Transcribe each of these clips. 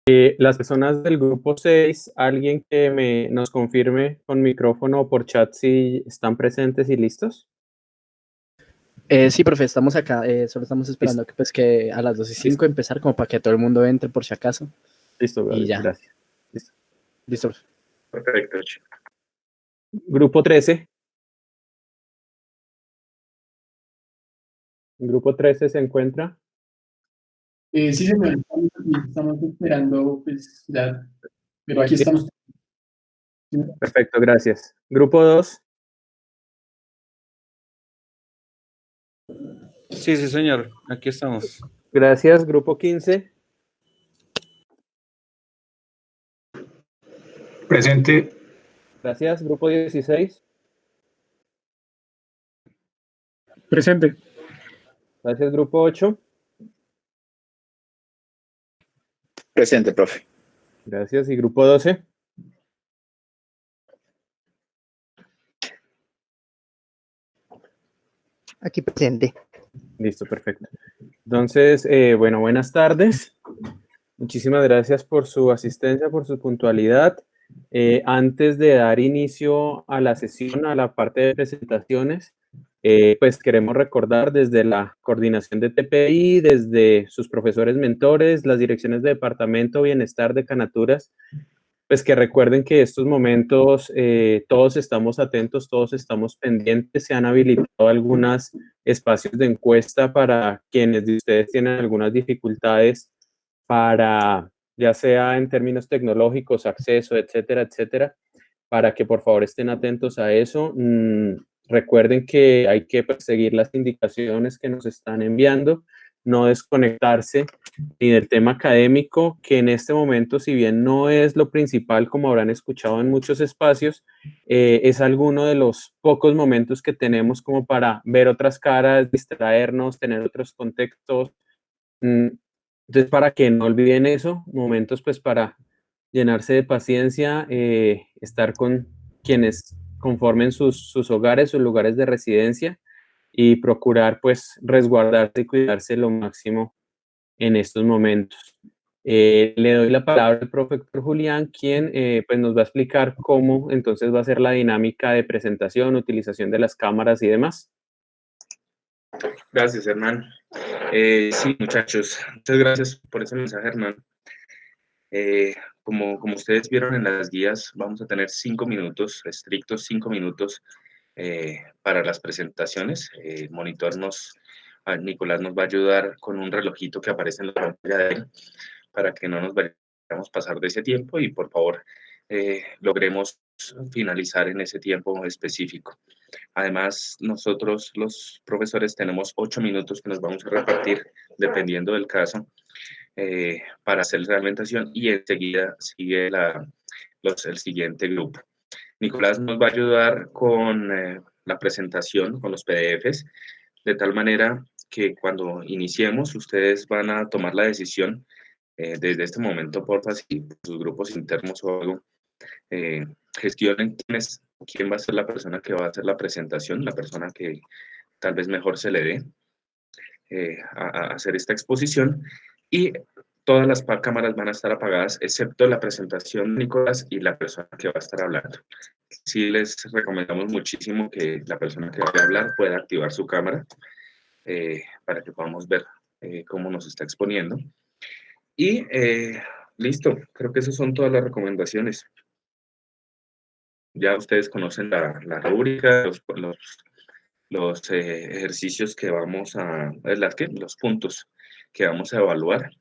Las personas del grupo 6, alguien que nos confirme con micrófono o por chat si están presentes y listos. Sí, profe, estamos acá, solo estamos esperando que a las 2:05 empezar, como para que todo el mundo entre por si acaso. Listo, Y ya. gracias. Listo. Listo, profe. Perfecto. Grupo 13. Grupo 13 se encuentra. Sí, señor, estamos esperando, pues ya, pero aquí estamos. Perfecto, gracias. Grupo 2. Sí, señor, aquí estamos. Gracias. Grupo 15. Presente. Gracias. Grupo 16. Presente. Gracias. Grupo 8. Presente, profe. Gracias. Y grupo 12. Aquí presente. Listo, perfecto. Entonces, bueno, buenas tardes. Muchísimas gracias por su asistencia, por su puntualidad. Antes de dar inicio a la sesión, a la parte de presentaciones, pues queremos recordar desde la coordinación de TPI, desde sus profesores mentores, las direcciones de Departamento Bienestar de Canaturas, pues que recuerden que estos momentos todos estamos atentos, todos estamos pendientes, se han habilitado algunos espacios de encuesta para quienes de ustedes tienen algunas dificultades para, ya sea en términos tecnológicos, acceso, etcétera, etcétera, para que por favor estén atentos a eso. Recuerden que hay que seguir las indicaciones que nos están enviando, no desconectarse ni del tema académico, que en este momento, si bien no es lo principal, como habrán escuchado en muchos espacios, es alguno de los pocos momentos que tenemos como para ver otras caras, distraernos, tener otros contextos. Entonces, para que no olviden eso, momentos pues para llenarse de paciencia, estar con quienes conformen sus hogares, sus lugares de residencia y procurar pues resguardarse y cuidarse lo máximo en estos momentos. Le doy la palabra al profesor Julián, quien pues nos va a explicar cómo entonces va a ser la dinámica de presentación, utilización de las cámaras y demás. Gracias, Hernán. Sí, muchachos, muchas gracias por ese mensaje, Hernán. Como ustedes vieron en las guías, vamos a tener 5 minutos, estrictos 5 minutos para las presentaciones. Nicolás nos va a ayudar con un relojito que aparece en la pantalla de él para que no nos vayamos a pasar de ese tiempo y por favor logremos finalizar en ese tiempo específico. Además, nosotros los profesores tenemos 8 minutos que nos vamos a repartir dependiendo del caso para hacer la reglamentación y enseguida sigue el siguiente grupo. Nicolás nos va a ayudar con la presentación, con los PDFs, de tal manera que cuando iniciemos ustedes van a tomar la decisión desde este momento, por favor, si sus grupos internos o algo, gestionen quién va a ser la persona que va a hacer la presentación, la persona que tal vez mejor se le dé a hacer esta exposición, y todas las cámaras van a estar apagadas, excepto la presentación de Nicolás y la persona que va a estar hablando. Sí les recomendamos muchísimo que la persona que vaya a hablar pueda activar su cámara para que podamos ver cómo nos está exponiendo. Y listo, creo que esas son todas las recomendaciones. Ya ustedes conocen la rúbrica, los ejercicios que vamos a, los puntos que vamos a evaluar.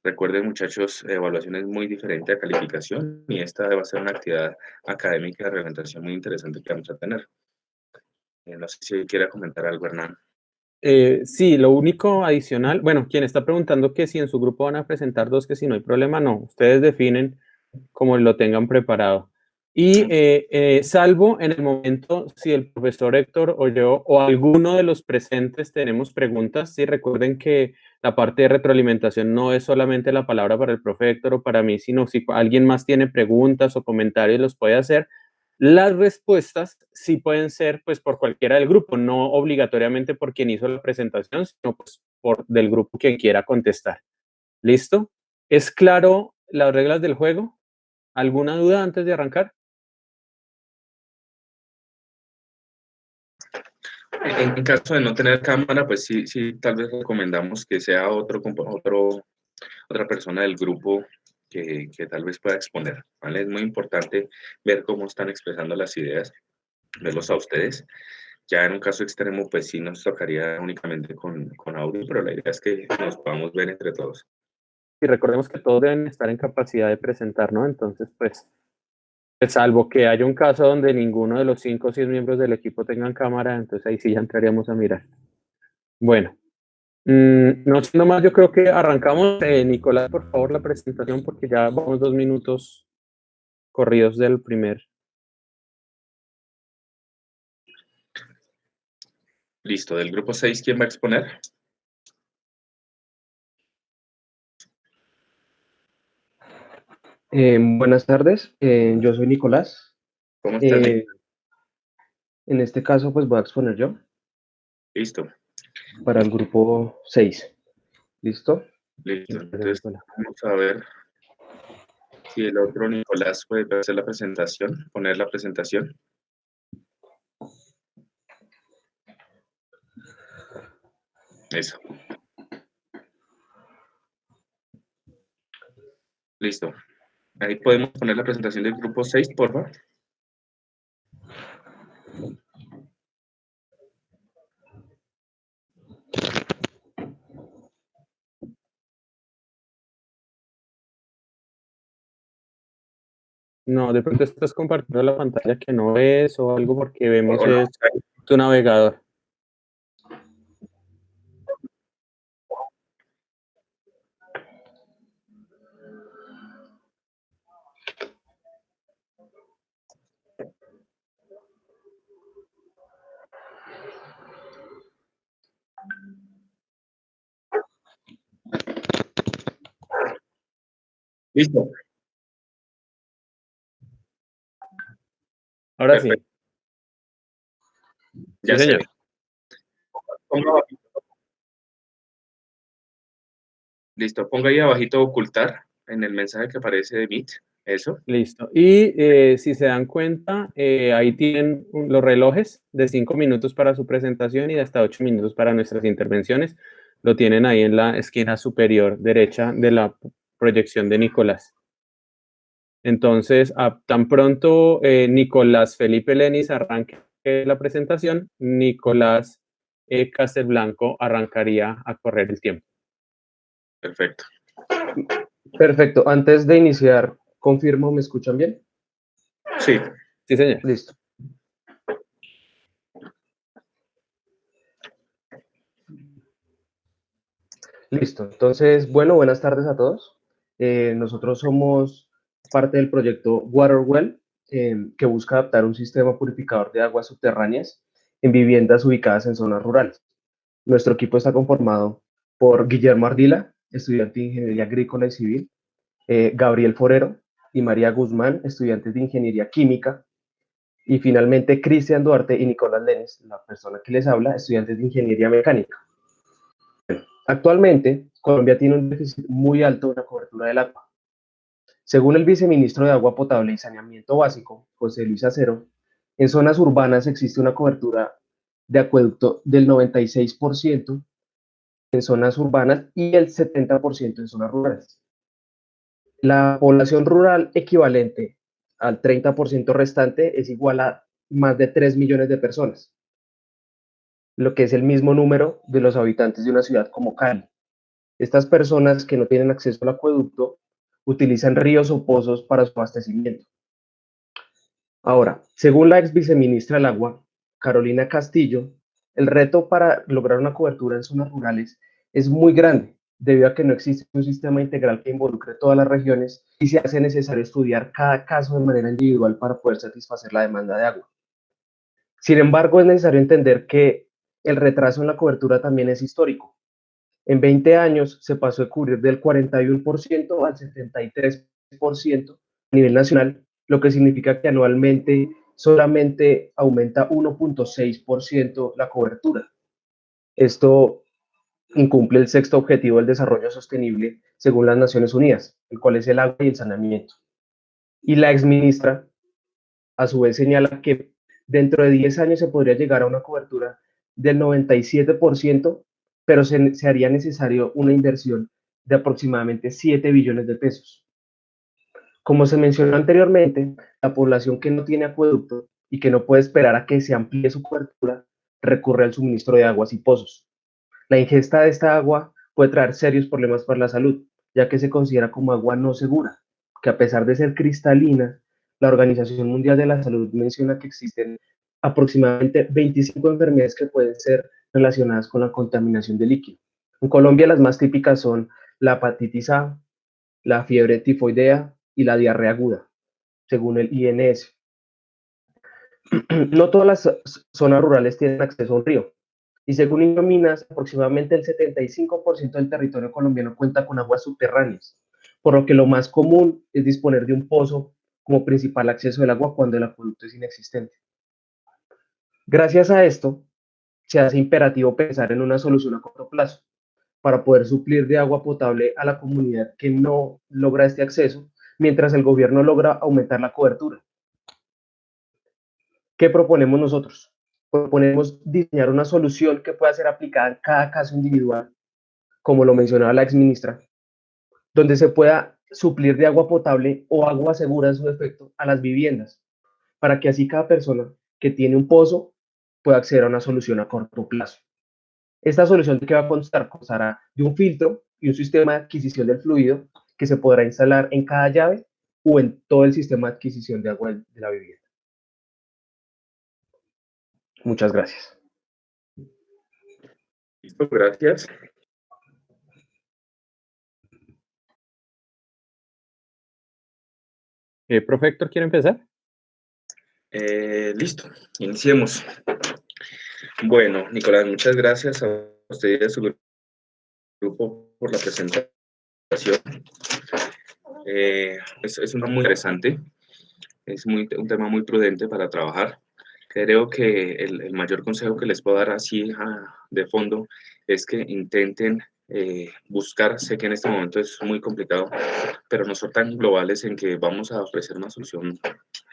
Recuerden, muchachos, evaluación es muy diferente a calificación y esta va a ser una actividad académica de reglamentación muy interesante que vamos a tener. No sé si quiera comentar algo, Hernán. Sí, lo único adicional, bueno, quien está preguntando que si en su grupo van a presentar dos, que si no hay problema, no, ustedes definen como lo tengan preparado. Y salvo en el momento, si el profesor Héctor o yo o alguno de los presentes tenemos preguntas, sí, recuerden que la parte de retroalimentación no es solamente la palabra para el profe Héctor o para mí, sino si alguien más tiene preguntas o comentarios, los puede hacer. Las respuestas sí pueden ser pues por cualquiera del grupo, no obligatoriamente por quien hizo la presentación, sino pues por del grupo que quiera contestar. ¿Listo? ¿Es claro las reglas del juego. ¿Alguna duda antes de arrancar? En caso de no tener cámara, pues sí, tal vez recomendamos que sea otra persona del grupo que tal vez pueda exponer, ¿vale? Es muy importante ver cómo están expresando las ideas, verlos a ustedes. Ya en un caso extremo, pues sí nos tocaría únicamente con audio, pero la idea es que nos podamos ver entre todos. Y recordemos que todos deben estar en capacidad de presentar, ¿no? Entonces, pues, salvo que haya un caso donde ninguno de los 5 o 6 miembros del equipo tengan cámara, entonces ahí sí ya entraríamos a mirar. Bueno, no siendo más, yo creo que arrancamos. Nicolás, por favor, la presentación, porque ya vamos 2 minutos corridos del primer. Listo, del grupo 6, ¿quién va a exponer? Buenas tardes, yo soy Nicolás. ¿Cómo estás? En este caso, pues voy a exponer yo Listo, para el grupo 6. ¿Listo? listo. Entonces, vamos a ver si el otro Nicolás puede hacer la presentación, poner la presentación. Eso. Listo. Ahí podemos poner la presentación del grupo 6, por favor. No, de pronto estás compartiendo la pantalla que no ves o algo, porque vemos es tu navegador. Listo. Ahora Perfecto. sí. Ya Sí, se señor. ve. Listo, ponga ahí abajito ocultar en el mensaje que aparece de Meet. Eso. Listo. Y si se dan cuenta, ahí tienen los relojes de 5 minutos para su presentación y de hasta 8 minutos para nuestras intervenciones. Lo tienen ahí en la esquina superior derecha de la proyección de Nicolás. Entonces, tan pronto Nicolás Felipe Lenis arranque la presentación, Nicolás Castelblanco arrancaría a correr el tiempo. Perfecto. Perfecto. Antes de iniciar, confirmo, ¿me escuchan bien? Sí. Sí, señor. Listo. Listo. Entonces, bueno, buenas tardes a todos. Nosotros somos parte del proyecto Waterwell, que busca adaptar un sistema purificador de aguas subterráneas en viviendas ubicadas en zonas rurales. Nuestro equipo está conformado por Guillermo Ardila, estudiante de Ingeniería Agrícola y Civil, Gabriel Forero y María Guzmán, estudiantes de Ingeniería Química, y finalmente Cristian Duarte y Nicolás Lenes, la persona que les habla, estudiantes de Ingeniería Mecánica. Actualmente, Colombia tiene un déficit muy alto en la cobertura del agua. Según el viceministro de Agua Potable y Saneamiento Básico, José Luis Acero, en zonas urbanas existe una cobertura de acueducto del 96% en zonas urbanas y el 70% en zonas rurales. La población rural equivalente al 30% restante es igual a más de 3 millones de personas, lo que es el mismo número de los habitantes de una ciudad como Cali. Estas personas que no tienen acceso al acueducto utilizan ríos o pozos para su abastecimiento. Ahora, según la ex viceministra del Agua, Carolina Castillo, el reto para lograr una cobertura en zonas rurales es muy grande, debido a que no existe un sistema integral que involucre todas las regiones y se hace necesario estudiar cada caso de manera individual para poder satisfacer la demanda de agua. Sin embargo, es necesario entender que el retraso en la cobertura también es histórico. En 20 años se pasó de cubrir del 41% al 73% a nivel nacional, lo que significa que anualmente solamente aumenta 1.6% la cobertura. Esto incumple el sexto objetivo del desarrollo sostenible según las Naciones Unidas, el cual es el agua y el saneamiento. Y la exministra, a su vez, señala que dentro de 10 años se podría llegar a una cobertura del 97%, pero se haría necesario una inversión de aproximadamente 7 billones de pesos. Como se mencionó anteriormente, la población que no tiene acueducto y que no puede esperar a que se amplíe su cobertura recurre al suministro de aguas y pozos. La ingesta de esta agua puede traer serios problemas para la salud, ya que se considera como agua no segura, que a pesar de ser cristalina, la Organización Mundial de la Salud menciona que existen aproximadamente 25 enfermedades que pueden ser relacionadas con la contaminación de líquido. En Colombia las más típicas son la hepatitis A, la fiebre tifoidea y la diarrea aguda, según el INS. No todas las zonas rurales tienen acceso a un río, y según Indominas, aproximadamente el 75% del territorio colombiano cuenta con aguas subterráneas, por lo que lo más común es disponer de un pozo como principal acceso del agua cuando el acueducto es inexistente. Gracias a esto, se hace imperativo pensar en una solución a corto plazo para poder suplir de agua potable a la comunidad que no logra este acceso, mientras el gobierno logra aumentar la cobertura. ¿Qué proponemos nosotros? Proponemos diseñar una solución que pueda ser aplicada en cada caso individual, como lo mencionaba la exministra, donde se pueda suplir de agua potable o agua segura en su defecto a las viviendas, para que así cada persona que tiene un pozo pueda acceder a una solución a corto plazo. Esta solución que va a constará de un filtro y un sistema de adquisición del fluido que se podrá instalar en cada llave o en todo el sistema de adquisición de agua de la vivienda. Muchas gracias. Listo, gracias. Profe Héctor, ¿quiere empezar? Listo, iniciemos. Bueno, Nicolás, muchas gracias a usted y a su grupo por la presentación. Es una muy interesante, es un tema muy prudente para trabajar. Creo que el mayor consejo que les puedo dar así de fondo es que intenten buscar, sé que en este momento es muy complicado, pero no son tan globales en que vamos a ofrecer una solución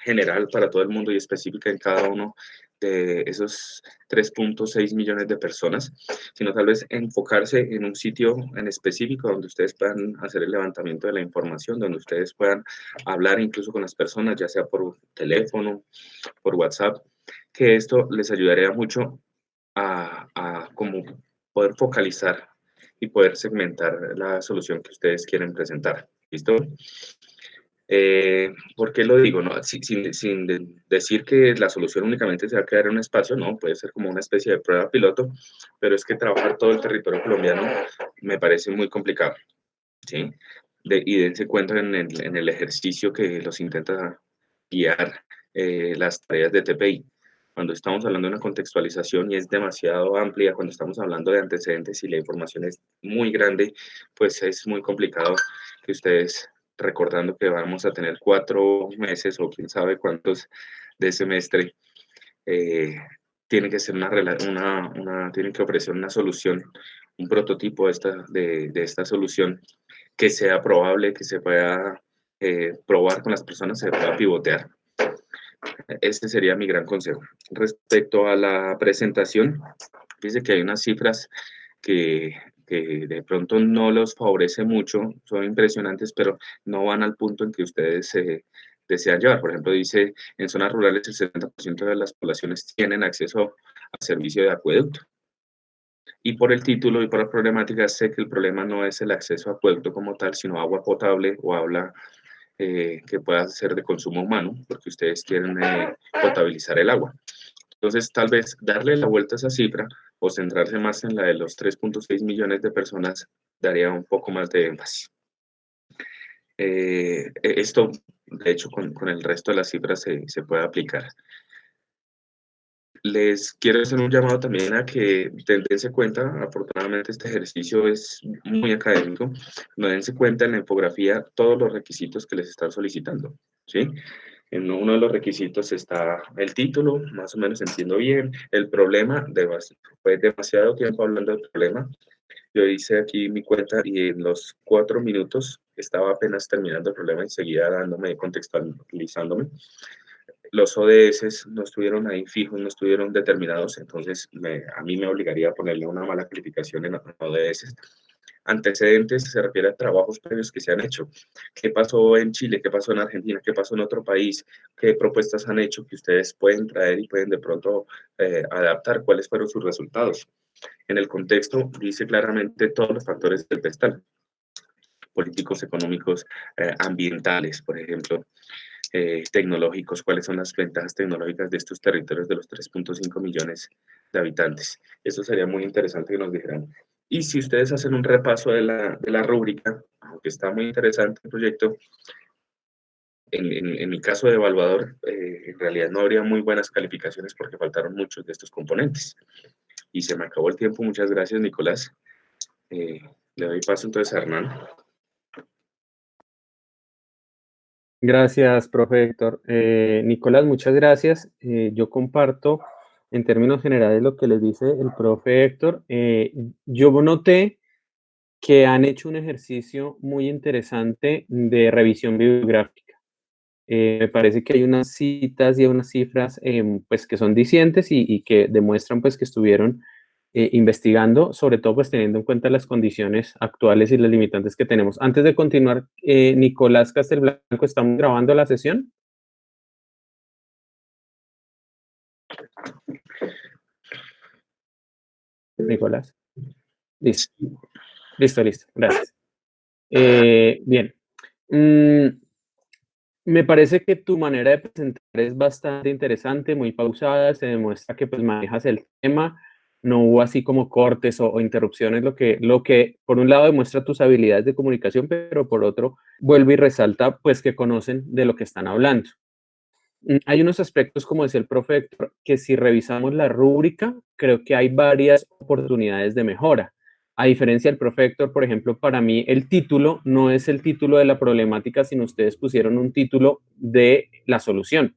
general para todo el mundo y específica en cada uno de esos 3.6 millones de personas, sino tal vez enfocarse en un sitio en específico donde ustedes puedan hacer el levantamiento de la información, donde ustedes puedan hablar incluso con las personas, ya sea por teléfono, por WhatsApp, que esto les ayudaría mucho a como poder focalizar y poder segmentar la solución que ustedes quieren presentar. ¿Listo? ¿Por qué lo digo? No, sin decir que la solución únicamente se va a quedar en un espacio, no, puede ser como una especie de prueba piloto, pero es que trabajar todo el territorio colombiano me parece muy complicado, ¿sí? Y dense cuenta en el ejercicio que los intenta guiar las tareas de TPI. Cuando estamos hablando de una contextualización y es demasiado amplia, cuando estamos hablando de antecedentes y la información es muy grande, pues es muy complicado que ustedes, recordando que vamos a tener 4 meses o quién sabe cuántos de semestre, tiene que ser tienen que ofrecer una solución, un prototipo de esta solución que sea probable, que se pueda probar con las personas, se pueda pivotear. Este sería mi gran consejo. Respecto a la presentación, fíjense que hay unas cifras que de pronto no los favorece mucho, son impresionantes, pero no van al punto en que ustedes desean llevar. Por ejemplo, dice, en zonas rurales el 70% de las poblaciones tienen acceso a servicio de acueducto. Y por el título y por la problemática, sé que el problema no es el acceso a acueducto como tal, sino agua potable o agua que pueda ser de consumo humano, porque ustedes quieren potabilizar el agua. Entonces, tal vez darle la vuelta a esa cifra o centrarse más en la de los 3.6 millones de personas daría un poco más de énfasis. Esto, de hecho, con el resto de las cifras se puede aplicar. Les quiero hacer un llamado también a que dense cuenta, afortunadamente este ejercicio es muy académico, no dense cuenta en la infografía todos los requisitos que les están solicitando, ¿sí? En uno de los requisitos está el título, más o menos entiendo bien, el problema, fue demasiado tiempo hablando del problema, Yo hice aquí mi cuenta y en los 4 minutos estaba apenas terminando el problema y seguía contextualizándome. Los ODS no estuvieron ahí fijos, no estuvieron determinados, entonces a mí me obligaría a ponerle una mala calificación en ODS. Antecedentes se refiere a trabajos previos que se han hecho. ¿Qué pasó en Chile? ¿Qué pasó en Argentina? ¿Qué pasó en otro país? ¿Qué propuestas han hecho que ustedes pueden traer y pueden de pronto adaptar? ¿Cuáles fueron sus resultados? En el contexto dice claramente todos los factores del PESTAL, políticos, económicos, ambientales, por ejemplo, tecnológicos, cuáles son las ventajas tecnológicas de estos territorios de los 3.5 millones de habitantes. Eso sería muy interesante que nos dijeran. Y si ustedes hacen un repaso de la rúbrica, aunque está muy interesante el proyecto, en mi caso de evaluador, en realidad no habría muy buenas calificaciones porque faltaron muchos de estos componentes. Y se me acabó el tiempo. Muchas gracias, Nicolás. Le doy paso entonces a Hernán. Gracias, profe Héctor. Nicolás, muchas gracias. Yo comparto en términos generales lo que les dice el profe Héctor. Yo noté que han hecho un ejercicio muy interesante de revisión bibliográfica. Me parece que hay unas citas y unas cifras pues, que son dicientes y que demuestran pues, que estuvieron investigando, sobre todo pues teniendo en cuenta las condiciones actuales y las limitantes que tenemos. Antes de continuar, Nicolás Castelblanco, ¿estamos grabando la sesión? Nicolás. Listo. Listo. Gracias. Bien. Me parece que tu manera de presentar es bastante interesante, muy pausada, se demuestra que pues manejas el tema, no hubo así como cortes o interrupciones, lo que por un lado demuestra tus habilidades de comunicación, pero por otro vuelve y resalta pues que conocen de lo que están hablando. Hay unos aspectos, como decía el profe Héctor, que si revisamos la rúbrica, creo que hay varias oportunidades de mejora. A diferencia del profe Héctor, por ejemplo, para mí el título no es el título de la problemática, sino ustedes pusieron un título de la solución.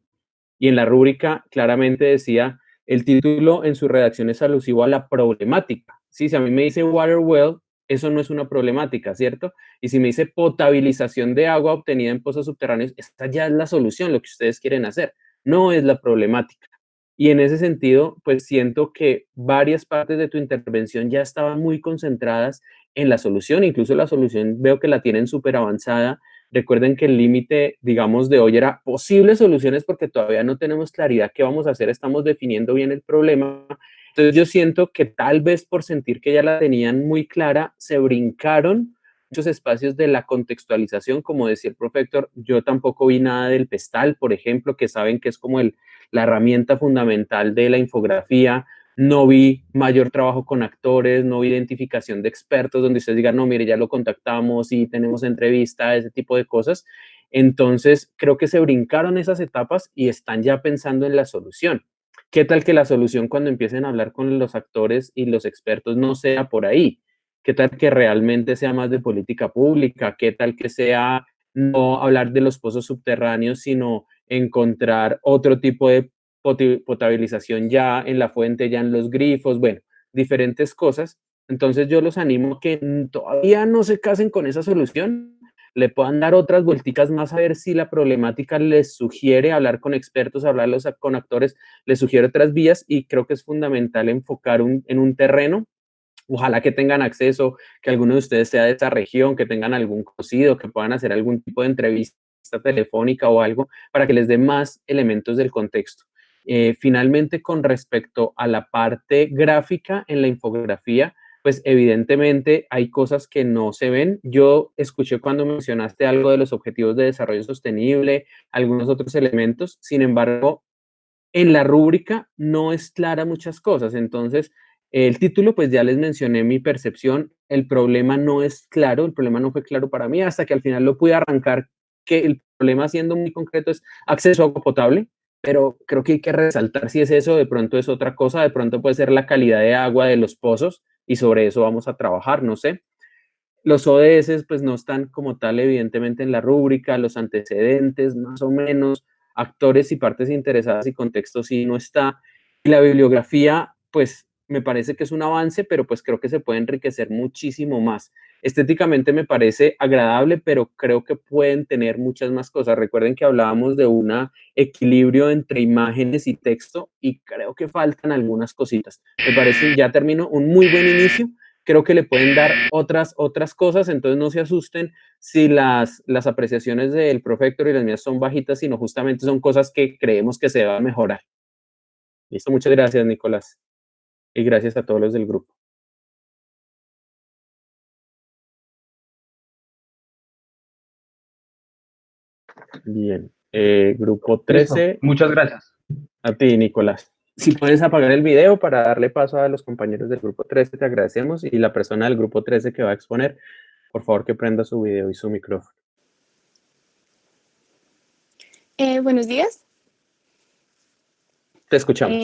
Y en la rúbrica claramente decía, el título en su redacción es alusivo a la problemática. ¿Sí? Si a mí me dice water well, eso no es una problemática, ¿cierto? Y si me dice potabilización de agua obtenida en pozos subterráneos, esta ya es la solución, lo que ustedes quieren hacer, no es la problemática. Y en ese sentido, pues siento que varias partes de tu intervención ya estaban muy concentradas en la solución, incluso la solución veo que la tienen súper avanzada. Recuerden que el límite, digamos, de hoy era posibles soluciones porque todavía no tenemos claridad qué vamos a hacer, estamos definiendo bien el problema. Entonces yo siento que tal vez por sentir que ya la tenían muy clara, se brincaron muchos espacios de la contextualización, como decía el profe Héctor, yo tampoco vi nada del PESTAL, por ejemplo, que saben que es como la herramienta fundamental de la infografía. No vi mayor trabajo con actores, no vi identificación de expertos donde ustedes digan, no, mire, ya lo contactamos y tenemos entrevista, ese tipo de cosas. Entonces, creo que se brincaron esas etapas y están ya pensando en la solución. ¿Qué tal que la solución cuando empiecen a hablar con los actores y los expertos no sea por ahí? ¿Qué tal que realmente sea más de política pública? ¿Qué tal que sea no hablar de los pozos subterráneos, sino encontrar otro tipo de potabilización ya en la fuente, ya en los grifos, bueno, diferentes cosas? Entonces yo los animo a que todavía no se casen con esa solución, le puedan dar otras vuelticas más a ver si la problemática les sugiere hablar con expertos, hablarlos con actores, les sugiere otras vías y creo que es fundamental enfocar en un terreno. Ojalá que tengan acceso, que alguno de ustedes sea de esta región, que tengan algún conocido, que puedan hacer algún tipo de entrevista telefónica o algo para que les dé más elementos del contexto. Finalmente, con respecto a la parte gráfica en la infografía, pues evidentemente hay cosas que no se ven. Yo escuché cuando mencionaste algo de los objetivos de desarrollo sostenible, algunos otros elementos, sin embargo, en la rúbrica no es clara muchas cosas. Entonces, el título, pues ya les mencioné mi percepción, el problema no es claro, el problema no fue claro para mí hasta que al final lo pude arrancar, que el problema siendo muy concreto es acceso a agua potable, pero creo que hay que resaltar si es eso, de pronto es otra cosa, de pronto puede ser la calidad de agua de los pozos y sobre eso vamos a trabajar, no sé. Los ODS pues no están como tal evidentemente en la rúbrica, los antecedentes más o menos, actores y partes interesadas y contexto sí no está. Y la bibliografía pues me parece que es un avance, pero pues creo que se puede enriquecer muchísimo más. Estéticamente me parece agradable, pero creo que pueden tener muchas más cosas. Recuerden que hablábamos de un equilibrio entre imágenes y texto y creo que faltan algunas cositas. Me parece, ya termino, un muy buen inicio. Creo que le pueden dar otras cosas, entonces no se asusten si las apreciaciones del profe Héctor y las mías son bajitas, sino justamente son cosas que creemos que se va a mejorar. Listo, muchas gracias, Nicolás. Y gracias a todos los del grupo. Bien. Grupo 13. Listo. Muchas gracias. A ti, Nicolás. Si puedes apagar el video para darle paso a los compañeros del grupo 13, te agradecemos. Y la persona del grupo 13 que va a exponer, por favor que prenda su video y su micrófono. Buenos días. Te escuchamos.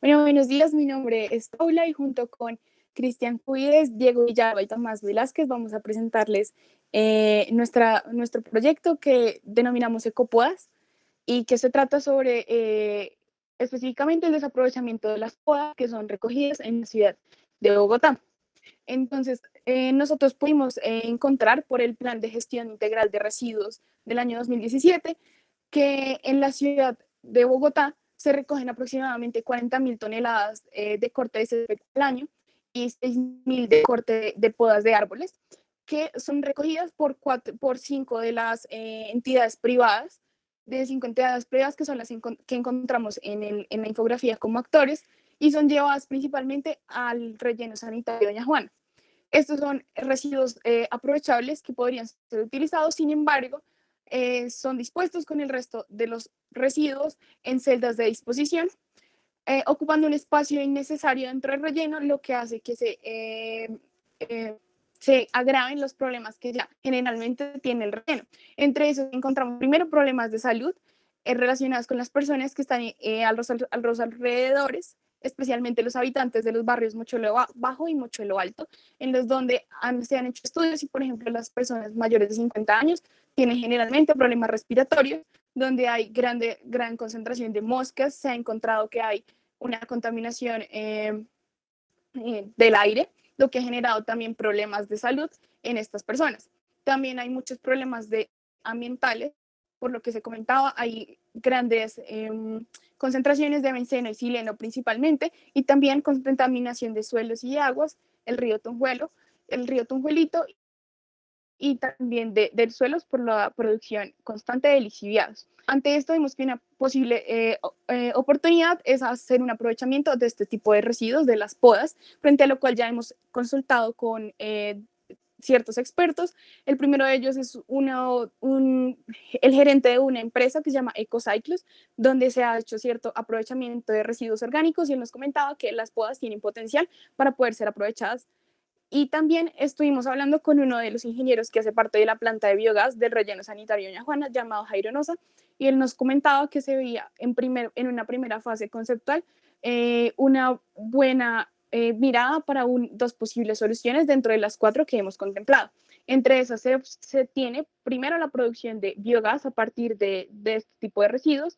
Bueno, buenos días. Mi nombre es Paula y junto con Cristian Cuides, Diego Villalba y Tomás Velázquez vamos a presentarles nuestro proyecto que denominamos Ecopodas y que se trata sobre específicamente el desaprovechamiento de las podas que son recogidas en la ciudad de Bogotá. Entonces, nosotros pudimos encontrar por el Plan de Gestión Integral de Residuos del año 2017 que en la ciudad de Bogotá se recogen aproximadamente 40.000 toneladas de corte de césped al año y 6.000 de corte de podas de árboles, que son recogidas por 5 de las entidades privadas, de 5 entidades privadas que son las que encontramos en la infografía como actores y son llevadas principalmente al relleno sanitario de Doña Juana. Estos son residuos aprovechables que podrían ser utilizados, sin embargo, son dispuestos con el resto de los residuos en celdas de disposición, ocupando un espacio innecesario dentro del relleno, lo que hace que se agraven los problemas que ya generalmente tiene el relleno. Entre esos encontramos primero problemas de salud relacionados con las personas que están a los alrededores, especialmente los habitantes de los barrios Mochuelo Bajo y Mochuelo Alto, en los donde se han hecho estudios y, por ejemplo, las personas mayores de 50 años tienen generalmente problemas respiratorios, donde hay gran concentración de moscas, se ha encontrado que hay una contaminación del aire, lo que ha generado también problemas de salud en estas personas. También hay muchos problemas ambientales, por lo que se comentaba, hay grandes concentraciones de benceno y sileno principalmente, y también contaminación de suelos y aguas, el río Tunjuelito, y también de suelos por la producción constante de lixiviados. Ante esto vemos que una posible oportunidad es hacer un aprovechamiento de este tipo de residuos, de las podas, frente a lo cual ya hemos consultado con ciertos expertos. El primero de ellos es el gerente de una empresa que se llama Ecocyclos, donde se ha hecho cierto aprovechamiento de residuos orgánicos y él nos comentaba que las podas tienen potencial para poder ser aprovechadas. Y también estuvimos hablando con uno de los ingenieros que hace parte de la planta de biogás del relleno sanitario Doña Juana, llamado Jairo Nosa, y él nos comentaba que se veía en una primera fase conceptual una buena mirada para dos posibles soluciones dentro de las 4 que hemos contemplado. Entre esas se tiene primero la producción de biogás a partir de este tipo de residuos,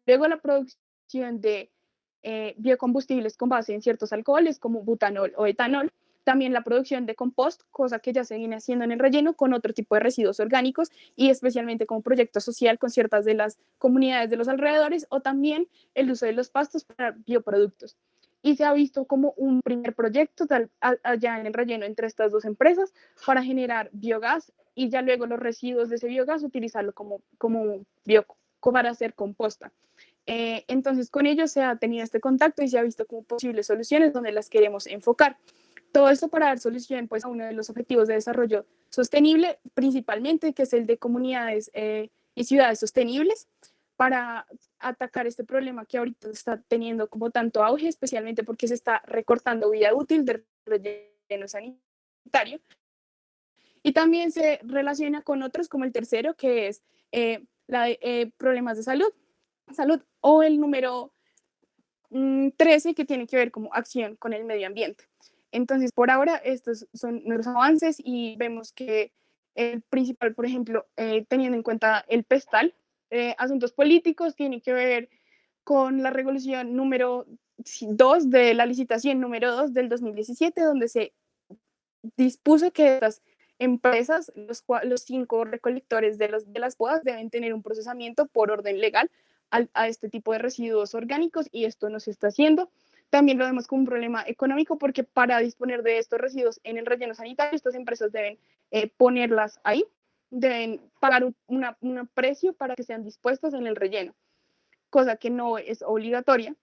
luego la producción de biocombustibles con base en ciertos alcoholes como butanol o etanol, también la producción de compost, cosa que ya se viene haciendo en el relleno con otro tipo de residuos orgánicos y especialmente como proyecto social con ciertas de las comunidades de los alrededores, o también el uso de los pastos para bioproductos. Y se ha visto como un primer proyecto allá en el relleno entre estas 2 empresas para generar biogás y ya luego los residuos de ese biogás utilizarlo como para hacer composta. Entonces con ellos se ha tenido este contacto y se ha visto como posibles soluciones donde las queremos enfocar. Todo esto para dar solución pues, a uno de los objetivos de desarrollo sostenible, principalmente, que es el de comunidades y ciudades sostenibles, para atacar este problema que ahorita está teniendo como tanto auge, especialmente porque se está recortando vida útil del relleno sanitario. Y también se relaciona con otros, como el tercero, que es problemas de salud, o el número 13, que tiene que ver como acción con el medio ambiente. Entonces, por ahora, estos son nuestros avances y vemos que el principal, por ejemplo, teniendo en cuenta el PESTAL, asuntos políticos, tiene que ver con la resolución número 2 de la licitación número 2 del 2017, donde se dispuso que estas empresas, los 5 recolectores de las podas deben tener un procesamiento por orden legal a este tipo de residuos orgánicos, y esto no se está haciendo. También lo vemos como un problema económico, porque para disponer de estos residuos en el relleno sanitario, estas empresas deben ponerlas ahí, deben pagar un precio para que sean dispuestas en el relleno, cosa que no es obligatoria.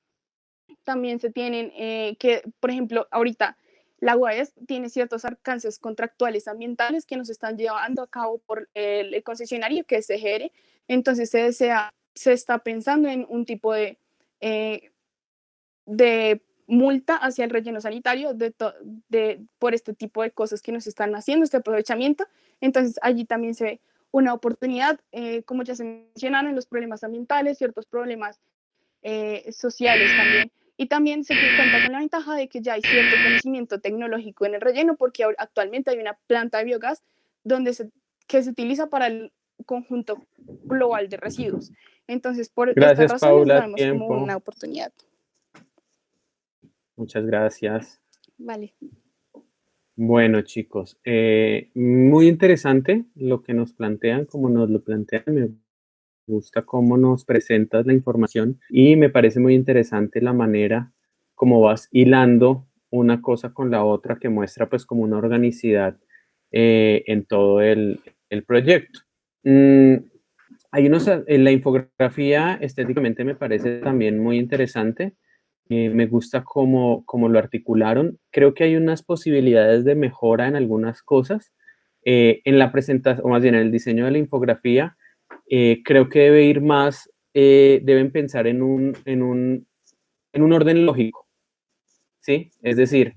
También se tienen que, por ejemplo, ahorita la UAS tiene ciertos alcances contractuales ambientales que nos están llevando a cabo por el concesionario, que es CGR. Entonces se está pensando en un tipo de multa hacia el relleno sanitario por este tipo de cosas que nos están haciendo, este aprovechamiento. Entonces allí también se ve una oportunidad, como ya se mencionaron, los problemas ambientales, ciertos problemas sociales también. Y también se cuenta con la ventaja de que ya hay cierto conocimiento tecnológico en el relleno, porque actualmente hay una planta de biogás que se utiliza para el conjunto global de residuos. Entonces, por estas Gracias, razones, lo Paula. vemos como una Tiempo. oportunidad. Muchas gracias. Vale. Bueno, chicos, muy interesante lo que nos plantean, como nos lo plantean. Me gusta cómo nos presentas la información y me parece muy interesante la manera como vas hilando una cosa con la otra, que muestra pues como una organicidad en todo el proyecto. Hay la infografía estéticamente me parece también muy interesante. Me gusta cómo lo articularon. Creo que hay unas posibilidades de mejora en algunas cosas. En la presentación, o más bien en el diseño de la infografía, creo que debe ir más, deben pensar en un orden lógico, ¿sí? Es decir,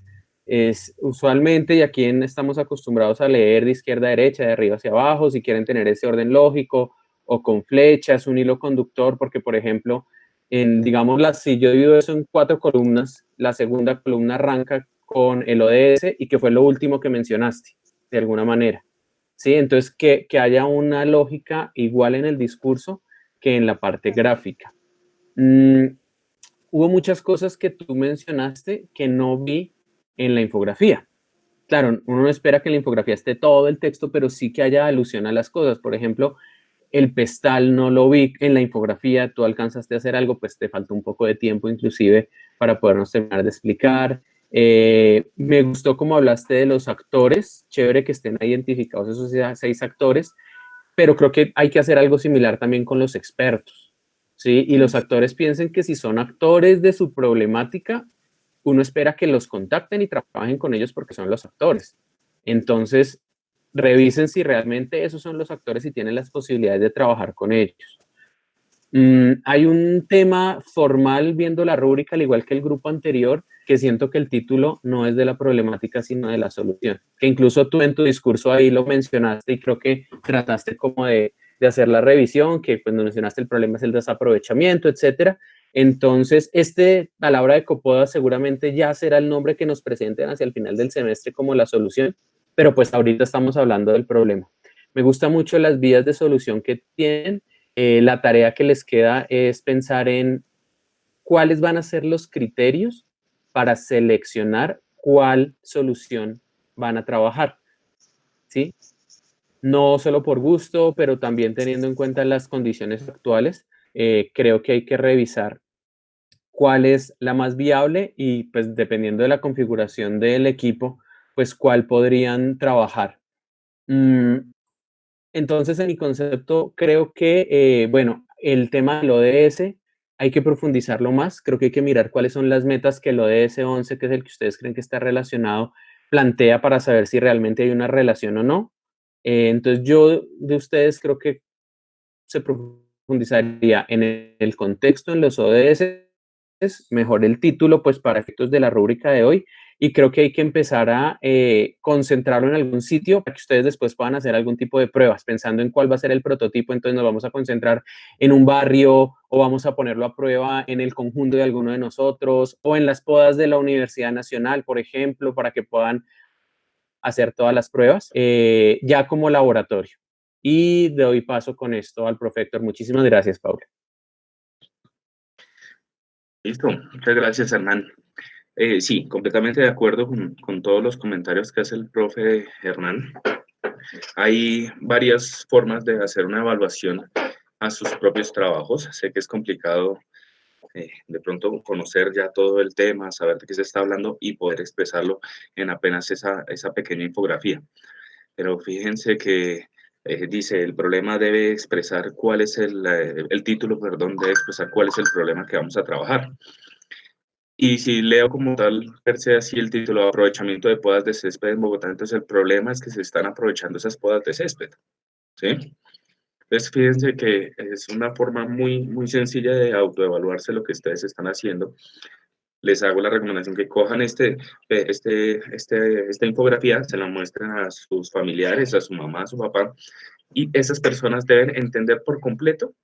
usualmente, y aquí estamos acostumbrados a leer de izquierda a derecha, de arriba hacia abajo, si quieren tener ese orden lógico, o con flechas, un hilo conductor, porque, por ejemplo, digamos, si yo divido eso en 4 columnas, la segunda columna arranca con el ODS, y que fue lo último que mencionaste, de alguna manera, ¿sí? Entonces, que haya una lógica igual en el discurso que en la parte gráfica. Hubo muchas cosas que tú mencionaste que no vi en la infografía. Claro, uno no espera que en la infografía esté todo el texto, pero sí que haya alusión a las cosas. Por ejemplo, el pestal no lo vi en la infografía. Tú alcanzaste a hacer algo, pues te faltó un poco de tiempo inclusive para podernos terminar de explicar. Me gustó cómo hablaste de los actores. Chévere que estén identificados esos 6 actores, pero creo que hay que hacer algo similar también con los expertos, ¿sí? Y los actores piensen que si son actores de su problemática, uno espera que los contacten y trabajen con ellos porque son los actores. Entonces, revisen si realmente esos son los actores y tienen las posibilidades de trabajar con ellos. Hay un tema formal viendo la rúbrica, al igual que el grupo anterior, que siento que el título no es de la problemática, sino de la solución. Que incluso tú en tu discurso ahí lo mencionaste y creo que trataste como de hacer la revisión, que cuando mencionaste el problema es el desaprovechamiento, etcétera. Entonces, a la hora de Copoda seguramente ya será el nombre que nos presenten hacia el final del semestre como la solución, pero pues ahorita estamos hablando del problema. Me gustan mucho las vías de solución que tienen. La tarea que les queda es pensar en cuáles van a ser los criterios para seleccionar cuál solución van a trabajar, ¿sí? No solo por gusto, pero también teniendo en cuenta las condiciones actuales, creo que hay que revisar cuál es la más viable y pues dependiendo de la configuración del equipo, pues cuál podrían trabajar. Entonces, en mi concepto, creo que, bueno, el tema del ODS hay que profundizarlo más. Creo que hay que mirar cuáles son las metas que el ODS 11, que es el que ustedes creen que está relacionado, plantea para saber si realmente hay una relación o no. Entonces, yo de ustedes creo que se profundizaría en el contexto, en los ODS, mejor el título, pues para efectos de la rúbrica de hoy, y creo que hay que empezar a concentrarlo en algún sitio para que ustedes después puedan hacer algún tipo de pruebas, pensando en cuál va a ser el prototipo. Entonces nos vamos a concentrar en un barrio o vamos a ponerlo a prueba en el conjunto de alguno de nosotros o en las podas de la Universidad Nacional, por ejemplo, para que puedan hacer todas las pruebas ya como laboratorio. Y doy paso con esto al profe Héctor. Muchísimas gracias, Paula. Listo, muchas gracias, Hernán. Sí, completamente de acuerdo con todos los comentarios que hace el profe Hernán. Hay varias formas de hacer una evaluación a sus propios trabajos. Sé que es complicado de pronto conocer ya todo el tema, saber de qué se está hablando y poder expresarlo en apenas esa pequeña infografía. Pero fíjense que dice, el problema debe expresar cuál es el título, perdón, debe expresar cuál es el problema que vamos a trabajar. Y si leo como tal, per se así el título, aprovechamiento de podas de césped en Bogotá, entonces el problema es que se están aprovechando esas podas de césped, ¿sí? Entonces fíjense que es una forma muy sencilla de autoevaluarse lo que ustedes están haciendo. Les hago la recomendación que cojan esta infografía, se la muestren a sus familiares, a su mamá, a su papá, y esas personas deben entender por completo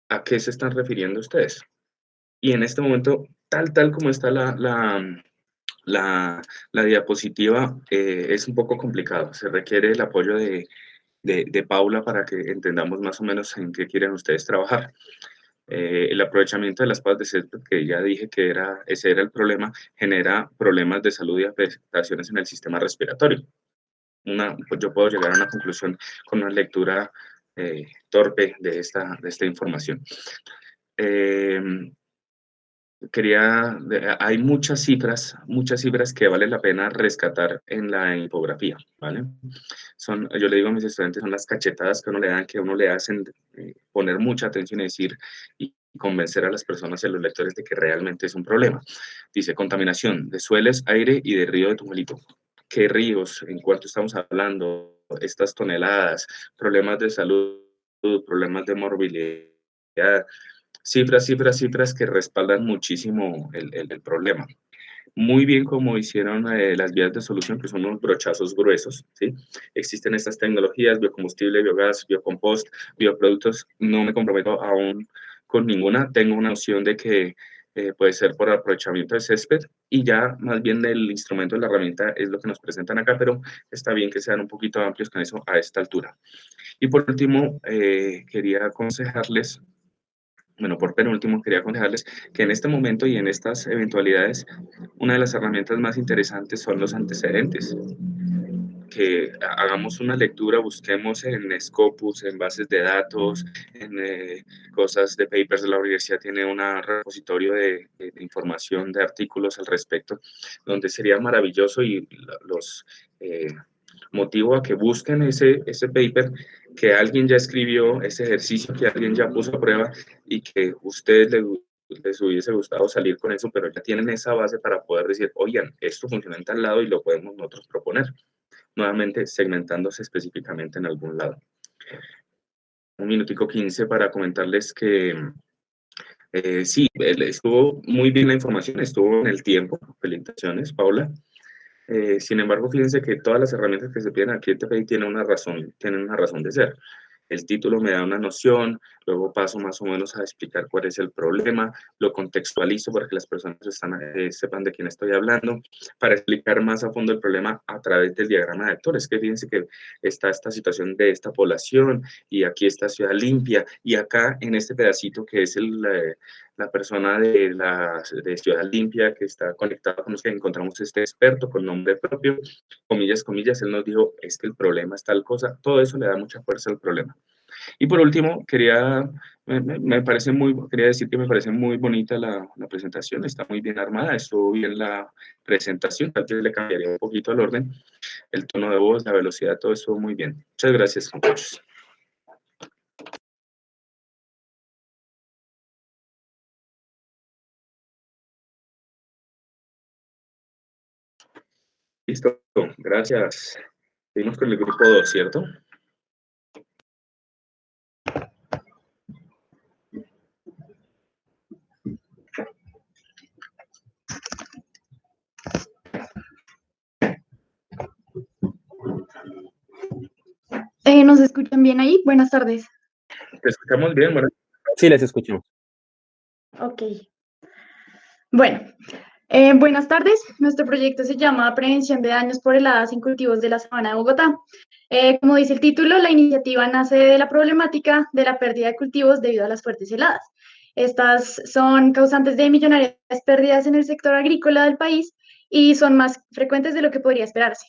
a qué se están refiriendo ustedes. Y en este momento, tal como está la diapositiva, es un poco complicado. Se requiere el apoyo de Paula para que entendamos más o menos en qué quieren ustedes trabajar. El aprovechamiento de las podas de césped, que ya dije que ese era el problema, genera problemas de salud y afectaciones en el sistema respiratorio. Pues yo puedo llegar a una conclusión con una lectura torpe de esta información. Hay muchas cifras que vale la pena rescatar en la infografía, ¿vale? Yo le digo a mis estudiantes, son las cachetadas que uno le dan, que uno le hacen poner mucha atención y decir, y convencer a las personas y a los lectores de que realmente es un problema. Dice, contaminación de suelos, aire y de río de Tunjuelito. ¿Qué ríos? ¿En cuánto estamos hablando? Estas toneladas, problemas de salud, problemas de morbilidad, cifras que respaldan muchísimo el problema. Muy bien como hicieron las vías de solución, que son unos brochazos gruesos, ¿sí? Existen estas tecnologías, biocombustible, biogás, biocompost, bioproductos. No me comprometo aún con ninguna. Tengo una noción de que puede ser por aprovechamiento de césped y ya más bien el instrumento de la herramienta es lo que nos presentan acá, pero está bien que sean un poquito amplios con eso a esta altura. Y por último, quería aconsejarles, bueno, por penúltimo, quería aconsejarles que en este momento y en estas eventualidades, una de las herramientas más interesantes son los antecedentes. Que hagamos una lectura, busquemos en Scopus, en bases de datos, en cosas de papers de la universidad, tiene un repositorio de información, de artículos al respecto, donde sería maravilloso y los motivo a que busquen ese paper que alguien ya escribió, ese ejercicio que alguien ya puso a prueba y que ustedes les hubiese gustado salir con eso, pero ya tienen esa base para poder decir, oigan, esto funciona en tal lado y lo podemos nosotros proponer. Nuevamente, segmentándose específicamente en algún lado. Un minutico 15 para comentarles que sí, estuvo muy bien la información, estuvo en el tiempo. Felicitaciones, Paula. Sin embargo, fíjense que todas las herramientas que se piden aquí en TPI tienen una razón de ser. El título me da una noción, luego paso más o menos a explicar cuál es el problema, lo contextualizo para que las personas sepan de quién estoy hablando, para explicar más a fondo el problema a través del diagrama de actores, que fíjense que está esta situación de esta población, y aquí está Ciudad Limpia, y acá en este pedacito que es la persona de Ciudad Limpia que está conectada con los que encontramos este experto con nombre propio, comillas, él nos dijo, es que el problema es tal cosa, todo eso le da mucha fuerza al problema. Y por último, quería decir que me parece muy bonita la presentación, está muy bien armada, estuvo bien la presentación, tal vez le cambiaría un poquito el orden, el tono de voz, la velocidad, todo estuvo muy bien. Muchas gracias, compañeros. Listo, gracias. Seguimos con el grupo 2, ¿cierto? ¿Nos escuchan bien ahí? Buenas tardes. ¿Te escuchamos bien, María? Sí, les escuchamos. Ok. Bueno, buenas tardes. Nuestro proyecto se llama Prevención de daños por heladas en cultivos de la sabana de Bogotá. Como dice el título, la iniciativa nace de la problemática de la pérdida de cultivos debido a las fuertes heladas. Estas son causantes de millonarias pérdidas en el sector agrícola del país y son más frecuentes de lo que podría esperarse.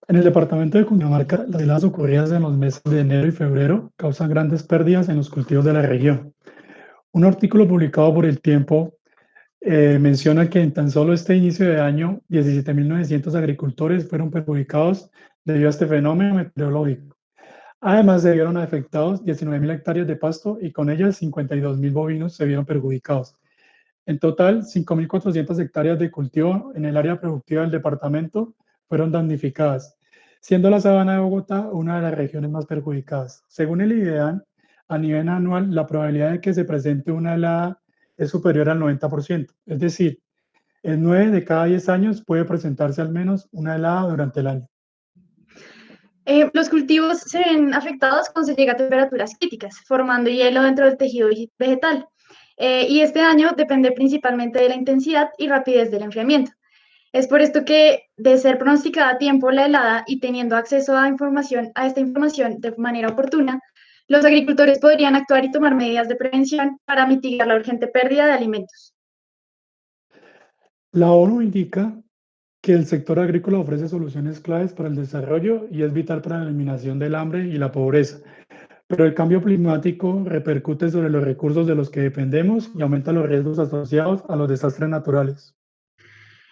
En el departamento de Cundinamarca, las heladas ocurridas en los meses de enero y febrero causan grandes pérdidas en los cultivos de la región. Un artículo publicado por El Tiempo menciona que en tan solo este inicio de año, 17.900 agricultores fueron perjudicados debido a este fenómeno meteorológico. Además, se vieron afectados 19.000 hectáreas de pasto y con ellas 52.000 bovinos se vieron perjudicados. En total, 5.400 hectáreas de cultivo en el área productiva del departamento fueron damnificadas, siendo la sabana de Bogotá una de las regiones más perjudicadas. Según el IDEAN, a nivel anual, la probabilidad de que se presente una helada es superior al 90%, es decir, en 9 de cada 10 años puede presentarse al menos una helada durante el año. Los cultivos se ven afectados cuando se llega a temperaturas críticas, formando hielo dentro del tejido vegetal. Y este daño depende principalmente de la intensidad y rapidez del enfriamiento. Es por esto que, de ser pronosticada a tiempo la helada y teniendo acceso a esta información de manera oportuna, los agricultores podrían actuar y tomar medidas de prevención para mitigar la urgente pérdida de alimentos. La ONU indica que el sector agrícola ofrece soluciones claves para el desarrollo y es vital para la eliminación del hambre y la pobreza. Pero el cambio climático repercute sobre los recursos de los que dependemos y aumenta los riesgos asociados a los desastres naturales.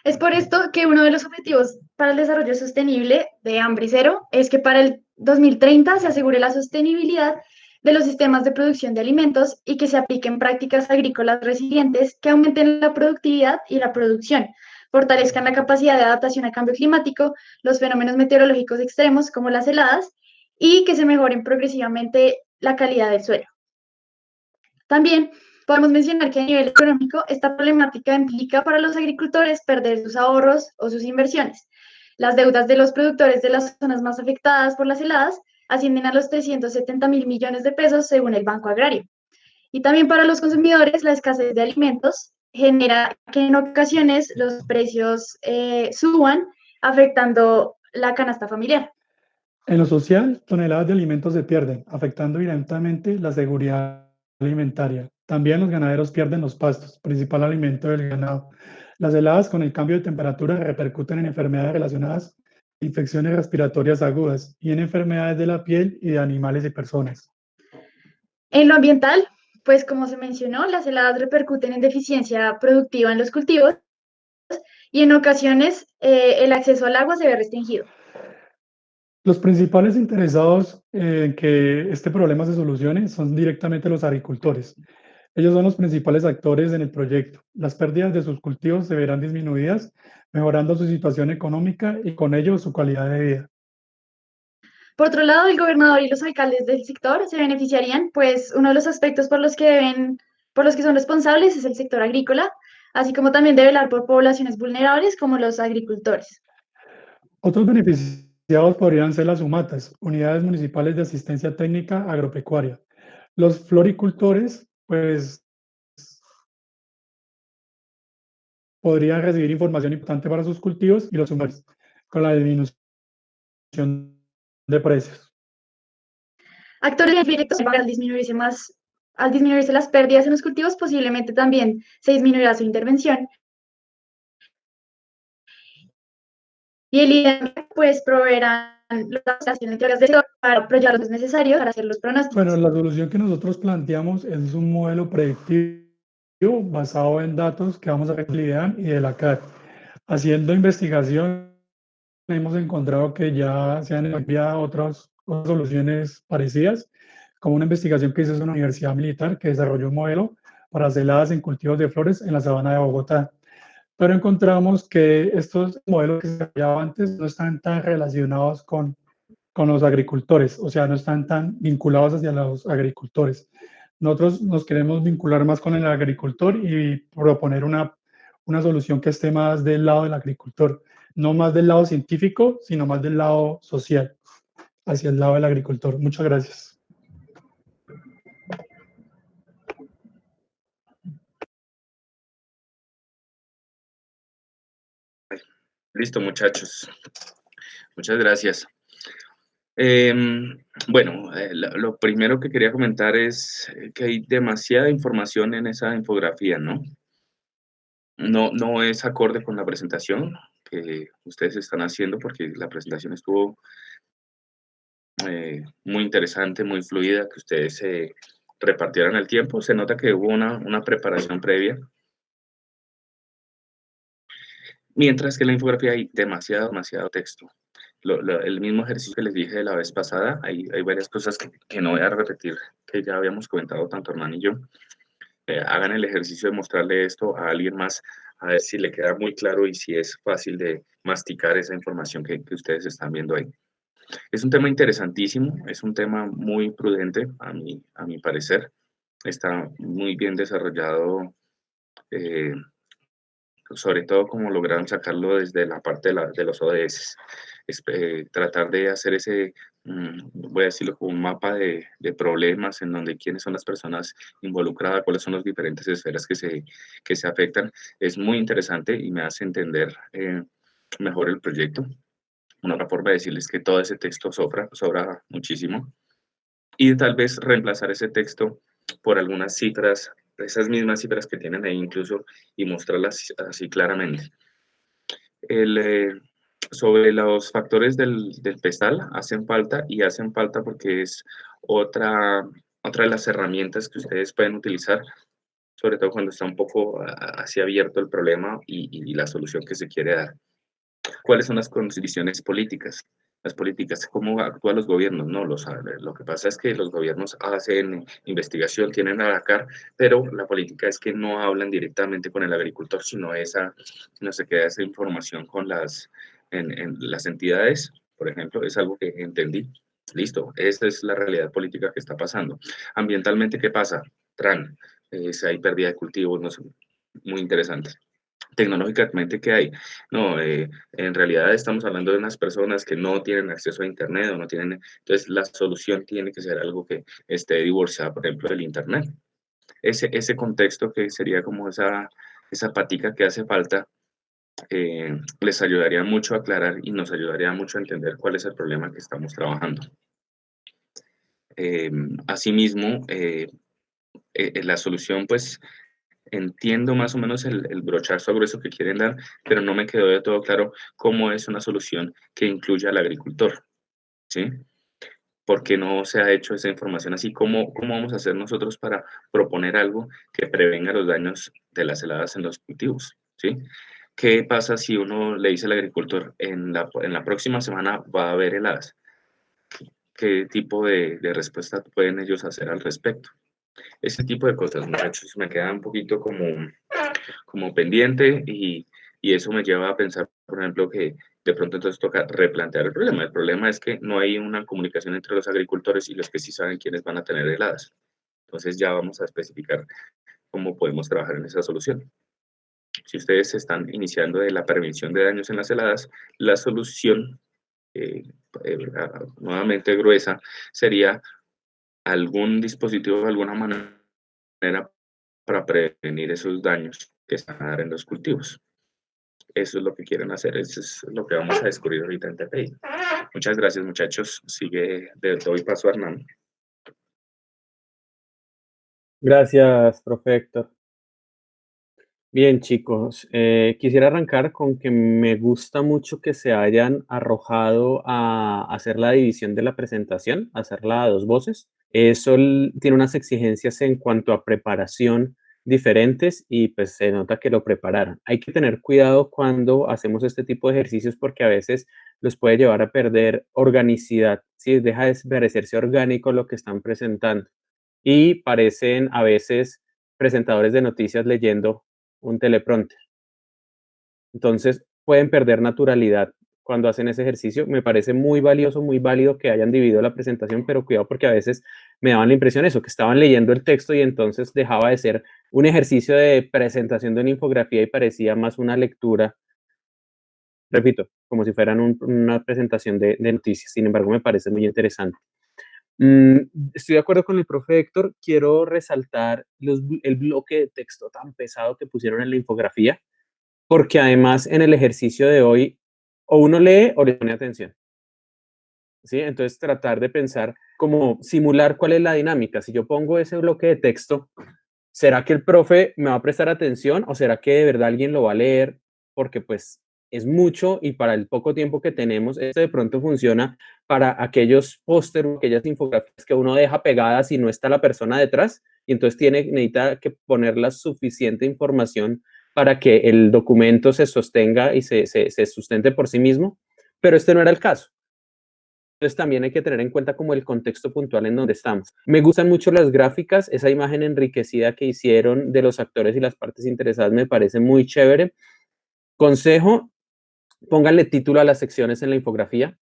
Es por esto que uno de los objetivos para el desarrollo sostenible de Hambre Cero es que para el 2030 se asegure la sostenibilidad de los sistemas de producción de alimentos y que se apliquen prácticas agrícolas resilientes que aumenten la productividad y la producción, fortalezcan la capacidad de adaptación al cambio climático, los fenómenos meteorológicos extremos como las heladas y que se mejoren progresivamente la calidad del suelo. También podemos mencionar que a nivel económico esta problemática implica para los agricultores perder sus ahorros o sus inversiones. Las deudas de los productores de las zonas más afectadas por las heladas ascienden a los 370.000 millones de pesos según el Banco Agrario. Y también para los consumidores la escasez de alimentos genera que en ocasiones los precios suban, afectando la canasta familiar. En lo social, toneladas de alimentos se pierden, afectando directamente la seguridad alimentaria. También los ganaderos pierden los pastos, principal alimento del ganado. Las heladas con el cambio de temperatura repercuten en enfermedades relacionadas a infecciones respiratorias agudas y en enfermedades de la piel y de animales y personas. En lo ambiental, pues como se mencionó, las heladas repercuten en deficiencia productiva en los cultivos y en ocasiones el acceso al agua se ve restringido. Los principales interesados en que este problema se solucione son directamente los agricultores. Ellos son los principales actores en el proyecto. Las pérdidas de sus cultivos se verán disminuidas, mejorando su situación económica y con ello su calidad de vida. Por otro lado, el gobernador y los alcaldes del sector se beneficiarían, pues uno de los aspectos por los que son responsables es el sector agrícola, así como también de velar por poblaciones vulnerables como los agricultores. Otros beneficiados podrían ser las UMATAS, Unidades Municipales de Asistencia Técnica Agropecuaria. Los floricultores, pues, podrían recibir información importante para sus cultivos y los consumidores, con la disminución de precios. Actores directos al disminuirse las pérdidas en los cultivos, posiblemente también se disminuirá su intervención. Y el IDEAN, pues, proveerán las entregas del sector para apoyar los necesarios para hacer los pronósticos. Bueno, la solución que nosotros planteamos es un modelo predictivo basado en datos que vamos a recoger del IDEAN y de la CAT. Haciendo investigación, hemos encontrado que ya se han enviado otras soluciones parecidas, como una investigación que hizo una universidad militar que desarrolló un modelo para heladas en cultivos de flores en la sabana de Bogotá. Pero encontramos que estos modelos que se desarrollaban antes no están tan relacionados con los agricultores, o sea, no están tan vinculados hacia los agricultores. Nosotros nos queremos vincular más con el agricultor y proponer una solución que esté más del lado del agricultor, no más del lado científico, sino más del lado social, hacia el lado del agricultor. Muchas gracias. Listo, muchachos. Muchas gracias. Bueno, lo primero que quería comentar es que hay demasiada información en esa infografía, ¿no? No es acorde con la presentación que ustedes están haciendo, porque la presentación estuvo muy interesante, muy fluida, que ustedes se repartieran el tiempo. Se nota que hubo una preparación previa. Mientras que en la infografía hay demasiado texto. El mismo ejercicio que les dije de la vez pasada, hay varias cosas que no voy a repetir, que ya habíamos comentado tanto Hernán y yo. Hagan el ejercicio de mostrarle esto a alguien más, a ver si le queda muy claro y si es fácil de masticar esa información que ustedes están viendo ahí. Es un tema interesantísimo, es un tema muy prudente, a mi parecer. Está muy bien desarrollado, sobre todo como lograron sacarlo desde la parte de los ODS. Tratar de hacer ese, voy a decirlo, como un mapa de problemas en donde quiénes son las personas involucradas, cuáles son las diferentes esferas que se afectan, es muy interesante y me hace entender mejor el proyecto. Una forma de decirles que todo ese texto sobra muchísimo y tal vez reemplazar ese texto por algunas cifras, esas mismas cifras que tienen ahí incluso, y mostrarlas así claramente. Sobre los factores del PESTAL, hacen falta porque es otra de las herramientas que ustedes pueden utilizar, sobre todo cuando está un poco así abierto el problema y la solución que se quiere dar. ¿Cuáles son las condiciones políticas? Las políticas, ¿cómo actúan los gobiernos? No, lo que pasa es que los gobiernos hacen investigación, tienen a la CAR, pero la política es que no hablan directamente con el agricultor, sino no se queda esa información con en las entidades, por ejemplo, es algo que entendí. Listo, esa es la realidad política que está pasando. Ambientalmente, ¿qué pasa? TRAN, si hay pérdida de cultivos, no sé, muy interesante. Tecnológicamente, ¿qué hay? No, en realidad estamos hablando de unas personas que no tienen acceso a Internet o no tienen, entonces la solución tiene que ser algo que esté divorciado, por ejemplo, del Internet. Ese contexto que sería como esa patica que hace falta, les ayudaría mucho a aclarar y nos ayudaría mucho a entender cuál es el problema que estamos trabajando. Asimismo, la solución, pues, entiendo más o menos el brochazo grueso que quieren dar, pero no me quedó de todo claro cómo es una solución que incluya al agricultor, ¿sí? ¿Por qué no se ha hecho esa información así? ¿Cómo vamos a hacer nosotros para proponer algo que prevenga los daños de las heladas en los cultivos, ¿sí? ¿Qué pasa si uno le dice al agricultor, en la próxima semana va a haber heladas? ¿Qué tipo de respuesta pueden ellos hacer al respecto? Ese tipo de cosas, muchachos, me queda un poquito como pendiente y eso me lleva a pensar, por ejemplo, que de pronto entonces toca replantear el problema. El problema es que no hay una comunicación entre los agricultores y los que sí saben quiénes van a tener heladas. Entonces ya vamos a especificar cómo podemos trabajar en esa solución. Si ustedes están iniciando de la prevención de daños en las heladas, la solución, nuevamente gruesa, sería algún dispositivo de alguna manera para prevenir esos daños que se van a dar en los cultivos. Eso es lo que quieren hacer, eso es lo que vamos a descubrir ahorita en TPI. Muchas gracias, muchachos. Doy paso a Hernán. Gracias, profe Héctor. Bien, chicos, quisiera arrancar con que me gusta mucho que se hayan arrojado a hacer la división de la presentación, hacerla a dos voces. Eso tiene unas exigencias en cuanto a preparación diferentes y pues se nota que lo prepararon. Hay que tener cuidado cuando hacemos este tipo de ejercicios porque a veces los puede llevar a perder organicidad, ¿sí? Deja de parecerse orgánico lo que están presentando y parecen a veces presentadores de noticias leyendo un teleprompter. Entonces, pueden perder naturalidad cuando hacen ese ejercicio. Me parece muy valioso, muy válido que hayan dividido la presentación, pero cuidado porque a veces me daban la impresión eso, que estaban leyendo el texto y entonces dejaba de ser un ejercicio de presentación de una infografía y parecía más una lectura, repito, como si fueran una presentación de noticias. Sin embargo, me parece muy interesante. Estoy de acuerdo con el profe Héctor. Quiero resaltar el bloque de texto tan pesado que pusieron en la infografía, porque además en el ejercicio de hoy o uno lee o le pone atención. ¿sí? Entonces tratar de pensar como simular cuál es la dinámica. Si yo pongo ese bloque de texto, ¿será que el profe me va a prestar atención o será que de verdad alguien lo va a leer? Porque pues es mucho y para el poco tiempo que tenemos, esto de pronto funciona para aquellos pósteres, aquellas infografías que uno deja pegadas y no está la persona detrás y entonces necesita que poner la suficiente información para que el documento se sostenga y se sustente por sí mismo, pero este no era el caso. Entonces también hay que tener en cuenta como el contexto puntual en donde estamos. Me gustan mucho las gráficas, esa imagen enriquecida que hicieron de los actores y las partes interesadas me parece muy chévere. Consejo, pónganle título a las secciones en la infografía,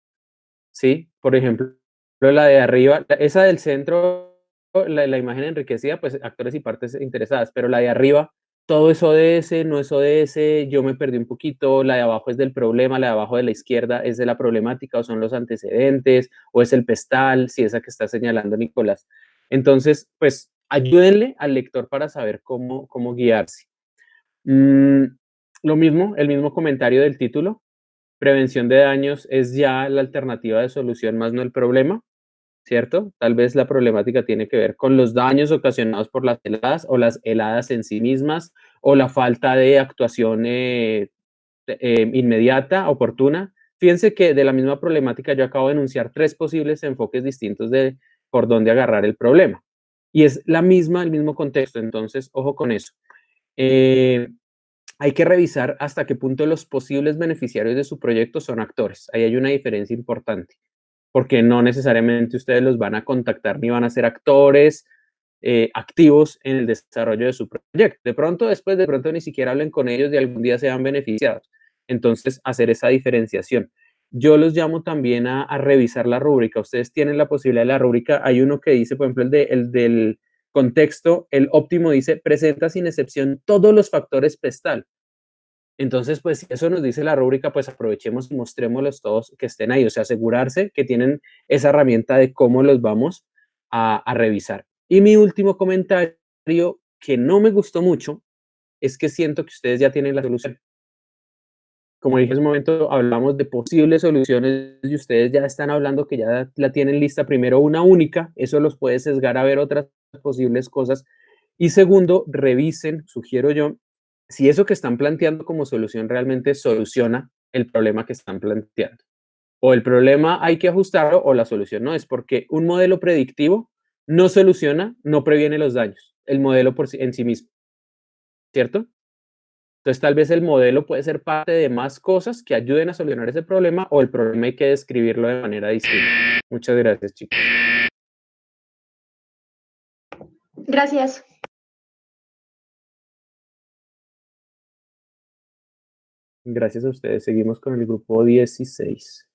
¿sí? Por ejemplo, la de arriba, esa del centro, la imagen enriquecida, pues actores y partes interesadas, pero la de arriba, todo es ODS, no es ODS, yo me perdí un poquito, la de abajo es del problema, la de abajo de la izquierda es de la problemática o son los antecedentes o es el pestal, si esa que está señalando Nicolás. Entonces, pues ayúdenle al lector para saber cómo guiarse. Lo mismo, el mismo comentario del título, prevención de daños es ya la alternativa de solución más no el problema, ¿cierto? Tal vez la problemática tiene que ver con los daños ocasionados por las heladas o las heladas en sí mismas o la falta de actuación inmediata, oportuna. Fíjense que de la misma problemática yo acabo de enunciar 3 posibles enfoques distintos de por dónde agarrar el problema. Y es el mismo contexto, entonces ojo con eso. Hay que revisar hasta qué punto los posibles beneficiarios de su proyecto son actores. Ahí hay una diferencia importante, porque no necesariamente ustedes los van a contactar ni van a ser actores activos en el desarrollo de su proyecto. De pronto ni siquiera hablen con ellos y algún día sean beneficiados. Entonces, hacer esa diferenciación. Yo los llamo también a revisar la rúbrica. Ustedes tienen la posibilidad de la rúbrica. Hay uno que dice, por ejemplo, el del contexto, el óptimo dice, presenta sin excepción todos los factores pestal. Entonces, pues si eso nos dice la rúbrica, pues aprovechemos y mostrémoslos todos que estén ahí, o sea, asegurarse que tienen esa herramienta de cómo los vamos a revisar. Y mi último comentario, que no me gustó mucho, es que siento que ustedes ya tienen la solución. Como dije en un momento, hablamos de posibles soluciones y ustedes ya están hablando que ya la tienen lista, primero una única, eso los puede sesgar a ver otras posibles cosas. Y segundo, revisen, sugiero yo, si eso que están planteando como solución realmente soluciona el problema que están planteando. O el problema hay que ajustarlo o la solución no es, porque un modelo predictivo no soluciona, no previene los daños, el modelo en sí mismo, ¿cierto? Entonces tal vez el modelo puede ser parte de más cosas que ayuden a solucionar ese problema o el problema hay que describirlo de manera distinta. Muchas gracias, chicos. Gracias. Gracias a ustedes. Seguimos con el grupo 16.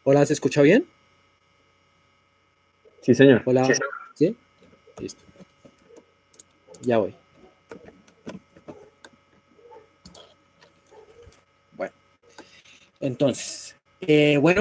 Hola, ¿se escucha bien? Sí, señor. Hola. ¿Sí? Listo. Ya voy. Bueno. Entonces,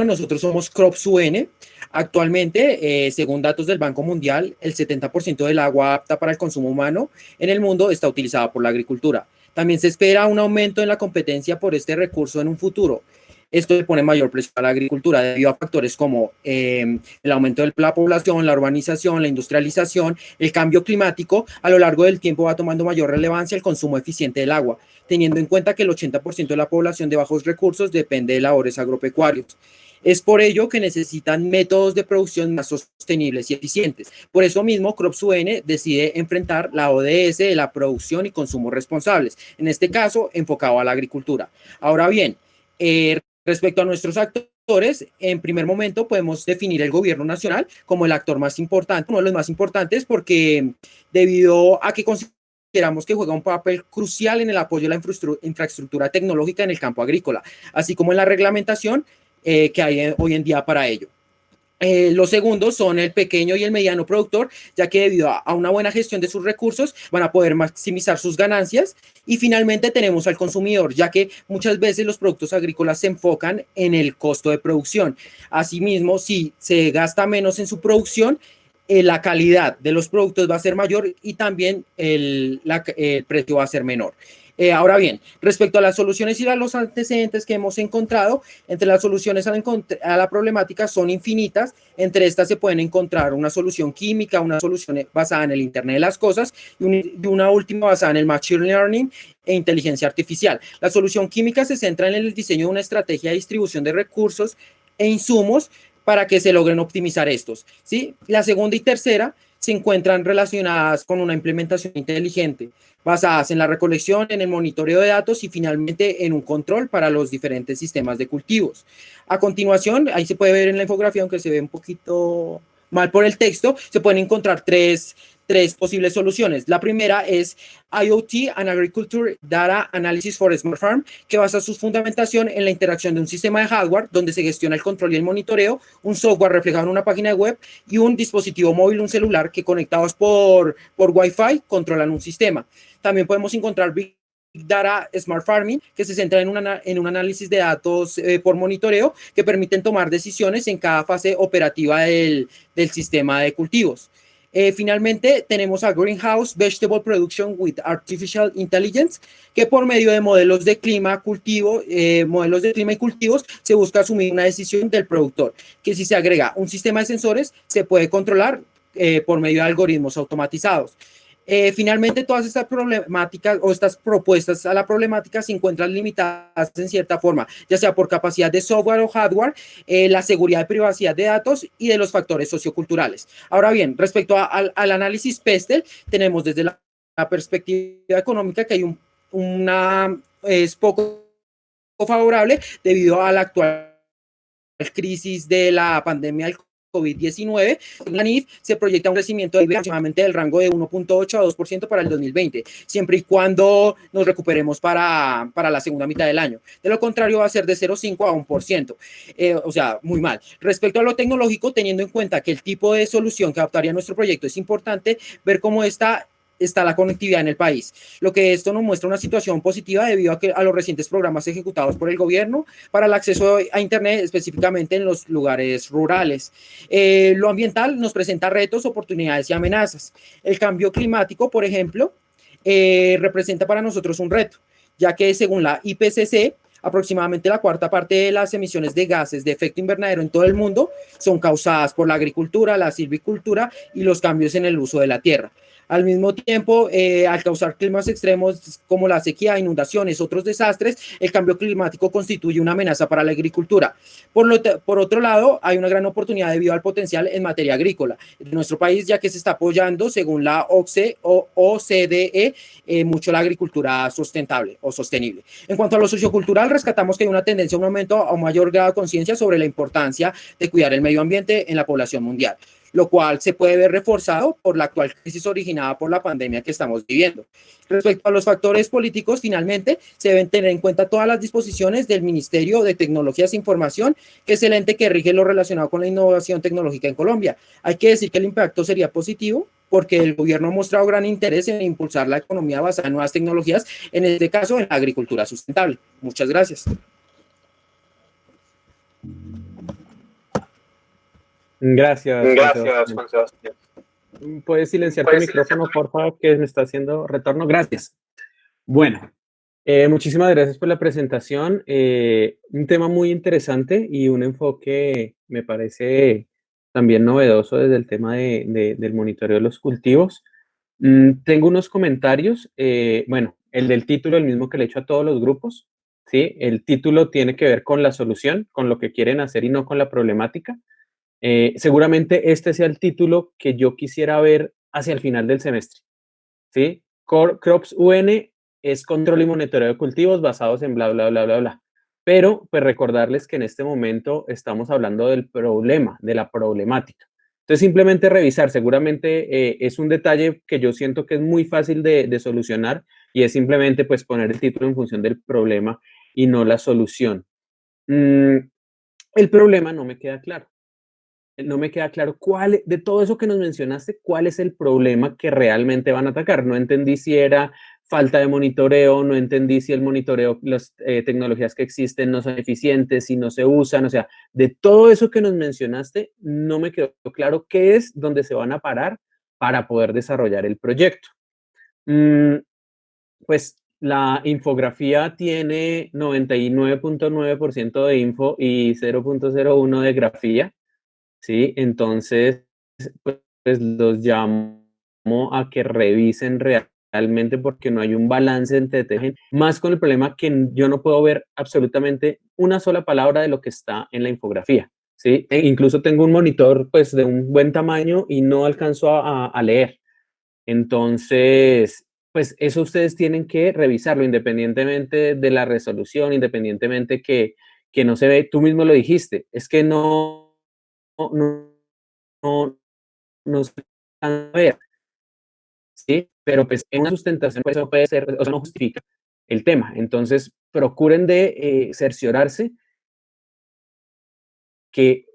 nosotros somos Crops UN. Actualmente, según datos del Banco Mundial, el 70% del agua apta para el consumo humano en el mundo está utilizada por la agricultura. También se espera un aumento en la competencia por este recurso en un futuro. Esto le pone mayor presión a la agricultura debido a factores como el aumento de la población, la urbanización, la industrialización, el cambio climático. A lo largo del tiempo va tomando mayor relevancia el consumo eficiente del agua, teniendo en cuenta que el 80% de la población de bajos recursos depende de labores agropecuarios. Es por ello que necesitan métodos de producción más sostenibles y eficientes. Por eso mismo, Crops UN decide enfrentar la ODS de la producción y consumo responsables, en este caso enfocado a la agricultura. Ahora bien, respecto a nuestros actores, en primer momento podemos definir el gobierno nacional como el actor más importante, uno de los más importantes, porque debido a que consideramos que juega un papel crucial en el apoyo a la infraestructura tecnológica en el campo agrícola, así como en la reglamentación que hay hoy en día para ello. Los segundos son el pequeño y el mediano productor, ya que debido a una buena gestión de sus recursos van a poder maximizar sus ganancias. Y finalmente tenemos al consumidor, ya que muchas veces los productos agrícolas se enfocan en el costo de producción. Asimismo, si se gasta menos en su producción, la calidad de los productos va a ser mayor y también el precio va a ser menor. Ahora bien, respecto a las soluciones y a los antecedentes que hemos encontrado, entre las soluciones a la problemática son infinitas. Entre estas se pueden encontrar una solución química, una solución basada en el Internet de las cosas y una última basada en el Machine Learning e inteligencia artificial. La solución química se centra en el diseño de una estrategia de distribución de recursos e insumos para que se logren optimizar estos, ¿sí? La segunda y tercera se encuentran relacionadas con una implementación inteligente, basadas en la recolección, en el monitoreo de datos y finalmente en un control para los diferentes sistemas de cultivos. A continuación, ahí se puede ver en la infografía, aunque se ve un poquito mal por el texto, se pueden encontrar tres posibles soluciones. La primera es IoT and Agriculture Data Analysis for Smart Farm, que basa su fundamentación en la interacción de un sistema de hardware donde se gestiona el control y el monitoreo, un software reflejado en una página web y un dispositivo móvil, un celular, que conectados por Wi-Fi controlan un sistema. También podemos encontrar Big Data Smart Farming, que se centra en un análisis de datos por monitoreo que permiten tomar decisiones en cada fase operativa del sistema de cultivos. Finalmente, tenemos a Greenhouse Vegetable Production with Artificial Intelligence, que por medio de modelos de clima y cultivos se busca asumir una decisión del productor, que si se agrega un sistema de sensores, se puede controlar por medio de algoritmos automatizados. Finalmente, todas estas problemáticas o estas propuestas a la problemática se encuentran limitadas en cierta forma, ya sea por capacidad de software o hardware, la seguridad y privacidad de datos y de los factores socioculturales. Ahora bien, respecto al análisis PESTEL, tenemos desde la perspectiva económica que hay es poco favorable debido a la actual crisis de la pandemia del COVID-19. En la NIF se proyecta un crecimiento de aproximadamente del rango de 1.8 a 2% para el 2020, siempre y cuando nos recuperemos para la segunda mitad del año. De lo contrario, va a ser de 0.5 a 1%. O sea, muy mal. Respecto a lo tecnológico, teniendo en cuenta que el tipo de solución que adoptaría nuestro proyecto, es importante ver cómo está la conectividad en el país, lo que esto nos muestra una situación positiva debido a los recientes programas ejecutados por el gobierno para el acceso a Internet, específicamente en los lugares rurales. Lo ambiental nos presenta retos, oportunidades y amenazas. El cambio climático, por ejemplo, representa para nosotros un reto, ya que según la IPCC, aproximadamente la cuarta parte de las emisiones de gases de efecto invernadero en todo el mundo son causadas por la agricultura, la silvicultura y los cambios en el uso de la tierra. Al mismo tiempo, al causar climas extremos como la sequía, inundaciones, otros desastres, el cambio climático constituye una amenaza para la agricultura. Por otro lado, hay una gran oportunidad debido al potencial en materia agrícola de nuestro país, ya que se está apoyando, según la OCDE, mucho la agricultura sustentable o sostenible. En cuanto a lo sociocultural, rescatamos que hay una tendencia a un aumento a un mayor grado de conciencia sobre la importancia de cuidar el medio ambiente en la población mundial, lo cual se puede ver reforzado por la actual crisis originada por la pandemia que estamos viviendo. Respecto a los factores políticos, finalmente, se deben tener en cuenta todas las disposiciones del Ministerio de Tecnologías e Información, que es el ente que rige lo relacionado con la innovación tecnológica en Colombia. Hay que decir que el impacto sería positivo, porque el gobierno ha mostrado gran interés en impulsar la economía basada en nuevas tecnologías, en este caso en la agricultura sustentable. Muchas gracias. Gracias, Gracias, Juan Sebastián. ¿Puedes silenciar tu micrófono, por favor, que me está haciendo retorno? Gracias. Bueno, muchísimas gracias por la presentación. Un tema muy interesante y un enfoque me parece también novedoso desde el tema del monitoreo de los cultivos. Tengo unos comentarios. Bueno, el del título, el mismo que le he hecho a todos los grupos, ¿sí? El título tiene que ver con la solución, con lo que quieren hacer y no con la problemática. Seguramente este sea el título que yo quisiera ver hacia el final del semestre, ¿sí? Crops UN es control y monitoreo de cultivos basados en bla, bla, bla, bla, bla. Pero, pues recordarles que en este momento estamos hablando del problema, de la problemática. Entonces, simplemente revisar, seguramente es un detalle que yo siento que es muy fácil de solucionar y es simplemente pues poner el título en función del problema y no la solución. El problema no me queda claro. No me queda claro cuál, de todo eso que nos mencionaste, cuál es el problema que realmente van a atacar. No entendí si era falta de monitoreo, no entendí si el monitoreo, las tecnologías que existen no son eficientes, si no se usan, o sea, de todo eso que nos mencionaste, no me quedó claro qué es donde se van a parar para poder desarrollar el proyecto. Pues la infografía tiene 99.9% de info y 0.01 de grafía, ¿sí? Entonces, pues los llamo a que revisen realmente porque no hay un balance entre texto, más con el problema que yo no puedo ver absolutamente una sola palabra de lo que está en la infografía, ¿sí? Incluso tengo un monitor pues de un buen tamaño y no alcanzo a leer. Entonces, pues eso ustedes tienen que revisarlo independientemente de la resolución, independientemente que no se ve, tú mismo lo dijiste, es que no, no se van a ver, ¿sí? Pero pues en una sustentación pues, eso puede ser, eso no justifica el tema. Entonces, procuren de cerciorarse que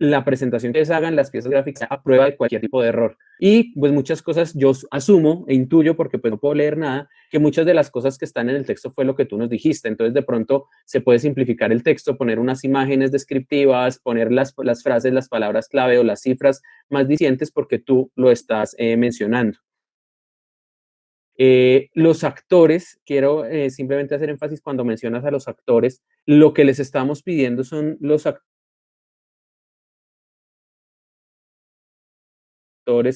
la presentación que se hagan, las piezas gráficas, a prueba de cualquier tipo de error. Y pues muchas cosas yo asumo e intuyo, porque pues no puedo leer nada, que muchas de las cosas que están en el texto fue lo que tú nos dijiste. Entonces de pronto se puede simplificar el texto, poner unas imágenes descriptivas, poner las frases, las palabras clave o las cifras más dicientes porque tú lo estás mencionando. Los actores, quiero simplemente hacer énfasis cuando mencionas a los actores, lo que les estamos pidiendo son los actores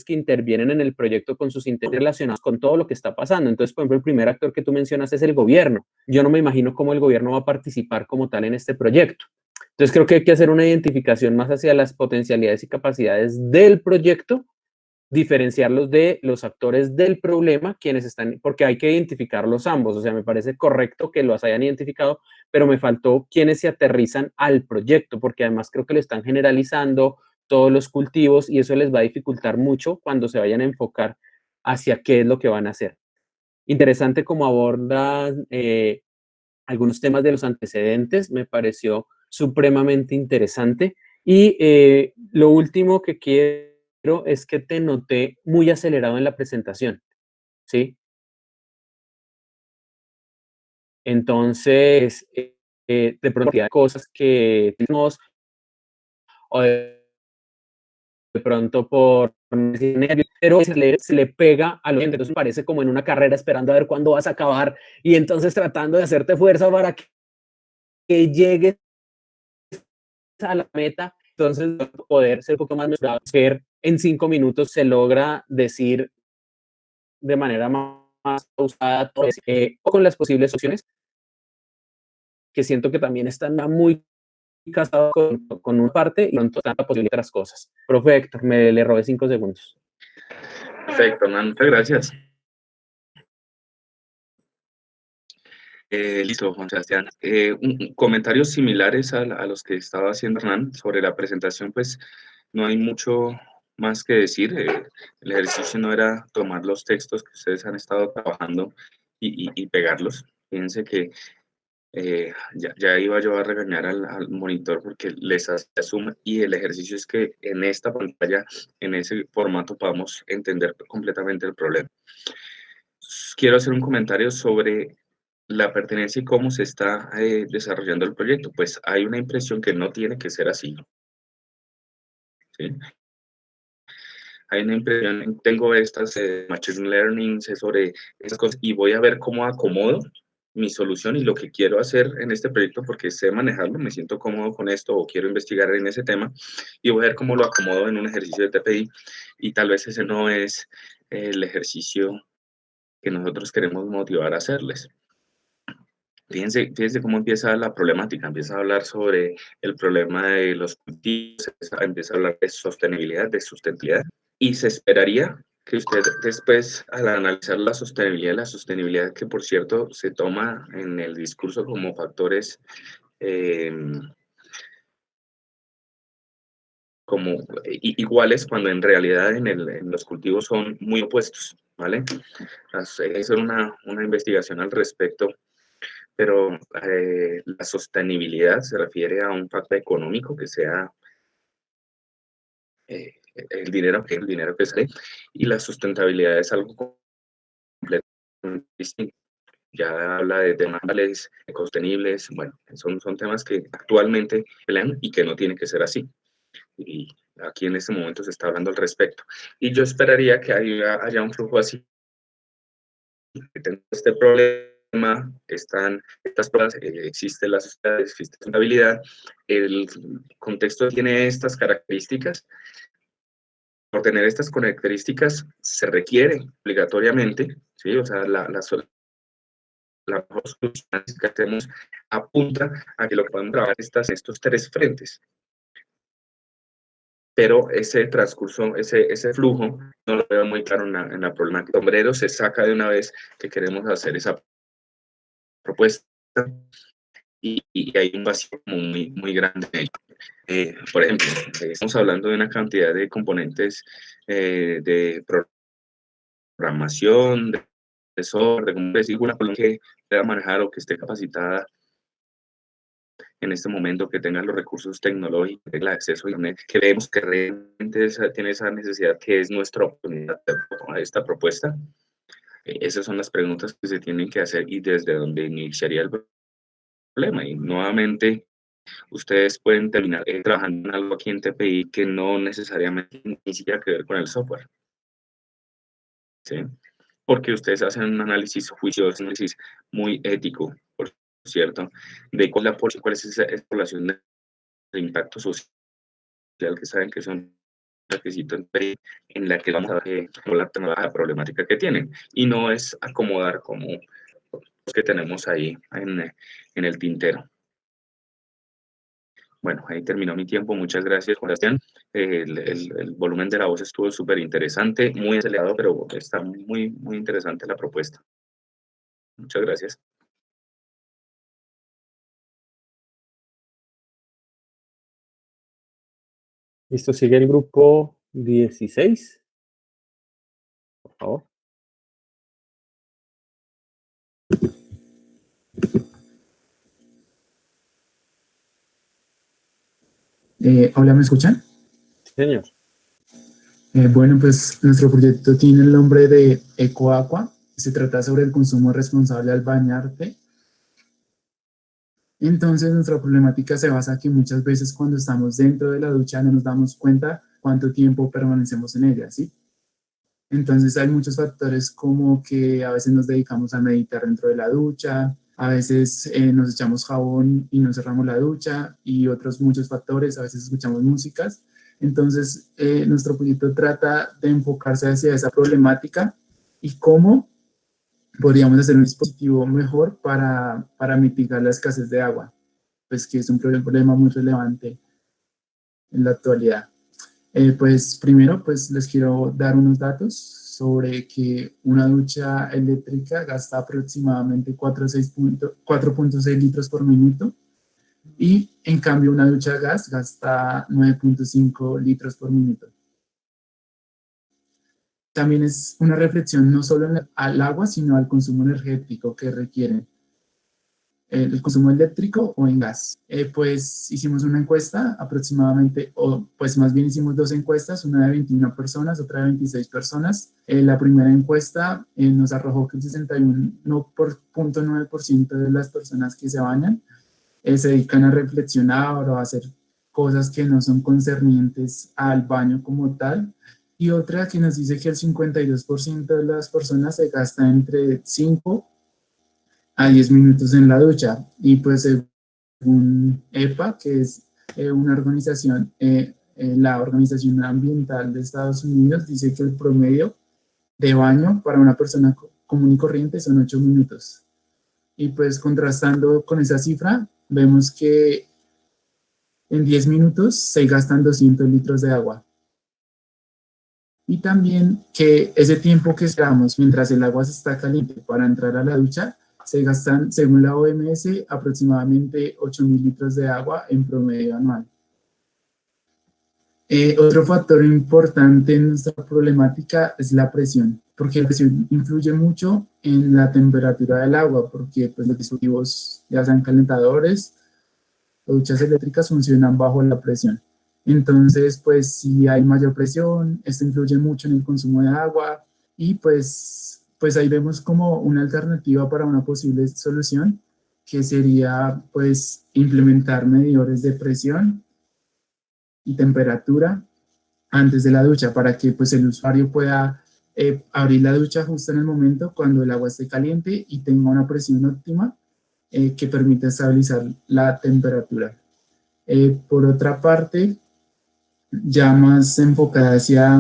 que intervienen en el proyecto con sus intereses relacionados con todo lo que está pasando. Entonces, por ejemplo, el primer actor que tú mencionas es el gobierno. Yo no me imagino cómo el gobierno va a participar como tal en este proyecto. Entonces, creo que hay que hacer una identificación más hacia las potencialidades y capacidades del proyecto, diferenciarlos de los actores del problema, quienes están, porque hay que identificarlos ambos. O sea, me parece correcto que los hayan identificado, pero me faltó quienes se aterrizan al proyecto, porque además creo que lo están generalizando todos los cultivos y eso les va a dificultar mucho cuando se vayan a enfocar hacia qué es lo que van a hacer. Interesante como abordan algunos temas de los antecedentes, me pareció supremamente interesante. Y lo último que quiero es que te noté muy acelerado en la presentación, ¿sí? Entonces, de pronto hay cosas que tenemos o de pronto por nervios, pero se le pega a los oyente, entonces parece como en una carrera esperando a ver cuándo vas a acabar y entonces tratando de hacerte fuerza para que llegues a la meta, entonces poder ser un poco más mesurado, ver en 5 minutos se logra decir de manera más pausada o con las posibles opciones, que siento que también están muy casados con una parte y con tanta posibilidad de otras cosas. Profe Héctor, le robé 5 segundos. Perfecto, Hernán, muchas gracias. Listo, Juan Sebastián. Comentarios similares a los que estaba haciendo Hernán sobre la presentación, pues no hay mucho más que decir. El ejercicio no era tomar los textos que ustedes han estado trabajando y pegarlos. Fíjense que ya iba yo a regañar al monitor porque les asume y el ejercicio es que en esta pantalla, en ese formato, podamos entender completamente el problema. Quiero hacer un comentario sobre la pertenencia y cómo se está desarrollando el proyecto. Pues hay una impresión que no tiene que ser así, ¿sí? Hay una impresión, tengo estas machine learning sobre esas cosas y voy a ver cómo acomodo mi solución y lo que quiero hacer en este proyecto porque sé manejarlo, me siento cómodo con esto o quiero investigar en ese tema y voy a ver cómo lo acomodo en un ejercicio de TPI y tal vez ese no es el ejercicio que nosotros queremos motivar a hacerles. Fíjense cómo empieza la problemática, empieza a hablar sobre el problema de los cultivos, empieza a hablar de sostenibilidad, de sustentabilidad, y se esperaría que usted después, al analizar la sostenibilidad que por cierto se toma en el discurso como factores como iguales, cuando en realidad en los cultivos son muy opuestos, ¿vale? Hacer una investigación al respecto. Pero la sostenibilidad se refiere a un factor económico que sea el dinero que sale, y la sustentabilidad es algo completamente distinto. Ya habla de temas sostenibles, bueno, son temas que actualmente pelean y que no tiene que ser así. Y aquí en este momento se está hablando al respecto. Y yo esperaría que haya un flujo así, que tenga este problema están estas pruebas, existe la sustentabilidad, el contexto tiene estas características. Por tener estas características se requiere obligatoriamente, ¿sí? O sea, la mejor solución que hacemos apunta a que lo que podemos trabajar estos tres frentes. Pero ese transcurso, ese flujo, no lo veo muy claro en la problemática. El sombrero se saca de una vez que queremos hacer esa propuesta y hay un vacío como muy grande en ello. Por ejemplo, estamos hablando de una cantidad de componentes de programación, de software, de cómo decir una que pueda manejar o que esté capacitada en este momento, que tenga los recursos tecnológicos, que tenga el acceso a Internet, que vemos que realmente tiene esa necesidad, que es nuestra oportunidad de esta propuesta. Esas son las preguntas que se tienen que hacer y desde donde iniciaría el problema. Y nuevamente, ustedes pueden terminar trabajando en algo aquí en TPI que no necesariamente ni siquiera que ver con el software, ¿sí? Porque ustedes hacen un análisis juicioso, un análisis muy ético, por cierto, de cuál es esa población de impacto social, que saben que son requisitos en la que vamos a ver la problemática que tienen, y no es acomodar como los que tenemos ahí en el tintero. Bueno, ahí terminó mi tiempo. Muchas gracias, Juan Sebastián. El volumen de la voz estuvo súper interesante, muy acelerado, pero está muy interesante la propuesta. Muchas gracias. Listo, sigue el grupo 16. Por favor. Hola, ¿me escuchan? Señor. Bueno, pues nuestro proyecto tiene el nombre de EcoAqua. Se trata sobre el consumo responsable al bañarte. Entonces, nuestra problemática se basa en que muchas veces cuando estamos dentro de la ducha no nos damos cuenta cuánto tiempo permanecemos en ella, ¿sí? Entonces, hay muchos factores como que a veces nos dedicamos a meditar dentro de la ducha, a veces nos echamos jabón y no cerramos la ducha, y otros muchos factores, a veces escuchamos músicas. Entonces, nuestro proyecto trata de enfocarse hacia esa problemática y cómo podríamos hacer un dispositivo mejor para mitigar la escasez de agua, pues que es un problema muy relevante en la actualidad. Pues primero, pues les quiero dar unos datos sobre que una ducha eléctrica gasta aproximadamente 4.6 litros por minuto, y en cambio una ducha a gas gasta 9.5 litros por minuto. También es una reflexión no solo al agua, sino al consumo energético que requieren. El consumo eléctrico o en gas. Pues hicimos una encuesta aproximadamente, o pues más bien hicimos dos encuestas, una de 21 personas, otra de 26 personas. La primera encuesta nos arrojó que el 61.9% de las personas que se bañan se dedican a reflexionar o a hacer cosas que no son concernientes al baño como tal. Y otra que nos dice que el 52% de las personas se gasta entre 5 a 10 minutos en la ducha. Y pues según EPA, que es una organización, la Organización Ambiental de Estados Unidos, dice que el promedio de baño para una persona común y corriente son 8 minutos. Y pues contrastando con esa cifra, vemos que en 10 minutos se gastan 200 litros de agua. Y también que ese tiempo que esperamos mientras el agua se está caliente para entrar a la ducha, se gastan, según la OMS, aproximadamente 8.000 litros de agua en promedio anual. Otro factor importante en nuestra problemática es la presión, porque la presión influye mucho en la temperatura del agua, porque pues, los dispositivos, ya sean calentadores o duchas eléctricas, funcionan bajo la presión. Entonces, pues si hay mayor presión, esto influye mucho en el consumo de agua, y pues ahí vemos como una alternativa para una posible solución, que sería pues implementar medidores de presión y temperatura antes de la ducha, para que pues el usuario pueda abrir la ducha justo en el momento cuando el agua esté caliente y tenga una presión óptima que permita estabilizar la temperatura. Por otra parte, ya más enfocada hacia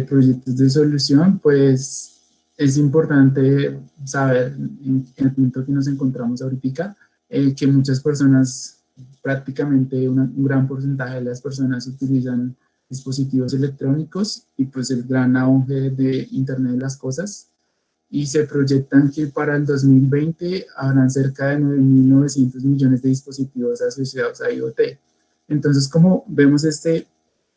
proyectos de solución, pues es importante saber en el punto que nos encontramos ahorita, que muchas personas, prácticamente un gran porcentaje de las personas utilizan dispositivos electrónicos y pues el gran auge de Internet de las cosas, y se proyectan que para el 2020 habrán cerca de 9.900 millones de dispositivos asociados a IoT. Entonces, como vemos este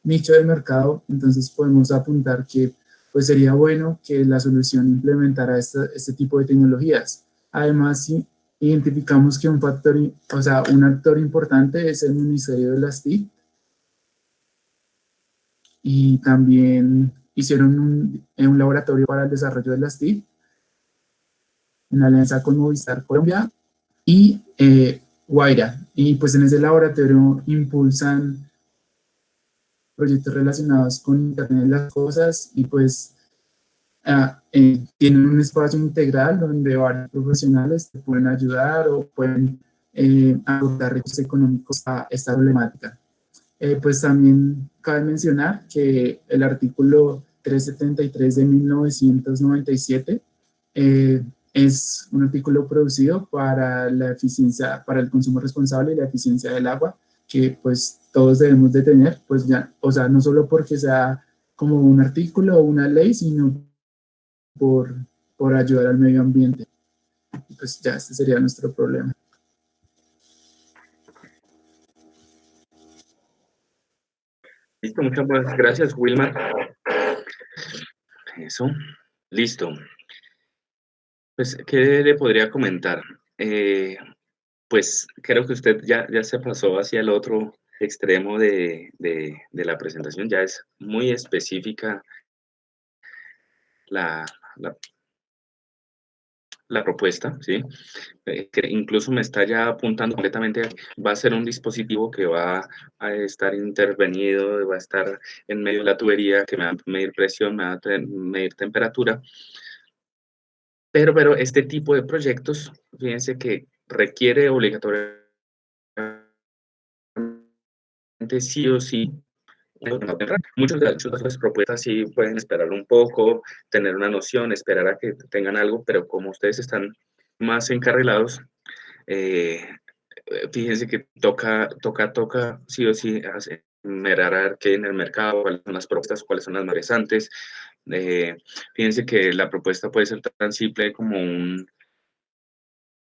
nicho de mercado, entonces podemos apuntar que pues sería bueno que la solución implementara este tipo de tecnologías. Además, si identificamos que un actor importante es el Ministerio de las TIC, y también hicieron un laboratorio para el desarrollo de las TIC en alianza con Movistar Colombia y Guaira. Y pues en ese laboratorio impulsan proyectos relacionados con Internet de las Cosas y pues tienen un espacio integral donde varios profesionales te pueden ayudar o pueden aportar recursos económicos a esta problemática. Pues también cabe mencionar que el artículo 373 de 1997 es un artículo producido para la eficiencia, para el consumo responsable y la eficiencia del agua, que pues todos debemos de tener, pues ya, o sea, no solo porque sea como un artículo o una ley, sino por ayudar al medio ambiente. Pues ya, este sería nuestro problema. Listo, muchas gracias, Wilmar. Eso, listo. Pues, ¿qué le podría comentar? Pues creo que usted ya se pasó hacia el otro extremo de la presentación, ya es muy específica la propuesta, ¿sí? Que incluso me está ya apuntando completamente, va a ser un dispositivo que va a estar intervenido, va a estar en medio de la tubería, que me va a medir presión, me va a medir temperatura. Pero este tipo de proyectos, fíjense que requiere obligatoriamente sí o sí. Muchas de las propuestas sí pueden esperar un poco, tener una noción, esperar a que tengan algo, pero como ustedes están más encarrilados, fíjense que toca sí o sí mirar a ver qué en el mercado, cuáles son las propuestas, cuáles son las más interesantes. Fíjense que la propuesta puede ser tan simple como un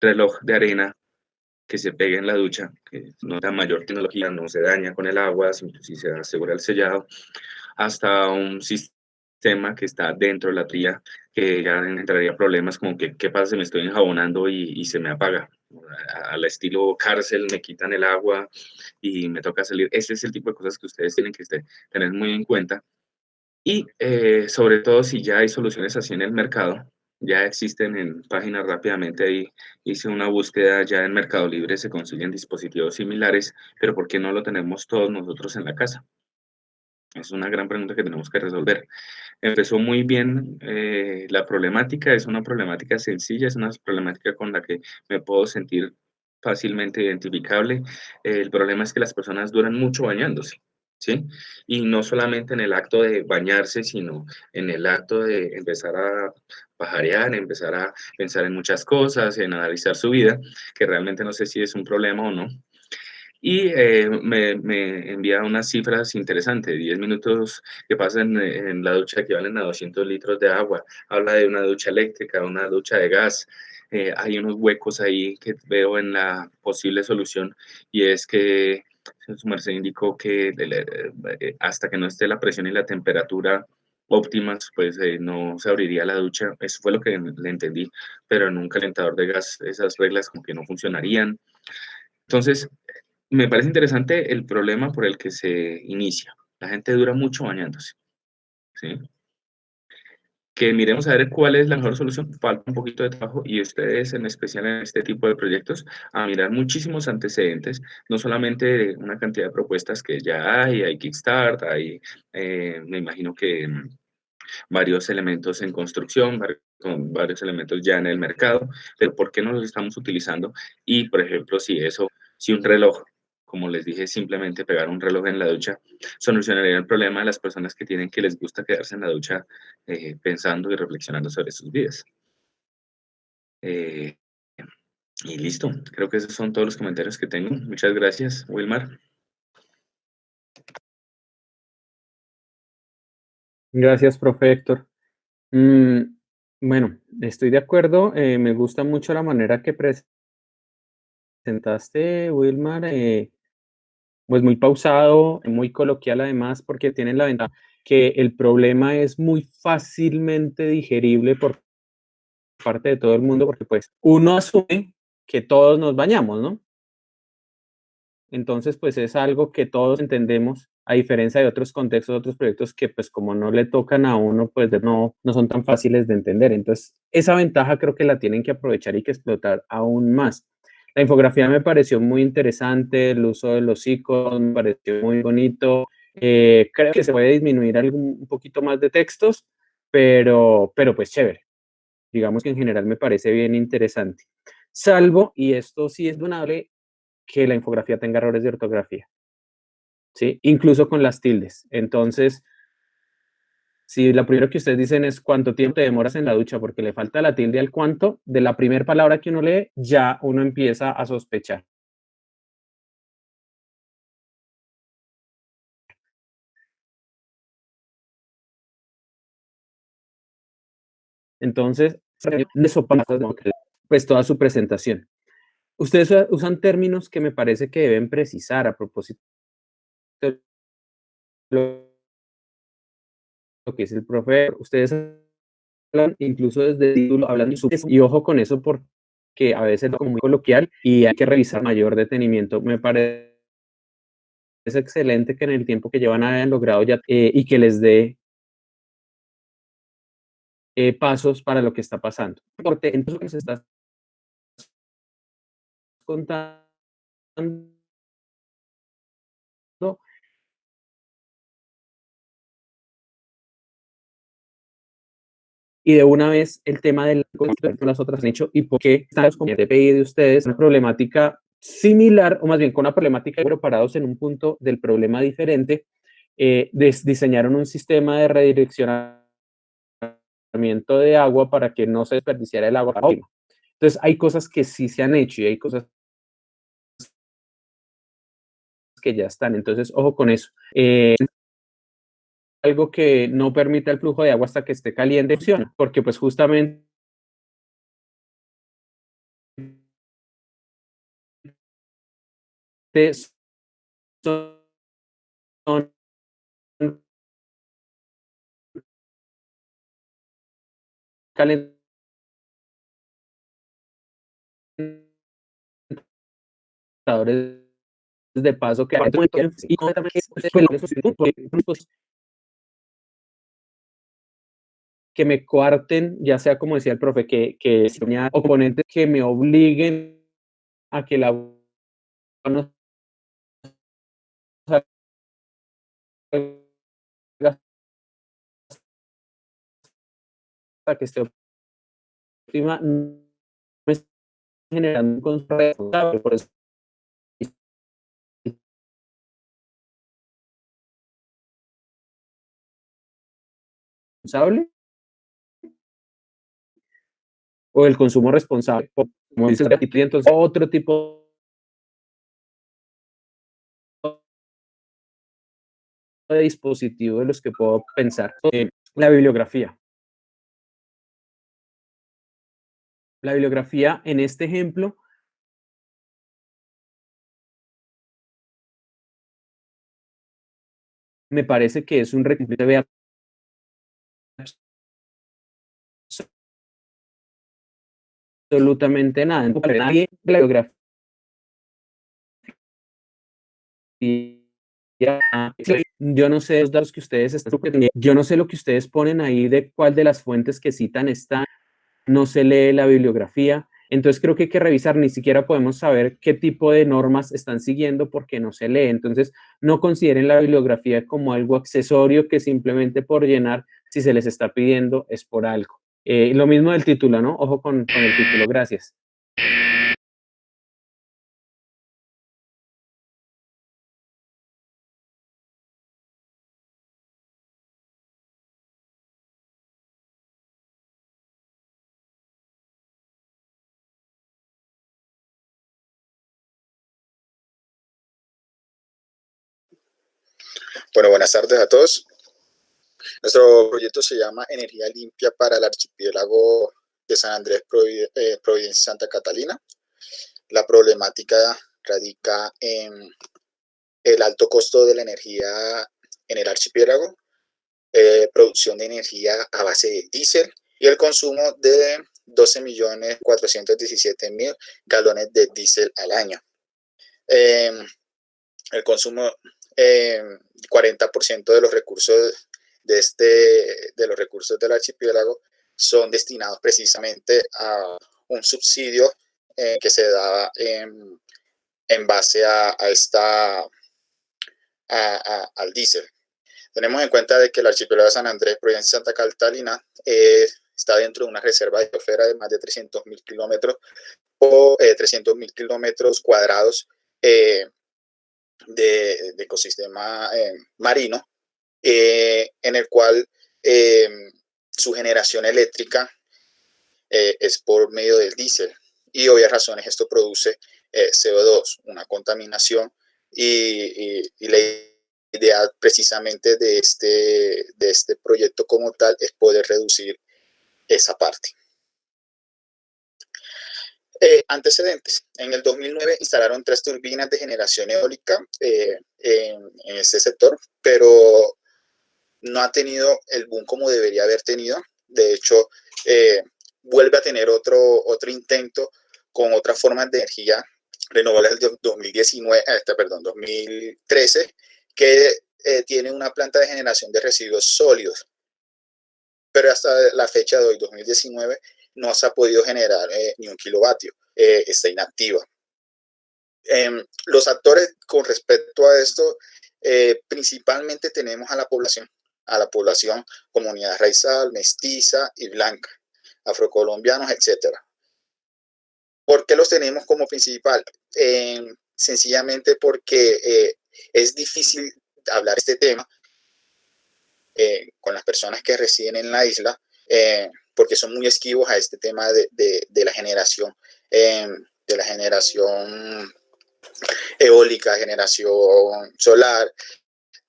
reloj de arena que se pegue en la ducha, que no da mayor tecnología, no se daña con el agua, si se asegura el sellado, hasta un sistema que está dentro de la tría, que ya entraría problemas como que, ¿qué pasa si me estoy enjabonando y se me apaga? Al estilo cárcel, me quitan el agua y me toca salir. Ese es el tipo de cosas que ustedes tienen que tener muy en cuenta. Y sobre todo si ya hay soluciones así en el mercado, ya existen en páginas rápidamente, ahí hice una búsqueda, ya en Mercado Libre se consiguen dispositivos similares, pero ¿por qué no lo tenemos todos nosotros en la casa? Es una gran pregunta que tenemos que resolver. Empezó muy bien la problemática, es una problemática sencilla, es una problemática con la que me puedo sentir fácilmente identificable. El problema es que las personas duran mucho bañándose, ¿sí? Y no solamente en el acto de bañarse, sino en el acto de empezar a pajarear, empezar a pensar en muchas cosas, en analizar su vida, que realmente no sé si es un problema o no. Y me envía unas cifras interesantes, 10 minutos que pasan en la ducha equivalen a 200 litros de agua. Habla de una ducha eléctrica, una ducha de gas. Hay unos huecos ahí que veo en la posible solución, y es que su merced indicó que hasta que no esté la presión y la temperatura óptimas, pues no se abriría la ducha. Eso fue lo que le entendí, pero en un calentador de gas esas reglas como que no funcionarían. Entonces, me parece interesante el problema por el que se inicia. La gente dura mucho bañándose, ¿sí? Que miremos a ver cuál es la mejor solución. Falta un poquito de trabajo, y ustedes, en especial en este tipo de proyectos, a mirar muchísimos antecedentes, no solamente una cantidad de propuestas que ya hay Kickstart, me imagino que varios elementos en construcción, con varios elementos ya en el mercado, pero ¿por qué no los estamos utilizando? Y, por ejemplo, si un reloj, como les dije, simplemente pegar un reloj en la ducha, solucionaría el problema de las personas que les gusta quedarse en la ducha pensando y reflexionando sobre sus vidas. Eh, y listo, creo que esos son todos los comentarios que tengo. Muchas gracias, Wilmar. Gracias, profe Héctor. Bueno, estoy de acuerdo. Me gusta mucho la manera que presentaste, Wilmar. Pues muy pausado, muy coloquial además, porque tienen la ventaja que el problema es muy fácilmente digerible por parte de todo el mundo, porque pues uno asume que todos nos bañamos, ¿no? Entonces, pues es algo que todos entendemos, a diferencia de otros contextos, otros proyectos que pues como no le tocan a uno, pues no son tan fáciles de entender. Entonces, esa ventaja creo que la tienen que aprovechar y que explotar aún más. La infografía me pareció muy interesante, el uso de los iconos me pareció muy bonito. Creo que se puede disminuir un poquito más de textos, pero pues chévere. Digamos que en general me parece bien interesante. Salvo, y esto sí es donable, que la infografía tenga errores de ortografía, ¿sí? Incluso con las tildes. Entonces, si lo primero que ustedes dicen es cuánto tiempo te demoras en la ducha porque le falta la tilde al cuánto, de la primera palabra que uno lee, ya uno empieza a sospechar. Entonces, eso pasa, pues toda su presentación. Ustedes usan términos que me parece que deben precisar a propósito de lo que es el profe. Ustedes hablan incluso desde el título, hablan y ojo con eso porque a veces es como muy coloquial y hay que revisar mayor detenimiento. Me parece excelente que en el tiempo que llevan hayan logrado ya y que les dé pasos para lo que está pasando. Porque entonces lo que se está contando y de una vez el tema de las otras han hecho y por qué están los DPI de ustedes una problemática similar o más bien con una problemática pero parados en un punto del problema diferente. Diseñaron un sistema de redireccionamiento de agua para que no se desperdiciara el agua. Entonces hay cosas que sí se han hecho y hay cosas que ya están. Entonces, ojo con eso. Algo que no permite el flujo de agua hasta que esté caliente funciona, porque pues justamente son calentadores de paso que que me coarten, ya sea como decía el profe, que oponentes que me obliguen a que la no salga hasta que esté óptima, me está generando un consumo responsable, por eso responsable o el consumo responsable, como dice el capítulo, entonces otro tipo de dispositivo de los que puedo pensar. La bibliografía. La bibliografía en este ejemplo me parece que es un requisito de absolutamente nada. Nadie la bibliografía. Yo no sé los datos que ustedes están, yo no sé lo que ustedes ponen ahí de cuál de las fuentes que citan está, no se lee la bibliografía. Entonces creo que hay que revisar, ni siquiera podemos saber qué tipo de normas están siguiendo porque no se lee. Entonces no consideren la bibliografía como algo accesorio que simplemente por llenar si se les está pidiendo es por algo. Lo mismo del título, ¿no? Ojo con el título, gracias. Bueno, buenas tardes a todos. Nuestro proyecto se llama Energía Limpia para el Archipiélago de San Andrés, Providencia, Santa Catalina. La problemática radica en el alto costo de la energía en el archipiélago, producción de energía a base de diésel y el consumo de 12.417.000 galones de diésel al año. El consumo, 40% de los recursos de los recursos del archipiélago son destinados precisamente a un subsidio que se da en base al diésel. Tenemos en cuenta de que el archipiélago de San Andrés, Providencia, Santa Catalina, está dentro de una reserva de biosfera de más de 300.000 kilómetros o 300.000 kilómetros cuadrados de ecosistema marino, en el cual su generación eléctrica es por medio del diésel, y obvias razones esto produce CO2, una contaminación, y la idea precisamente de este proyecto como tal es poder reducir esa parte. Antecedentes. En el 2009 instalaron 3 turbinas de generación eólica en este sector, pero no ha tenido el boom como debería haber tenido. De hecho, vuelve a tener otro intento con otras formas de energía renovables del 2013, que tiene una planta de generación de residuos sólidos. Pero hasta la fecha de hoy, 2019, no se ha podido generar ni un kilovatio, está inactiva. Los actores con respecto a esto, principalmente tenemos a la población, comunidad raizal, mestiza y blanca, afrocolombianos, etc. ¿Por qué los tenemos como principal? Sencillamente porque es difícil hablar este tema con las personas que residen en la isla, porque son muy esquivos a este tema de la generación eólica, generación solar,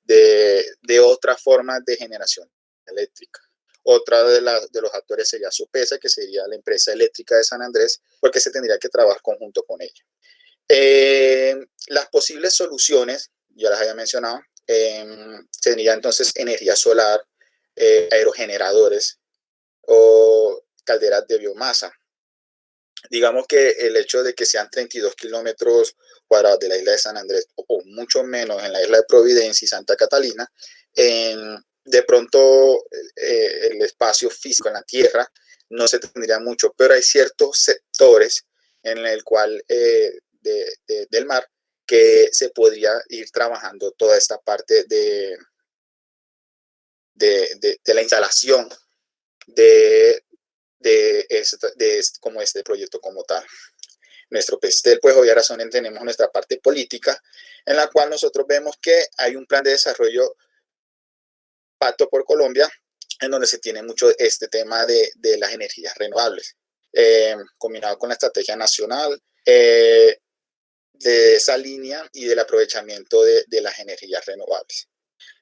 de otras formas de generación eléctrica. Otra de los actores sería SUPESA, que sería la empresa eléctrica de San Andrés, porque se tendría que trabajar conjunto con ella. Las posibles soluciones, ya las había mencionado, sería entonces energía solar, aerogeneradores o calderas de biomasa. Digamos que el hecho de que sean 32 kilómetros cuadrados de la isla de San Andrés, o mucho menos en la isla de Providencia y Santa Catalina, de pronto el espacio físico en la tierra no se tendría mucho, pero hay ciertos sectores en el cual del mar que se podría ir trabajando toda esta parte de la instalación como este proyecto como tal. Nuestro PESTEL, pues obvia razón, tenemos nuestra parte política, en la cual nosotros vemos que hay un plan de desarrollo Pacto por Colombia, en donde se tiene mucho este tema de las energías renovables, combinado con la estrategia nacional de esa línea y del aprovechamiento de las energías renovables.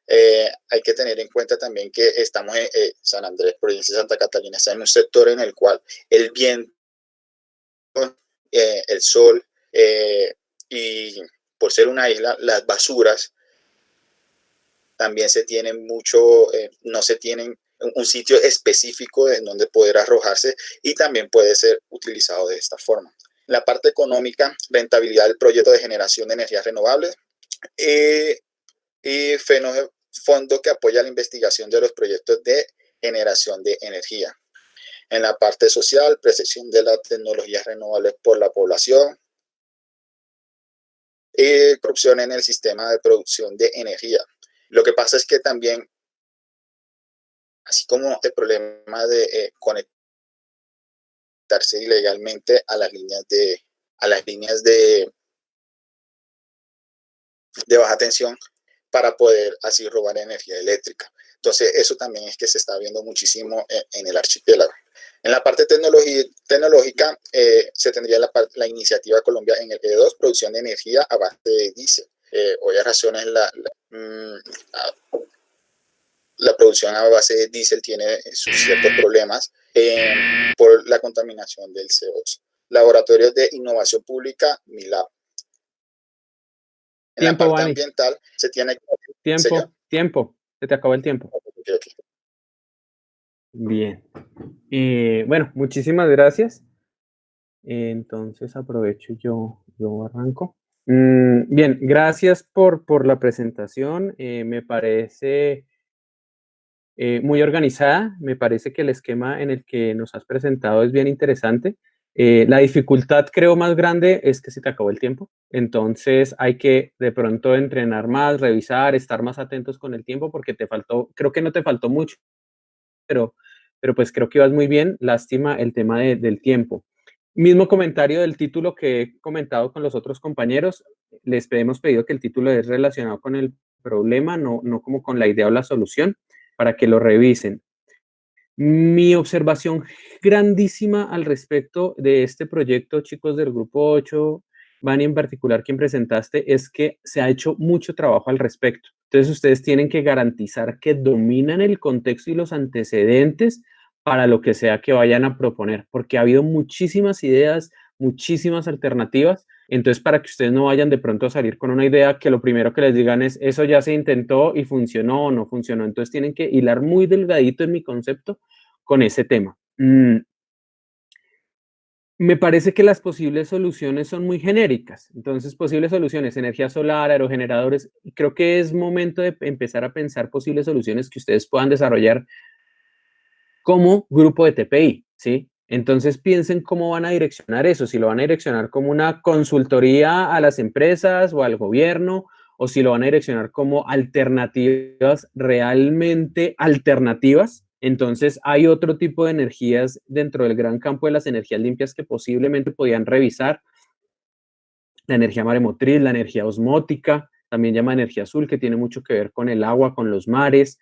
Hay que tener en cuenta también que estamos en San Andrés, provincia de Santa Catalina, está en un sector en el cual el viento, el sol y por ser una isla, las basuras también se tienen mucho, no se tienen un sitio específico en donde poder arrojarse, y también puede ser utilizado de esta forma. La parte económica, rentabilidad del proyecto de generación de energías renovables y fondo que apoya la investigación de los proyectos de generación de energía. En la parte social, percepción de las tecnologías renovables por la población y corrupción en el sistema de producción de energía. Lo que pasa es que también así como el problema de conectarse ilegalmente a las líneas de baja tensión para poder así robar energía eléctrica. Entonces, eso también es que se está viendo muchísimo en el archipiélago. En la parte tecnológica, se tendría la iniciativa Colombia en el E2, producción de energía a base de diésel. Obvias razones, la producción a base de diésel tiene sus ciertos problemas por la contaminación del CO2. Laboratorios de Innovación Pública, MILAB. En la parte ambiental se tiene que... Tiempo. Se te acabó el tiempo. Okay. Bien. Bueno, muchísimas gracias. Entonces aprovecho yo arranco. Bien, gracias por la presentación. Me parece muy organizada. Me parece que el esquema en el que nos has presentado es bien interesante. La dificultad, creo, más grande es que se te acabó el tiempo. Entonces hay que de pronto entrenar más, revisar, estar más atentos con el tiempo porque te faltó, creo que no te faltó mucho, pero pues creo que ibas muy bien. Lástima el tema del tiempo. Mismo comentario del título que he comentado con los otros compañeros. Les hemos pedido que el título es relacionado con el problema, no como con la idea o la solución, para que lo revisen. Mi observación grandísima al respecto de este proyecto, chicos del grupo 8, Vani en particular, quien presentaste, es que se ha hecho mucho trabajo al respecto. Entonces, ustedes tienen que garantizar que dominan el contexto y los antecedentes para lo que sea que vayan a proponer, porque ha habido muchísimas ideas, muchísimas alternativas. Entonces, para que ustedes no vayan de pronto a salir con una idea que lo primero que les digan es, eso ya se intentó y funcionó o no funcionó. Entonces, tienen que hilar muy delgadito en mi concepto con ese tema. Me parece que las posibles soluciones son muy genéricas. Entonces, posibles soluciones, energía solar, aerogeneradores. Creo que es momento de empezar a pensar posibles soluciones que ustedes puedan desarrollar como grupo de TPI, ¿sí? Entonces piensen cómo van a direccionar eso, si lo van a direccionar como una consultoría a las empresas o al gobierno, o si lo van a direccionar como alternativas realmente alternativas. Entonces hay otro tipo de energías dentro del gran campo de las energías limpias que posiblemente podían revisar. La energía maremotriz, la energía osmótica, también llama energía azul, que tiene mucho que ver con el agua, con los mares,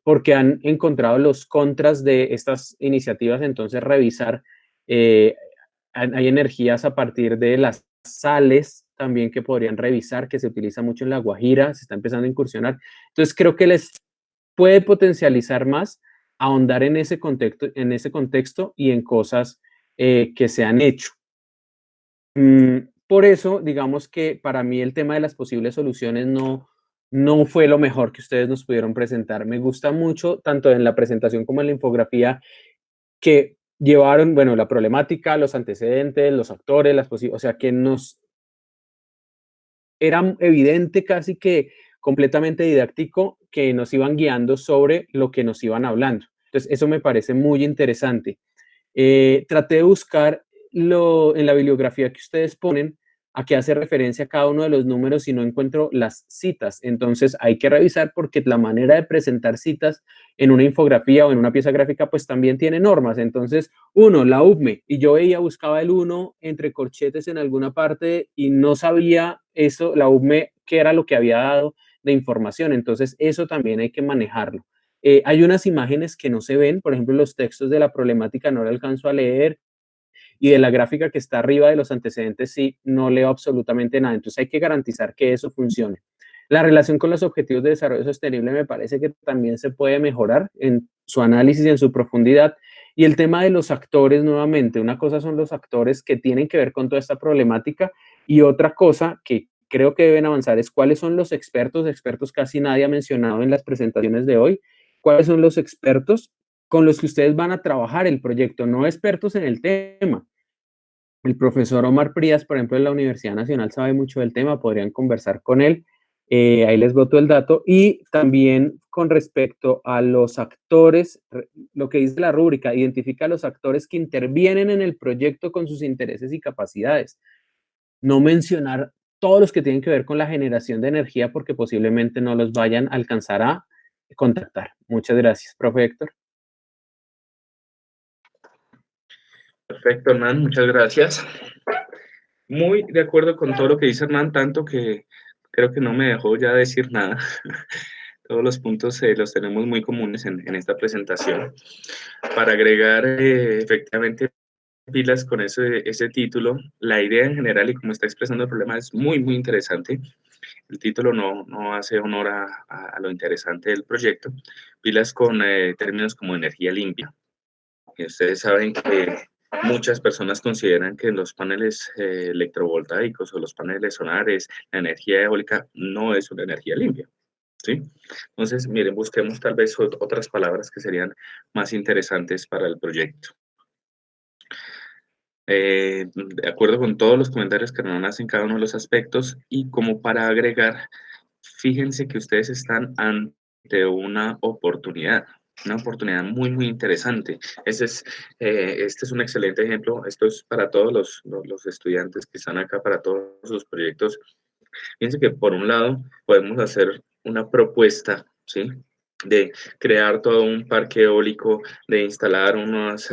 porque han encontrado los contras de estas iniciativas. Entonces revisar, hay energías a partir de las sales también que podrían revisar, que se utiliza mucho en La Guajira, se está empezando a incursionar. Entonces creo que les puede potencializar más, ahondar en ese contexto y en cosas que se han hecho. Por eso, digamos que para mí el tema de las posibles soluciones no fue lo mejor que ustedes nos pudieron presentar. Me gusta mucho, tanto en la presentación como en la infografía, que llevaron, bueno, la problemática, los antecedentes, los actores, o sea, que era evidente, casi que completamente didáctico, que nos iban guiando sobre lo que nos iban hablando. Entonces, eso me parece muy interesante. Traté de buscar en la bibliografía que ustedes ponen a qué hace referencia cada uno de los números y no encuentro las citas. Entonces hay que revisar porque la manera de presentar citas en una infografía o en una pieza gráfica pues también tiene normas. Entonces, la UPME, y yo buscaba el 1 entre corchetes en alguna parte y no sabía eso, la UPME, qué era lo que había dado de información. Entonces eso también hay que manejarlo. Hay unas imágenes que no se ven, por ejemplo, los textos de la problemática no lo alcanzo a leer, y de la gráfica que está arriba de los antecedentes sí, no leo absolutamente nada. Entonces hay que garantizar que eso funcione. La relación con los objetivos de desarrollo sostenible me parece que también se puede mejorar en su análisis y en su profundidad. Y el tema de los actores, nuevamente, una cosa son los actores que tienen que ver con toda esta problemática y otra cosa que creo que deben avanzar es cuáles son los expertos casi nadie ha mencionado en las presentaciones de hoy, cuáles son los expertos con los que ustedes van a trabajar el proyecto, no expertos en el tema. El profesor Omar Prías, por ejemplo, de la Universidad Nacional, sabe mucho del tema, podrían conversar con él. Ahí les boto el dato. Y también con respecto a los actores, lo que dice la rúbrica, identifica a los actores que intervienen en el proyecto con sus intereses y capacidades. No mencionar todos los que tienen que ver con la generación de energía porque posiblemente no los vayan a alcanzar a contactar. Muchas gracias, profe Héctor. Perfecto, Hernán, muchas gracias. Muy de acuerdo con todo lo que dice Hernán, tanto que creo que no me dejó ya decir nada. Todos los puntos los tenemos muy comunes en esta presentación. Para agregar efectivamente pilas con ese título, la idea en general y cómo está expresando el problema es muy, muy interesante. El título no hace honor a lo interesante del proyecto. Pilas con términos como energía limpia. Y ustedes saben que muchas personas consideran que los paneles electrovoltaicos o los paneles solares, la energía eólica, no es una energía limpia, ¿sí? Entonces, miren, busquemos tal vez otras palabras que serían más interesantes para el proyecto. De acuerdo con todos los comentarios que nos hacen cada uno de los aspectos, y como para agregar, fíjense que ustedes están ante una oportunidad muy, muy interesante. Este es un excelente ejemplo. Esto es para todos los estudiantes que están acá, para todos sus proyectos. Fíjense que por un lado podemos hacer una propuesta, ¿sí?, de crear todo un parque eólico, de instalar unos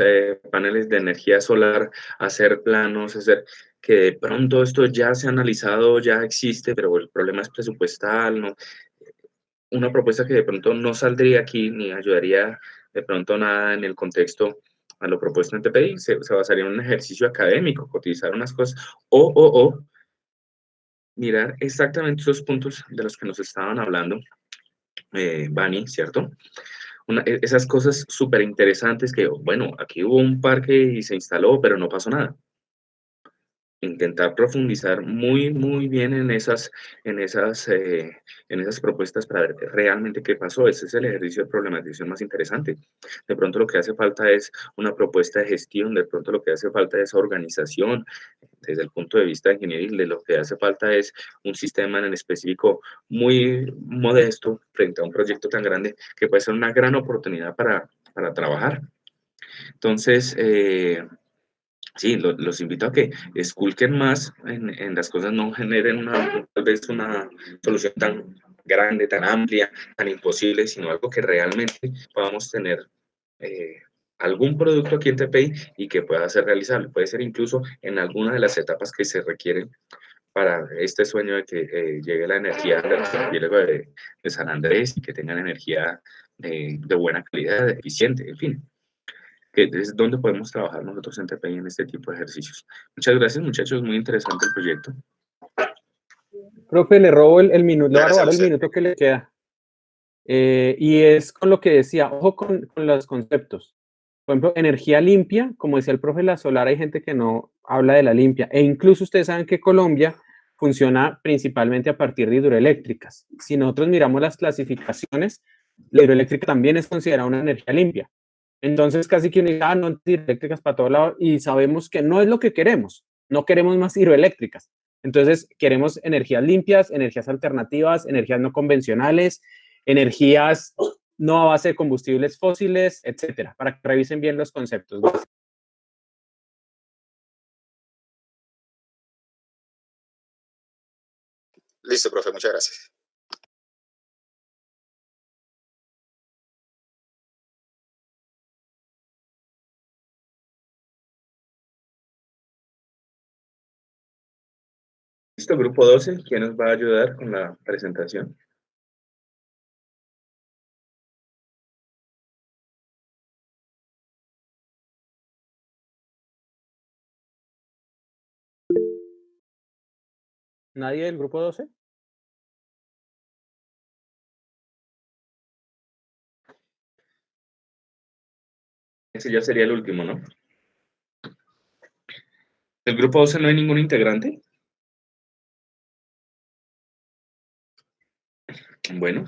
paneles de energía solar, hacer planos, hacer que de pronto esto ya se ha analizado, ya existe, pero el problema es presupuestal, ¿no? Una propuesta que de pronto no saldría aquí ni ayudaría de pronto nada en el contexto a lo propuesto en TPI, se basaría en un ejercicio académico, cotizar unas cosas, o mirar exactamente esos puntos de los que nos estaban hablando, Bani, ¿cierto? Esas cosas súper interesantes que, bueno, aquí hubo un parque y se instaló, pero no pasó nada. Intentar profundizar muy, muy bien en esas propuestas para ver realmente qué pasó. Ese es el ejercicio de problematización más interesante. De pronto lo que hace falta es una propuesta de gestión, de pronto lo que hace falta es organización, desde el punto de vista ingenieril, de lo que hace falta es un sistema en específico muy modesto frente a un proyecto tan grande que puede ser una gran oportunidad para trabajar. Entonces, sí, los invito a que esculquen más en las cosas, no generen tal vez una solución tan grande, tan amplia, tan imposible, sino algo que realmente podamos tener algún producto aquí en TPI y que pueda ser realizable. Puede ser incluso en alguna de las etapas que se requieren para este sueño de que llegue la energía de San Andrés y que tengan energía de buena calidad, eficiente, en fin. Que es donde podemos trabajar nosotros en TPI en este tipo de ejercicios. Muchas gracias, muchachos, muy interesante el proyecto. Profe, le robo el minuto, le voy a robar el Gracias a usted. minuto que le queda. Y es con lo que decía, ojo con los conceptos. Por ejemplo, energía limpia, como decía el profe, la solar hay gente que no habla de la limpia. E incluso ustedes saben que Colombia funciona principalmente a partir de hidroeléctricas. Si nosotros miramos las clasificaciones, la hidroeléctrica también es considerada una energía limpia. Entonces, casi que uno dice, no, hidroeléctricas para todo lado, y sabemos que no es lo que queremos. No queremos más hidroeléctricas. Entonces, queremos energías limpias, energías alternativas, energías no convencionales, energías no a base de combustibles fósiles, etcétera, para que revisen bien los conceptos. Listo, profe, muchas gracias. Listo, grupo 12, ¿quién nos va a ayudar con la presentación? ¿Nadie del grupo 12? Ese ya sería el último, ¿no? ¿Del grupo 12 no hay ningún integrante? Bueno.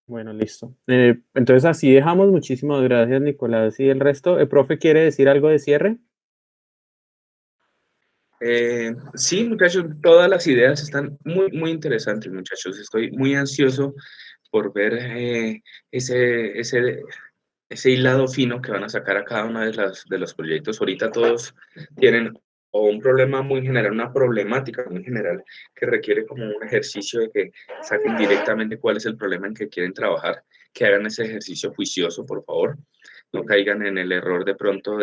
Bueno, listo. Entonces así dejamos. Muchísimas gracias, Nicolás. Y el resto, ¿el profe quiere decir algo de cierre? Sí, muchachos, todas las ideas están muy, muy interesantes, muchachos. Estoy muy ansioso por ver ese hilado fino que van a sacar a cada uno de los proyectos. Ahorita todos tienen o un problema muy general, una problemática muy general que requiere como un ejercicio de que saquen directamente cuál es el problema en que quieren trabajar que hagan ese ejercicio juicioso, por favor. No caigan en el error de pronto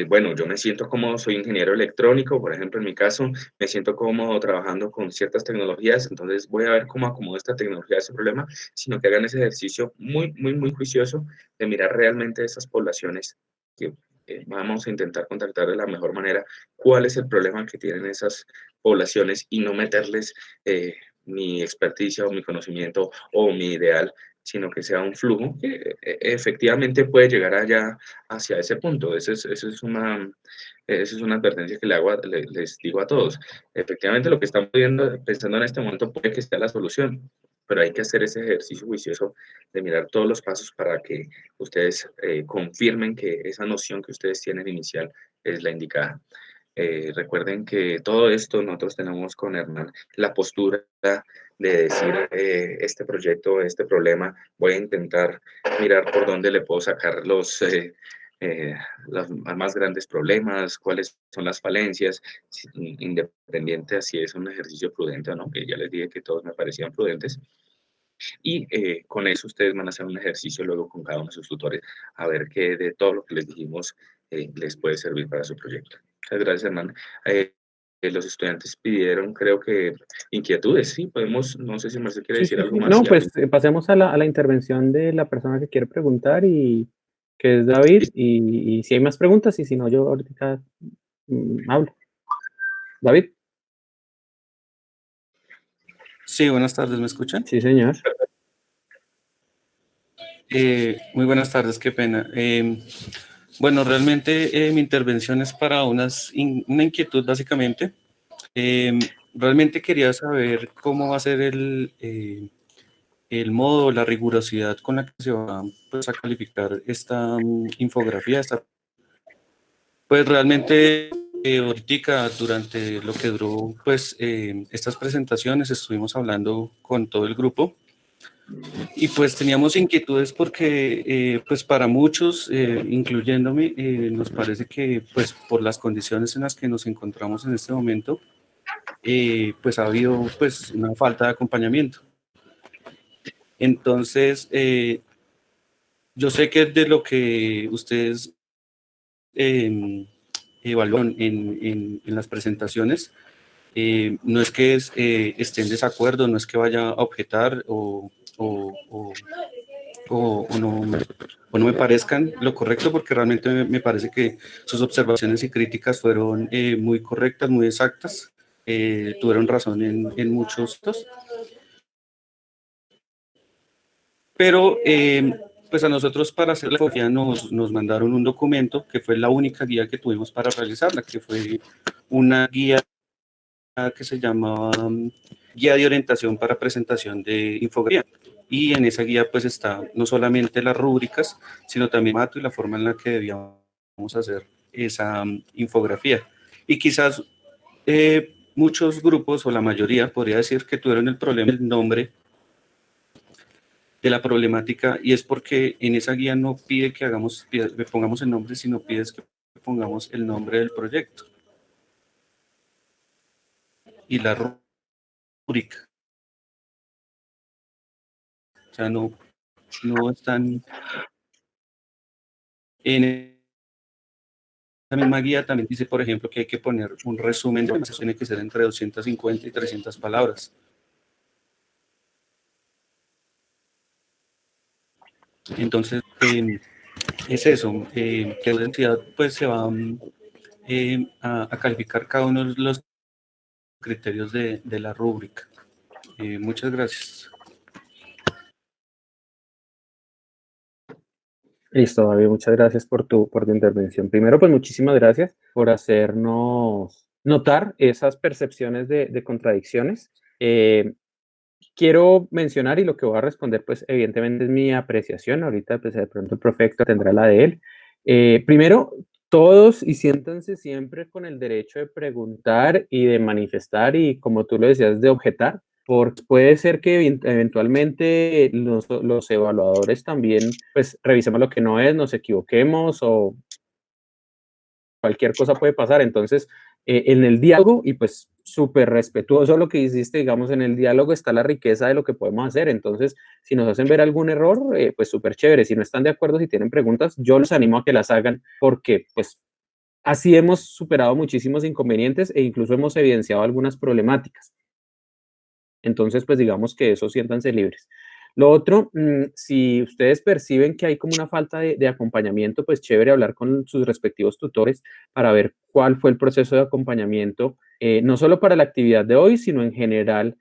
bueno, yo me siento cómodo, soy ingeniero electrónico, por ejemplo, en mi caso, me siento cómodo trabajando con ciertas tecnologías, entonces voy a ver cómo acomodo esta tecnología a ese problema, sino que hagan ese ejercicio muy, muy, muy juicioso de mirar realmente esas poblaciones que vamos a intentar contactar de la mejor manera, cuál es el problema que tienen esas poblaciones y no meterles mi experticia o mi conocimiento o mi ideal, sino que sea un flujo que efectivamente puede llegar allá hacia ese punto. Esa es una advertencia que les digo a todos. Efectivamente, lo que estamos pensando en este momento puede que sea la solución, pero hay que hacer ese ejercicio juicioso de mirar todos los pasos para que ustedes confirmen que esa noción que ustedes tienen inicial es la indicada. Recuerden que todo esto nosotros tenemos con Hernán la postura de decir este proyecto, este problema, voy a intentar mirar por dónde le puedo sacar los más grandes problemas, cuáles son las falencias, independiente si es un ejercicio prudente o no, que ya les dije que todos me parecían prudentes. Y con eso ustedes van a hacer un ejercicio luego con cada uno de sus tutores, a ver qué de todo lo que les dijimos les puede servir para su proyecto. Muchas gracias, hermano. Los estudiantes pidieron, creo que, inquietudes, ¿sí? Podemos, no sé si Marcelo quiere decir algo más. No, pues pasemos a la intervención de la persona que quiere preguntar, y que es David, y si hay más preguntas, y si no, yo ahorita hablo. David. Sí, buenas tardes, ¿me escuchan? Sí, señor. Muy buenas tardes, qué pena. Bueno, realmente mi intervención es para una inquietud, básicamente. Realmente quería saber cómo va a ser el modo, la rigurosidad con la que se va, pues, a calificar esta infografía. Pues realmente ahorita, durante lo que duró pues, estas presentaciones, estuvimos hablando con todo el grupo. Y pues teníamos inquietudes porque pues para muchos, incluyéndome, nos parece que pues por las condiciones en las que nos encontramos en este momento, pues ha habido pues una falta de acompañamiento. Entonces, yo sé que de lo que ustedes evalúan en las presentaciones, no es que estén en desacuerdo, no es que vaya a objetar o no me parezcan lo correcto, porque realmente me parece que sus observaciones y críticas fueron muy correctas, muy exactas, tuvieron razón en muchos puntos. Pero pues a nosotros para hacer la infografía nos mandaron un documento que fue la única guía que tuvimos para realizarla, que fue una guía que se llamaba Guía de Orientación para Presentación de Infografía. Y en esa guía pues está no solamente las rúbricas, sino también el formato y la forma en la que debíamos hacer esa infografía. Y quizás muchos grupos, o la mayoría, podría decir que tuvieron el problema del nombre de la problemática, y es porque en esa guía no pide que pongamos el nombre, sino pide que pongamos el nombre del proyecto y la rúbrica. O sea, no están en la misma guía. También dice, por ejemplo, que hay que poner un resumen, eso tiene que ser entre 250 y 300 palabras. Entonces, es eso, que la identidad pues se va a calificar cada uno de los criterios de la rúbrica. Muchas gracias. Listo, David, muchas gracias por tu intervención. Primero, pues muchísimas gracias por hacernos notar esas percepciones de contradicciones. Quiero mencionar, y lo que voy a responder, pues evidentemente es mi apreciación. Ahorita, pues de pronto el prefecto tendrá la de él. Primero, todos, y siéntanse siempre con el derecho de preguntar y de manifestar, y como tú lo decías, de objetar, porque puede ser que eventualmente los evaluadores también, pues revisemos lo que no es, nos equivoquemos o cualquier cosa puede pasar. Entonces, en el diálogo, y pues súper respetuoso lo que hiciste, digamos, en el diálogo está la riqueza de lo que podemos hacer. Entonces, si nos hacen ver algún error, pues súper chévere. Si no están de acuerdo, si tienen preguntas, yo los animo a que las hagan porque, pues, así hemos superado muchísimos inconvenientes e incluso hemos evidenciado algunas problemáticas. Entonces, pues digamos que eso, siéntanse libres. Lo otro, si ustedes perciben que hay como una falta de acompañamiento, pues chévere hablar con sus respectivos tutores para ver cuál fue el proceso de acompañamiento, no solo para la actividad de hoy, sino en general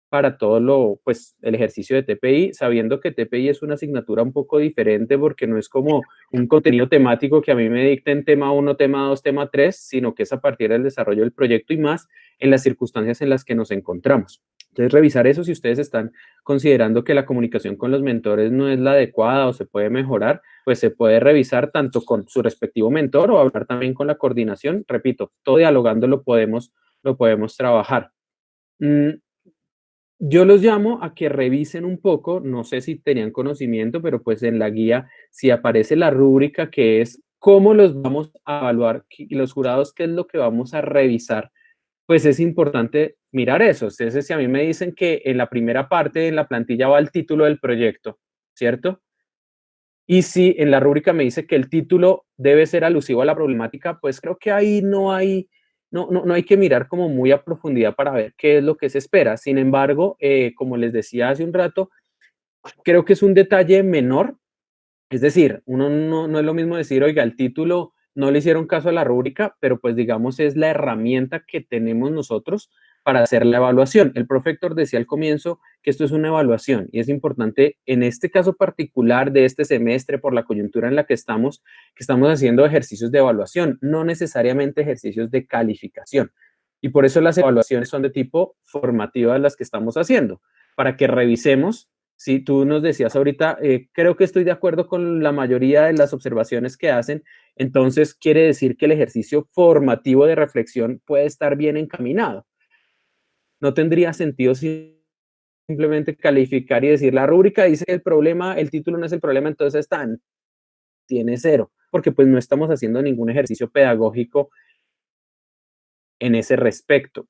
para todo pues, el ejercicio de TPI, sabiendo que TPI es una asignatura un poco diferente porque no es como un contenido temático que a mí me dicten tema 1, tema 2, tema 3, sino que es a partir del desarrollo del proyecto y más en las circunstancias en las que nos encontramos. Entonces, revisar eso si ustedes están considerando que la comunicación con los mentores no es la adecuada o se puede mejorar, pues se puede revisar tanto con su respectivo mentor o hablar también con la coordinación. Repito, todo dialogando lo podemos trabajar. Yo los llamo a que revisen un poco, no sé si tenían conocimiento, pero pues en la guía, si aparece la rúbrica que es cómo los vamos a evaluar y los jurados, qué es lo que vamos a revisar, pues es importante mirar eso. Entonces, si a mí me dicen que en la primera parte, en la plantilla va el título del proyecto, ¿cierto? Y si en la rúbrica me dice que el título debe ser alusivo a la problemática, pues creo que ahí no hay que mirar como muy a profundidad para ver qué es lo que se espera. Sin embargo, como les decía hace un rato, creo que es un detalle menor. Es decir, uno no es lo mismo decir, oiga, el título no le hicieron caso a la rúbrica, pero pues digamos es la herramienta que tenemos nosotros para hacer la evaluación. El profe Héctor decía al comienzo que esto es una evaluación y es importante en este caso particular de este semestre por la coyuntura en la que estamos haciendo ejercicios de evaluación, no necesariamente ejercicios de calificación. Y por eso las evaluaciones son de tipo formativa las que estamos haciendo, para que revisemos. Si tú nos decías ahorita, creo que estoy de acuerdo con la mayoría de las observaciones que hacen, entonces quiere decir que el ejercicio formativo de reflexión puede estar bien encaminado. No tendría sentido simplemente calificar y decir, la rúbrica dice el problema, el título no es el problema, entonces tiene 0, porque pues no estamos haciendo ningún ejercicio pedagógico en ese respecto.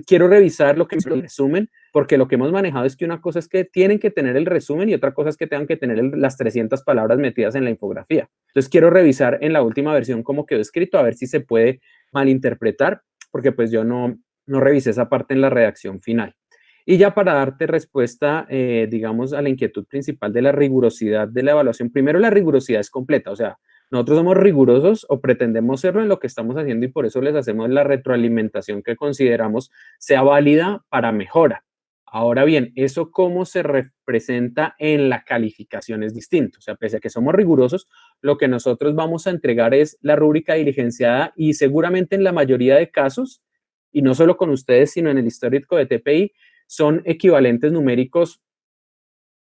Quiero revisar lo que es el resumen, porque lo que hemos manejado es que una cosa es que tienen que tener el resumen y otra cosa es que tengan que tener las 300 palabras metidas en la infografía. Entonces quiero revisar en la última versión cómo quedó escrito, a ver si se puede malinterpretar, porque pues yo no revisé esa parte en la redacción final. Y ya para darte respuesta, digamos, a la inquietud principal de la rigurosidad de la evaluación, primero la rigurosidad es completa, o sea, nosotros somos rigurosos o pretendemos serlo en lo que estamos haciendo y por eso les hacemos la retroalimentación que consideramos sea válida para mejora. Ahora bien, eso cómo se representa en la calificación es distinto. O sea, pese a que somos rigurosos, lo que nosotros vamos a entregar es la rúbrica diligenciada y seguramente en la mayoría de casos, y no solo con ustedes, sino en el histórico de TPI, son equivalentes numéricos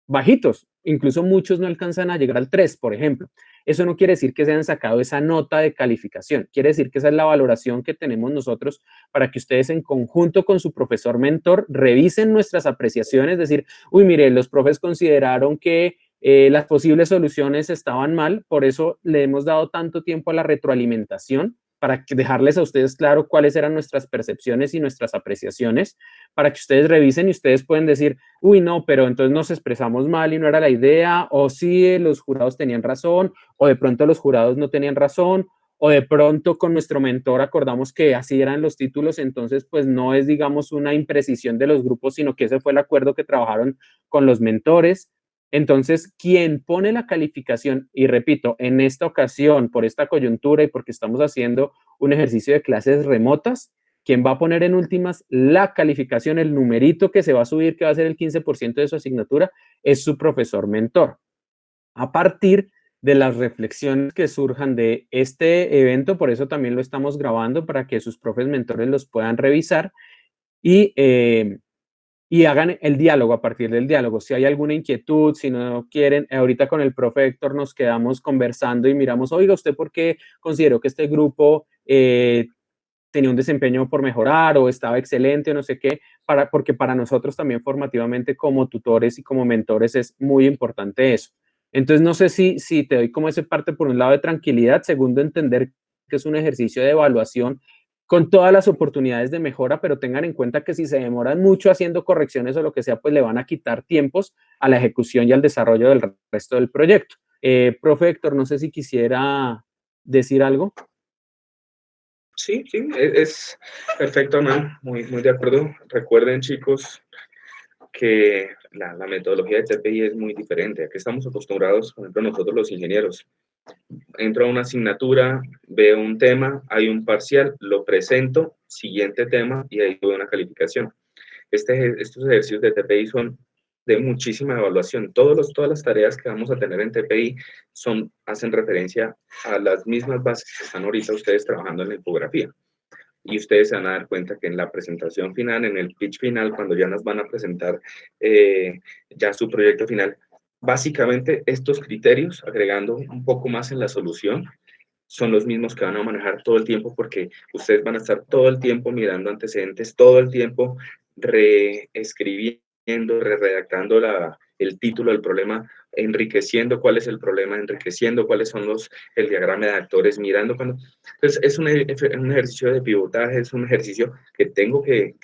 bajitos. Incluso muchos no alcanzan a llegar al 3, por ejemplo. Eso no quiere decir que se hayan sacado esa nota de calificación. Quiere decir que esa es la valoración que tenemos nosotros para que ustedes en conjunto con su profesor mentor revisen nuestras apreciaciones, decir, uy, mire, los profes consideraron que las posibles soluciones estaban mal, por eso le hemos dado tanto tiempo a la retroalimentación, para dejarles a ustedes claro cuáles eran nuestras percepciones y nuestras apreciaciones, para que ustedes revisen y ustedes pueden decir, uy, no, pero entonces nos expresamos mal y no era la idea, o sí, los jurados tenían razón, o de pronto los jurados no tenían razón, o de pronto con nuestro mentor acordamos que así eran los títulos, entonces pues no es, digamos, una imprecisión de los grupos, sino que ese fue el acuerdo que trabajaron con los mentores. Entonces, quien pone la calificación, y repito, en esta ocasión, por esta coyuntura y porque estamos haciendo un ejercicio de clases remotas, quien va a poner en últimas la calificación, el numerito que se va a subir, que va a ser el 15% de su asignatura, es su profesor mentor. A partir de las reflexiones que surjan de este evento, por eso también lo estamos grabando para que sus profes mentores los puedan revisar y hagan el diálogo a partir del diálogo. Si hay alguna inquietud, si no quieren, ahorita con el profe Héctor nos quedamos conversando y miramos, oiga, ¿usted por qué consideró que este grupo tenía un desempeño por mejorar o estaba excelente o no sé qué? Porque para nosotros también formativamente como tutores y como mentores es muy importante eso. Entonces, no sé si te doy como esa parte por un lado de tranquilidad, segundo, entender que es un ejercicio de evaluación con todas las oportunidades de mejora, pero tengan en cuenta que si se demoran mucho haciendo correcciones o lo que sea, pues le van a quitar tiempos a la ejecución y al desarrollo del resto del proyecto. Profe Héctor, no sé si quisiera decir algo. Sí, es perfecto, ¿no? Muy de acuerdo. Recuerden, chicos, que la metodología de TPI es muy diferente. Aquí estamos acostumbrados, por ejemplo, nosotros los ingenieros. Entro a una asignatura, veo un tema, hay un parcial, lo presento, siguiente tema, y ahí doy una calificación. Estos ejercicios de TPI son de muchísima evaluación. Todas las tareas que vamos a tener en TPI hacen referencia a las mismas bases que están ahorita ustedes trabajando en la infografía. Y ustedes se van a dar cuenta que en la presentación final, en el pitch final, cuando ya nos van a presentar ya su proyecto final, básicamente estos criterios, agregando un poco más en la solución, son los mismos que van a manejar todo el tiempo, porque ustedes van a estar todo el tiempo mirando antecedentes, todo el tiempo reescribiendo, redactando el título del problema, enriqueciendo cuál es el problema, enriqueciendo cuáles son el diagrama de actores, mirando cuando... Entonces, es un ejercicio de pivotaje, es un ejercicio que tengo que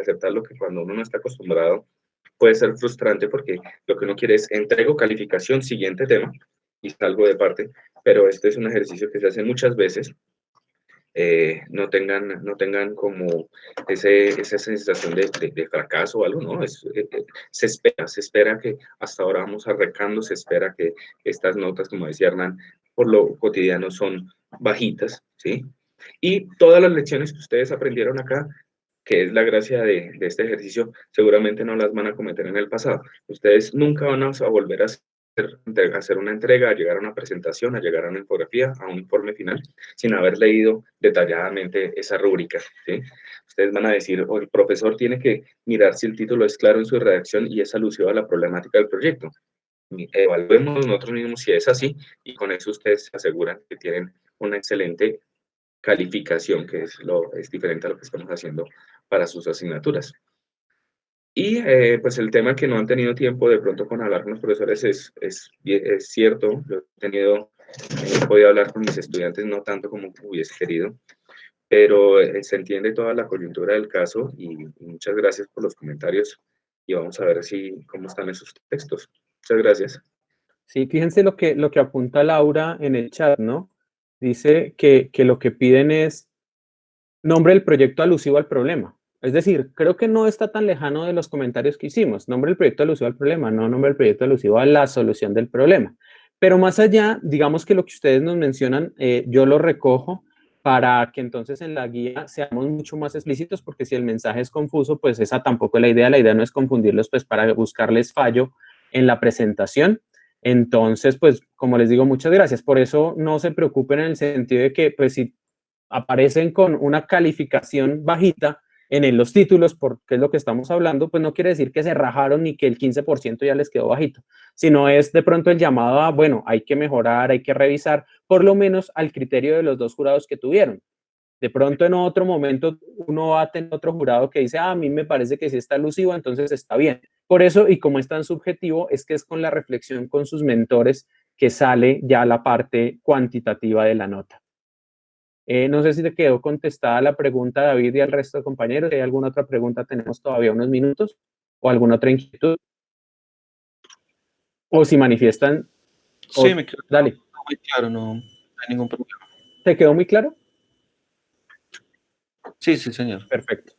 aceptarlo, que cuando uno no está acostumbrado puede ser frustrante, porque lo que uno quiere es entrego, calificación, siguiente tema, y salgo de parte, pero este es un ejercicio que se hace muchas veces. No tengan como esa sensación de fracaso o algo, ¿no? Se espera que hasta ahora vamos arrancando, se espera que estas notas, como decía Hernán, por lo cotidiano son bajitas, ¿sí? Y todas las lecciones que ustedes aprendieron acá, que es la gracia de este ejercicio, seguramente no las van a cometer en el pasado. Ustedes nunca van a volver a hacer una entrega, a llegar a una presentación, a llegar a una infografía, a un informe final, sin haber leído detalladamente esa rúbrica, ¿sí? Ustedes van a decir, el profesor tiene que mirar si el título es claro en su redacción y es alusivo a la problemática del proyecto. Evaluemos nosotros mismos si es así, y con eso ustedes se aseguran que tienen una excelente calificación, que es diferente a lo que estamos haciendo para sus asignaturas. Y pues el tema que no han tenido tiempo de pronto con hablar con los profesores es cierto. Yo he podido hablar con mis estudiantes no tanto como hubiese querido, pero se entiende toda la coyuntura del caso, y muchas gracias por los comentarios, y vamos a ver cómo están esos textos. Muchas gracias. Sí, fíjense lo que apunta Laura en el chat, ¿no? Dice que lo que piden es nombre del proyecto alusivo al problema. Es decir, creo que no está tan lejano de los comentarios que hicimos. Nombre del proyecto alusivo al problema, no nombre del proyecto alusivo a la solución del problema. Pero más allá, digamos que lo que ustedes nos mencionan, yo lo recojo para que entonces en la guía seamos mucho más explícitos, porque si el mensaje es confuso, pues esa tampoco es la idea. La idea no es confundirlos, pues para buscarles fallo en la presentación. Entonces, pues como les digo, muchas gracias. Por eso no se preocupen en el sentido de que, pues si aparecen con una calificación bajita en los títulos, porque es lo que estamos hablando, pues no quiere decir que se rajaron ni que el 15% ya les quedó bajito, sino es de pronto el llamado a, bueno, hay que mejorar, hay que revisar, por lo menos al criterio de los dos jurados que tuvieron. De pronto en otro momento uno va a tener otro jurado que dice, a mí me parece que sí está elusivo, entonces está bien. Por eso, y como es tan subjetivo, es que es con la reflexión con sus mentores que sale ya la parte cuantitativa de la nota. No sé si te quedó contestada la pregunta, David, y al resto de compañeros. Si hay alguna otra pregunta, tenemos todavía unos minutos, o alguna otra inquietud. O si manifiestan. Sí, me quedó dale. muy claro, no hay ningún problema. ¿Te quedó muy claro? Sí, señor. Perfecto.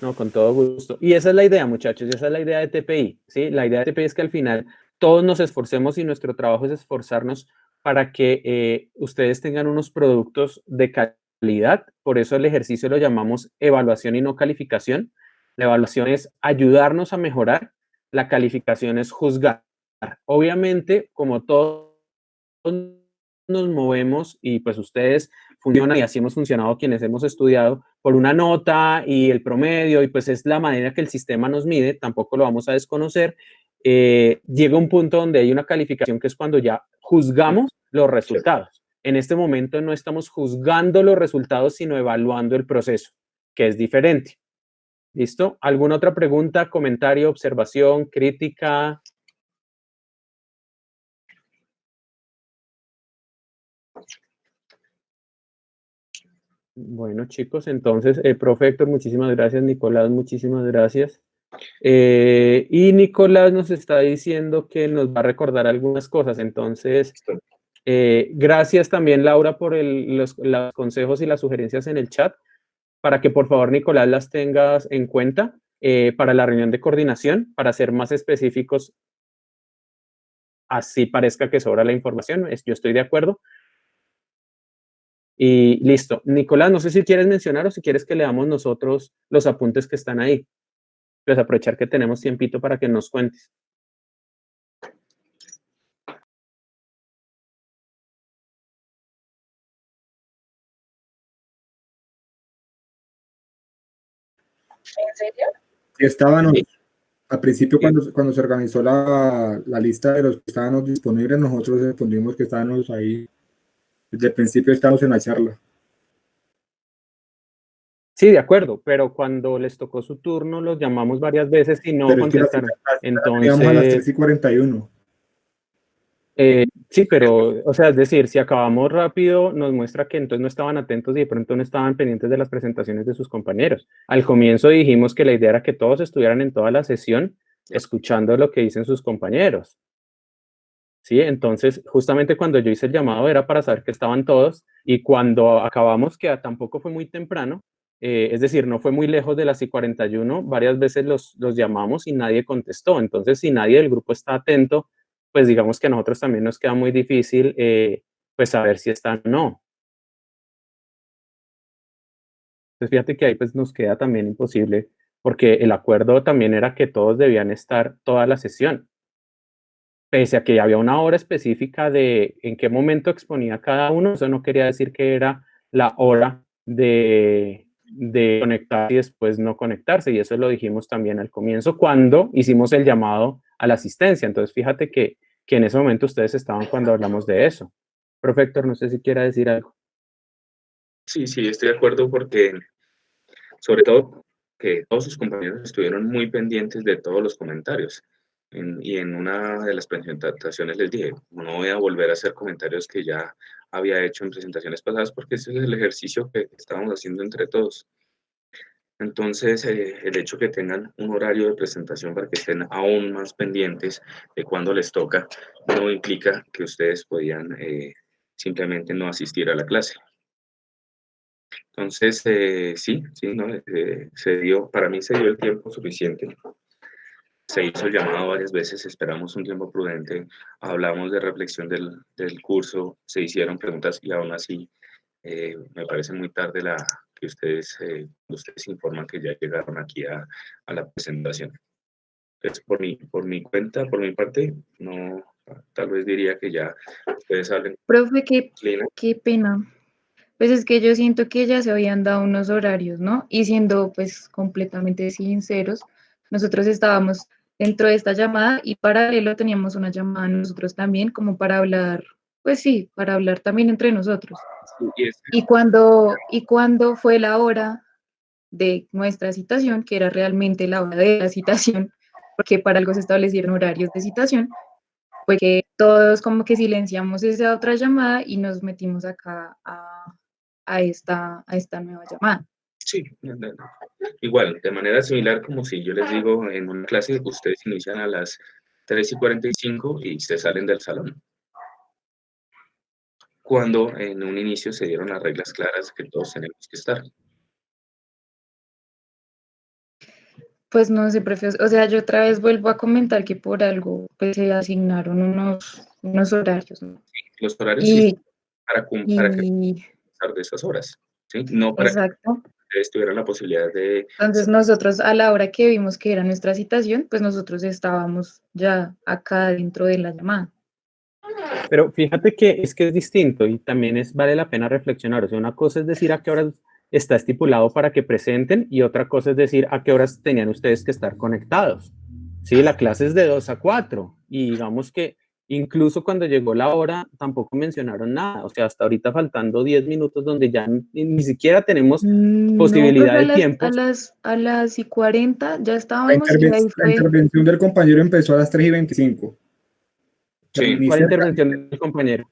No, con todo gusto. Y esa es la idea, muchachos, esa es la idea de TPI, ¿sí? La idea de TPI es que al final todos nos esforcemos, y nuestro trabajo es esforzarnos para que ustedes tengan unos productos de calidad. Por eso el ejercicio lo llamamos evaluación y no calificación. La evaluación es ayudarnos a mejorar, la calificación es juzgar. Obviamente, como todos nos movemos, y pues ustedes funcionan, y así hemos funcionado quienes hemos estudiado, por una nota y el promedio, y pues es la manera que el sistema nos mide, tampoco lo vamos a desconocer. Llega un punto donde hay una calificación que es cuando ya juzgamos los resultados. En este momento no estamos juzgando los resultados, sino evaluando el proceso, que es diferente. ¿Listo? ¿Alguna otra pregunta, comentario, observación, crítica? Bueno, chicos, entonces, profe Héctor, muchísimas gracias. Nicolás, muchísimas gracias. Y Nicolás nos está diciendo que nos va a recordar algunas cosas. Entonces, gracias también, Laura, por los consejos y las sugerencias en el chat, para que por favor, Nicolás, las tengas en cuenta para la reunión de coordinación, para ser más específicos, así parezca que sobra la información. Yo estoy de acuerdo. Y listo. Nicolás, no sé si quieres mencionar o si quieres que leamos nosotros los apuntes que están ahí. Pues aprovechar que tenemos tiempito para que nos cuentes. ¿En serio? Estábamos, al principio cuando se organizó la lista de los que estábamos disponibles, nosotros respondimos que estábamos ahí. Desde el principio estábamos en la charla. Sí, de acuerdo, pero cuando les tocó su turno, los llamamos varias veces y no contestaron. Entonces, a las 3:41. Sí, pero, o sea, es decir, si acabamos rápido, nos muestra que entonces no estaban atentos y de pronto no estaban pendientes de las presentaciones de sus compañeros. Al comienzo dijimos que la idea era que todos estuvieran en toda la sesión escuchando lo que dicen sus compañeros. Sí, entonces, justamente cuando yo hice el llamado era para saber que estaban todos, y cuando acabamos, que tampoco fue muy temprano, es decir, no fue muy lejos de las 41, varias veces los llamamos y nadie contestó. Entonces, si nadie del grupo está atento, pues digamos que a nosotros también nos queda muy difícil pues saber si están o no. Entonces, fíjate que ahí pues nos queda también imposible, porque el acuerdo también era que todos debían estar toda la sesión. Pese a que había una hora específica de en qué momento exponía cada uno, eso no quería decir que era la hora de conectar y después no conectarse, y eso lo dijimos también al comienzo cuando hicimos el llamado a la asistencia. Entonces, fíjate que en ese momento ustedes estaban cuando hablamos de eso. Profe Héctor, no sé si quiera decir algo. Sí, estoy de acuerdo porque, sobre todo, que todos sus compañeros estuvieron muy pendientes de todos los comentarios. Y en una de las presentaciones les dije, no voy a volver a hacer comentarios que ya había hecho en presentaciones pasadas, porque ese es el ejercicio que estábamos haciendo entre todos. Entonces, el hecho que tengan un horario de presentación para que estén aún más pendientes de cuando les toca, no implica que ustedes podían simplemente no asistir a la clase. Entonces, sí, ¿no? Para mí se dio el tiempo suficiente. Se hizo el llamado varias veces, esperamos un tiempo prudente, hablamos de reflexión del curso, se hicieron preguntas y aún así me parece muy tarde que ustedes informan que ya llegaron aquí a la presentación. Entonces, por mi cuenta, por mi parte, no, tal vez diría que ya ustedes hablen. Profe, qué pena. Pues es que yo siento que ya se habían dado unos horarios, ¿no? Y siendo pues completamente sinceros, nosotros estábamos dentro de esta llamada y paralelo teníamos una llamada nosotros también como para hablar, pues sí, para hablar también entre nosotros. Y cuando fue la hora de nuestra citación, que era realmente la hora de la citación, porque para algo se establecieron horarios de citación, fue que todos como que silenciamos esa otra llamada y nos metimos acá a esta nueva llamada. Sí, igual, de manera similar como si yo les digo en una clase, ustedes inician a las 3:45 y se salen del salón. Cuando en un inicio se dieron las reglas claras que todos tenemos que estar. Pues no sé, profe, o sea, yo otra vez vuelvo a comentar que por algo pues se asignaron unos horarios, ¿no? Sí, los horarios sí, para que pasar de esas horas, ¿sí? No para exacto. que ustedes tuvieran la posibilidad de... Entonces nosotros a la hora que vimos que era nuestra citación, pues nosotros estábamos ya acá dentro de la llamada. Pero fíjate que es distinto y también vale la pena reflexionar. O sea, una cosa es decir a qué horas está estipulado para que presenten y otra cosa es decir a qué horas tenían ustedes que estar conectados. Sí, la clase es de 2 a 4 y digamos que incluso cuando llegó la hora tampoco mencionaron nada. O sea, hasta ahorita faltando 10 minutos donde ya ni siquiera tenemos posibilidad de tiempo. A las 40 ya estábamos. La intervención del compañero empezó a las 3:25. Sí. ¿Cuál intervención del compañero?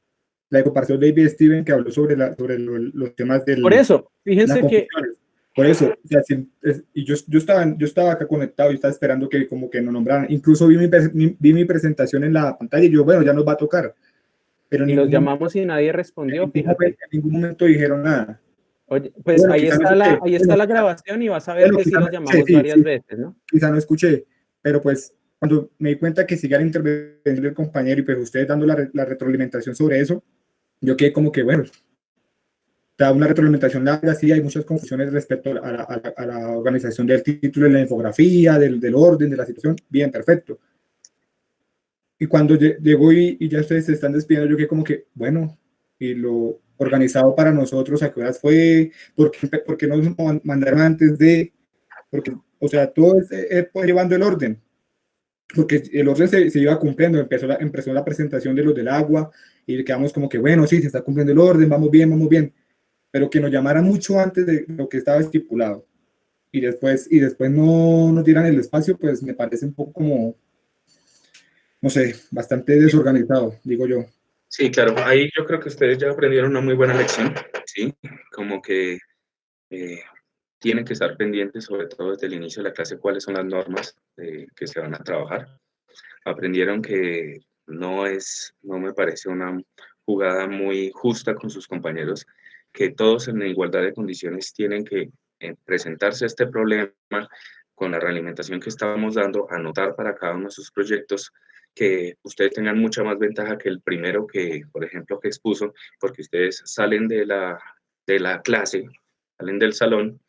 la comparación de David Steven que habló sobre, los temas del... Por eso, fíjense que... Por eso, o sea, y yo estaba acá conectado y estaba esperando que como que nos nombraran. Incluso vi mi presentación en la pantalla y yo, bueno, ya nos va a tocar. Pero y los llamamos y nadie respondió, fíjate. En ningún momento dijeron nada. Oye, pues bueno, ahí está la grabación y vas a ver que sí los llamamos varias veces, ¿no? Quizá no escuché, pero pues cuando me di cuenta que siga la intervención del compañero y pues ustedes dando la retroalimentación sobre eso, yo quedé como que, bueno, da una retroalimentación larga, sí, hay muchas confusiones respecto a la organización del título, de la infografía, del orden, de la situación, bien, perfecto. Y cuando llegó y ya ustedes se están despidiendo, yo quedé como que, bueno, y lo organizado para nosotros, ¿a qué horas fue? ¿Por qué nos mandaron antes de? Porque, o sea, todo es llevando el orden, porque el orden se iba cumpliendo, empezó la presentación de los del agua, y quedamos como que, bueno, sí, se está cumpliendo el orden, vamos bien, pero que nos llamaran mucho antes de lo que estaba estipulado, y después no nos dieran el espacio, pues me parece un poco como, no sé, bastante desorganizado, digo yo. Sí, claro, ahí yo creo que ustedes ya aprendieron una muy buena lección, ¿sí? Como que tienen que estar pendientes, sobre todo desde el inicio de la clase, cuáles son las normas que se van a trabajar. Aprendieron que no me parece una jugada muy justa con sus compañeros, que todos en igualdad de condiciones tienen que presentarse a este problema con la realimentación que estábamos dando, anotar para cada uno de sus proyectos, que ustedes tengan mucha más ventaja que el primero que, por ejemplo, que expuso, porque ustedes salen de la clase, salen del salón,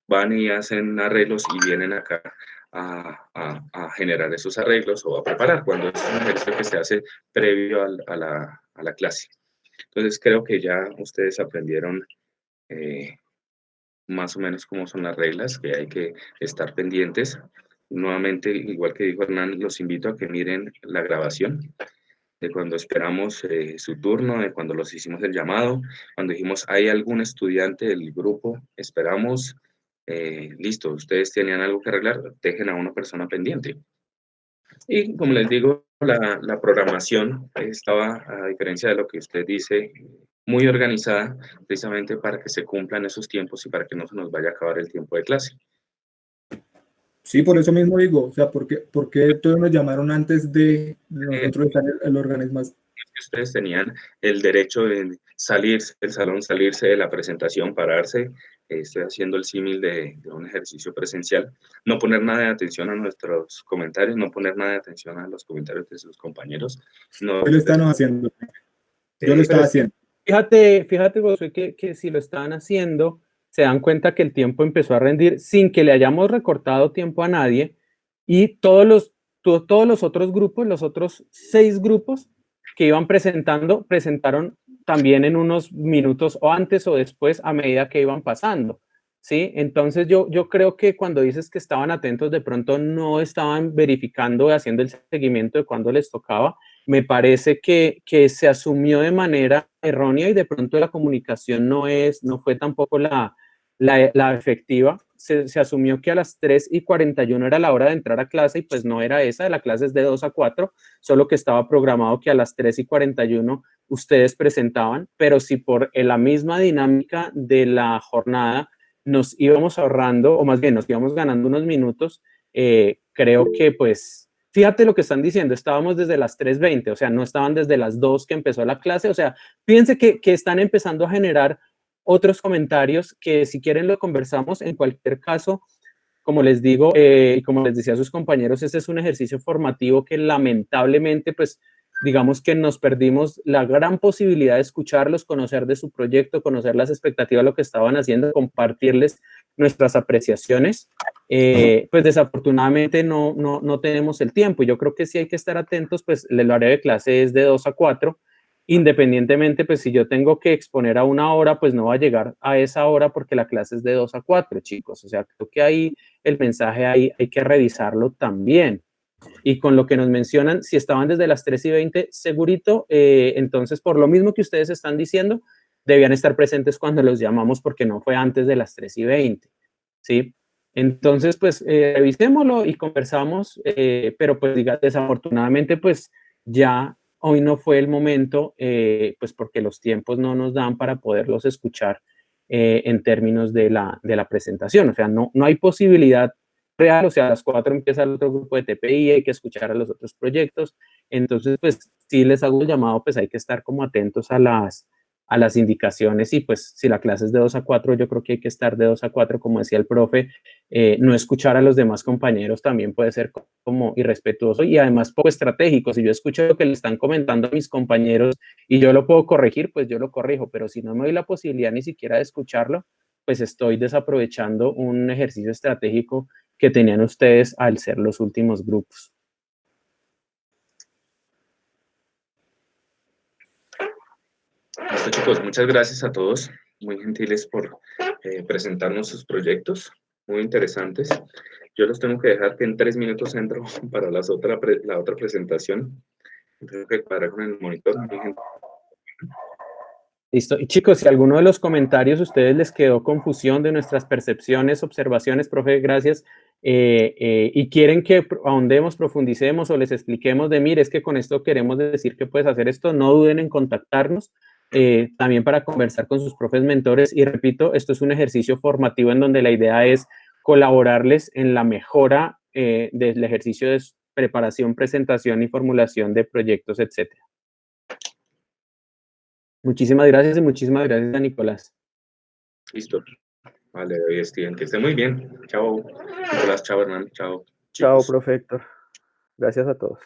van y hacen arreglos y vienen acá a generar esos arreglos o a preparar, cuando es un ejercicio que se hace previo a la clase. Entonces creo que ya ustedes aprendieron más o menos cómo son las reglas, que hay que estar pendientes. Nuevamente, igual que dijo Hernán, los invito a que miren la grabación de cuando esperamos su turno, de cuando los hicimos el llamado, cuando dijimos, hay algún estudiante del grupo, esperamos, listo, ustedes tenían algo que arreglar, dejen a una persona pendiente. Y como les digo, la programación estaba, a diferencia de lo que usted dice, muy organizada, precisamente para que se cumplan esos tiempos y para que no se nos vaya a acabar el tiempo de clase. Sí, por eso mismo digo, o sea, ¿por qué todos nos llamaron antes de nosotros estar el organismo? Ustedes tenían el derecho de salirse del salón, salirse de la presentación, pararse. Estoy haciendo el símil de un ejercicio presencial. No poner nada de atención a nuestros comentarios, no poner nada de atención a los comentarios de sus compañeros. No, lo están haciendo. Yo lo estaba haciendo. Fíjate, Josué, que si lo estaban haciendo, se dan cuenta que el tiempo empezó a rendir sin que le hayamos recortado tiempo a nadie, y todos los otros grupos, los otros 6 grupos que iban presentaron también en unos minutos o antes o después a medida que iban pasando, ¿sí? Entonces yo creo que cuando dices que estaban atentos, de pronto no estaban verificando, haciendo el seguimiento de cuándo les tocaba. Me parece que se asumió de manera errónea y de pronto la comunicación no fue tampoco la efectiva. Se asumió que a las 3:41 era la hora de entrar a clase y pues no era esa, la clase es de 2 a 4, solo que estaba programado que a las 3:41 ustedes presentaban, pero si por la misma dinámica de la jornada nos íbamos ahorrando, o más bien nos íbamos ganando unos minutos, creo que pues, fíjate lo que están diciendo, estábamos desde las 3:20, o sea, no estaban desde las 2 que empezó la clase, o sea, fíjense que están empezando a generar otros comentarios que si quieren lo conversamos. En cualquier caso, como les digo, y como les decía a sus compañeros, este es un ejercicio formativo que lamentablemente, pues, digamos que nos perdimos la gran posibilidad de escucharlos, conocer de su proyecto, conocer las expectativas de lo que estaban haciendo, compartirles nuestras apreciaciones. Pues desafortunadamente no tenemos el tiempo, y yo creo que sí hay que estar atentos. Pues el horario de clase es de 2 a 4, independientemente, pues si yo tengo que exponer a 1 hora, pues no va a llegar a esa hora porque la clase es de 2 a 4, chicos. O sea, creo que ahí el mensaje ahí hay que revisarlo también. Y con lo que nos mencionan, si estaban desde las 3:20, segurito, entonces por lo mismo que ustedes están diciendo, debían estar presentes cuando los llamamos, porque no fue antes de las 3:20, ¿sí? Entonces, pues revisémoslo y conversamos, pero pues desafortunadamente, pues ya hoy no fue el momento, pues porque los tiempos no nos dan para poderlos escuchar en términos de la presentación. O sea, no hay posibilidad real, o sea, a las 4 empieza el otro grupo de TPI, hay que escuchar a los otros proyectos. Entonces, pues, sí les hago el llamado, pues hay que estar como atentos a las indicaciones y pues si la clase es de 2 a 4, yo creo que hay que estar de 2 a 4, como decía el profe, no escuchar a los demás compañeros también puede ser como irrespetuoso y además poco estratégico. Si yo escucho lo que le están comentando a mis compañeros y yo lo puedo corregir, pues yo lo corrijo, pero si no me doy la posibilidad ni siquiera de escucharlo, pues estoy desaprovechando un ejercicio estratégico que tenían ustedes al ser los últimos grupos. Listo, chicos, muchas gracias a todos, muy gentiles por presentarnos sus proyectos, muy interesantes. Yo los tengo que dejar que en 3 minutos entro para la otra presentación. Tengo que cuadrar con el monitor. Listo. Y chicos, si alguno de los comentarios a ustedes les quedó confusión de nuestras percepciones, observaciones, profe, gracias, y quieren que ahondemos, profundicemos o les expliquemos de, mire, es que con esto queremos decir que puedes hacer esto, no duden en contactarnos, también para conversar con sus profes mentores. Y repito, esto es un ejercicio formativo en donde la idea es colaborarles en la mejora del ejercicio de preparación, presentación y formulación de proyectos, etcétera. Muchísimas gracias y muchísimas gracias a Nicolás. Listo. Vale, David, Steven, que esté muy bien. Chao, Nicolás, chao, Hernán, chao. Chao, profe Héctor. Gracias a todos.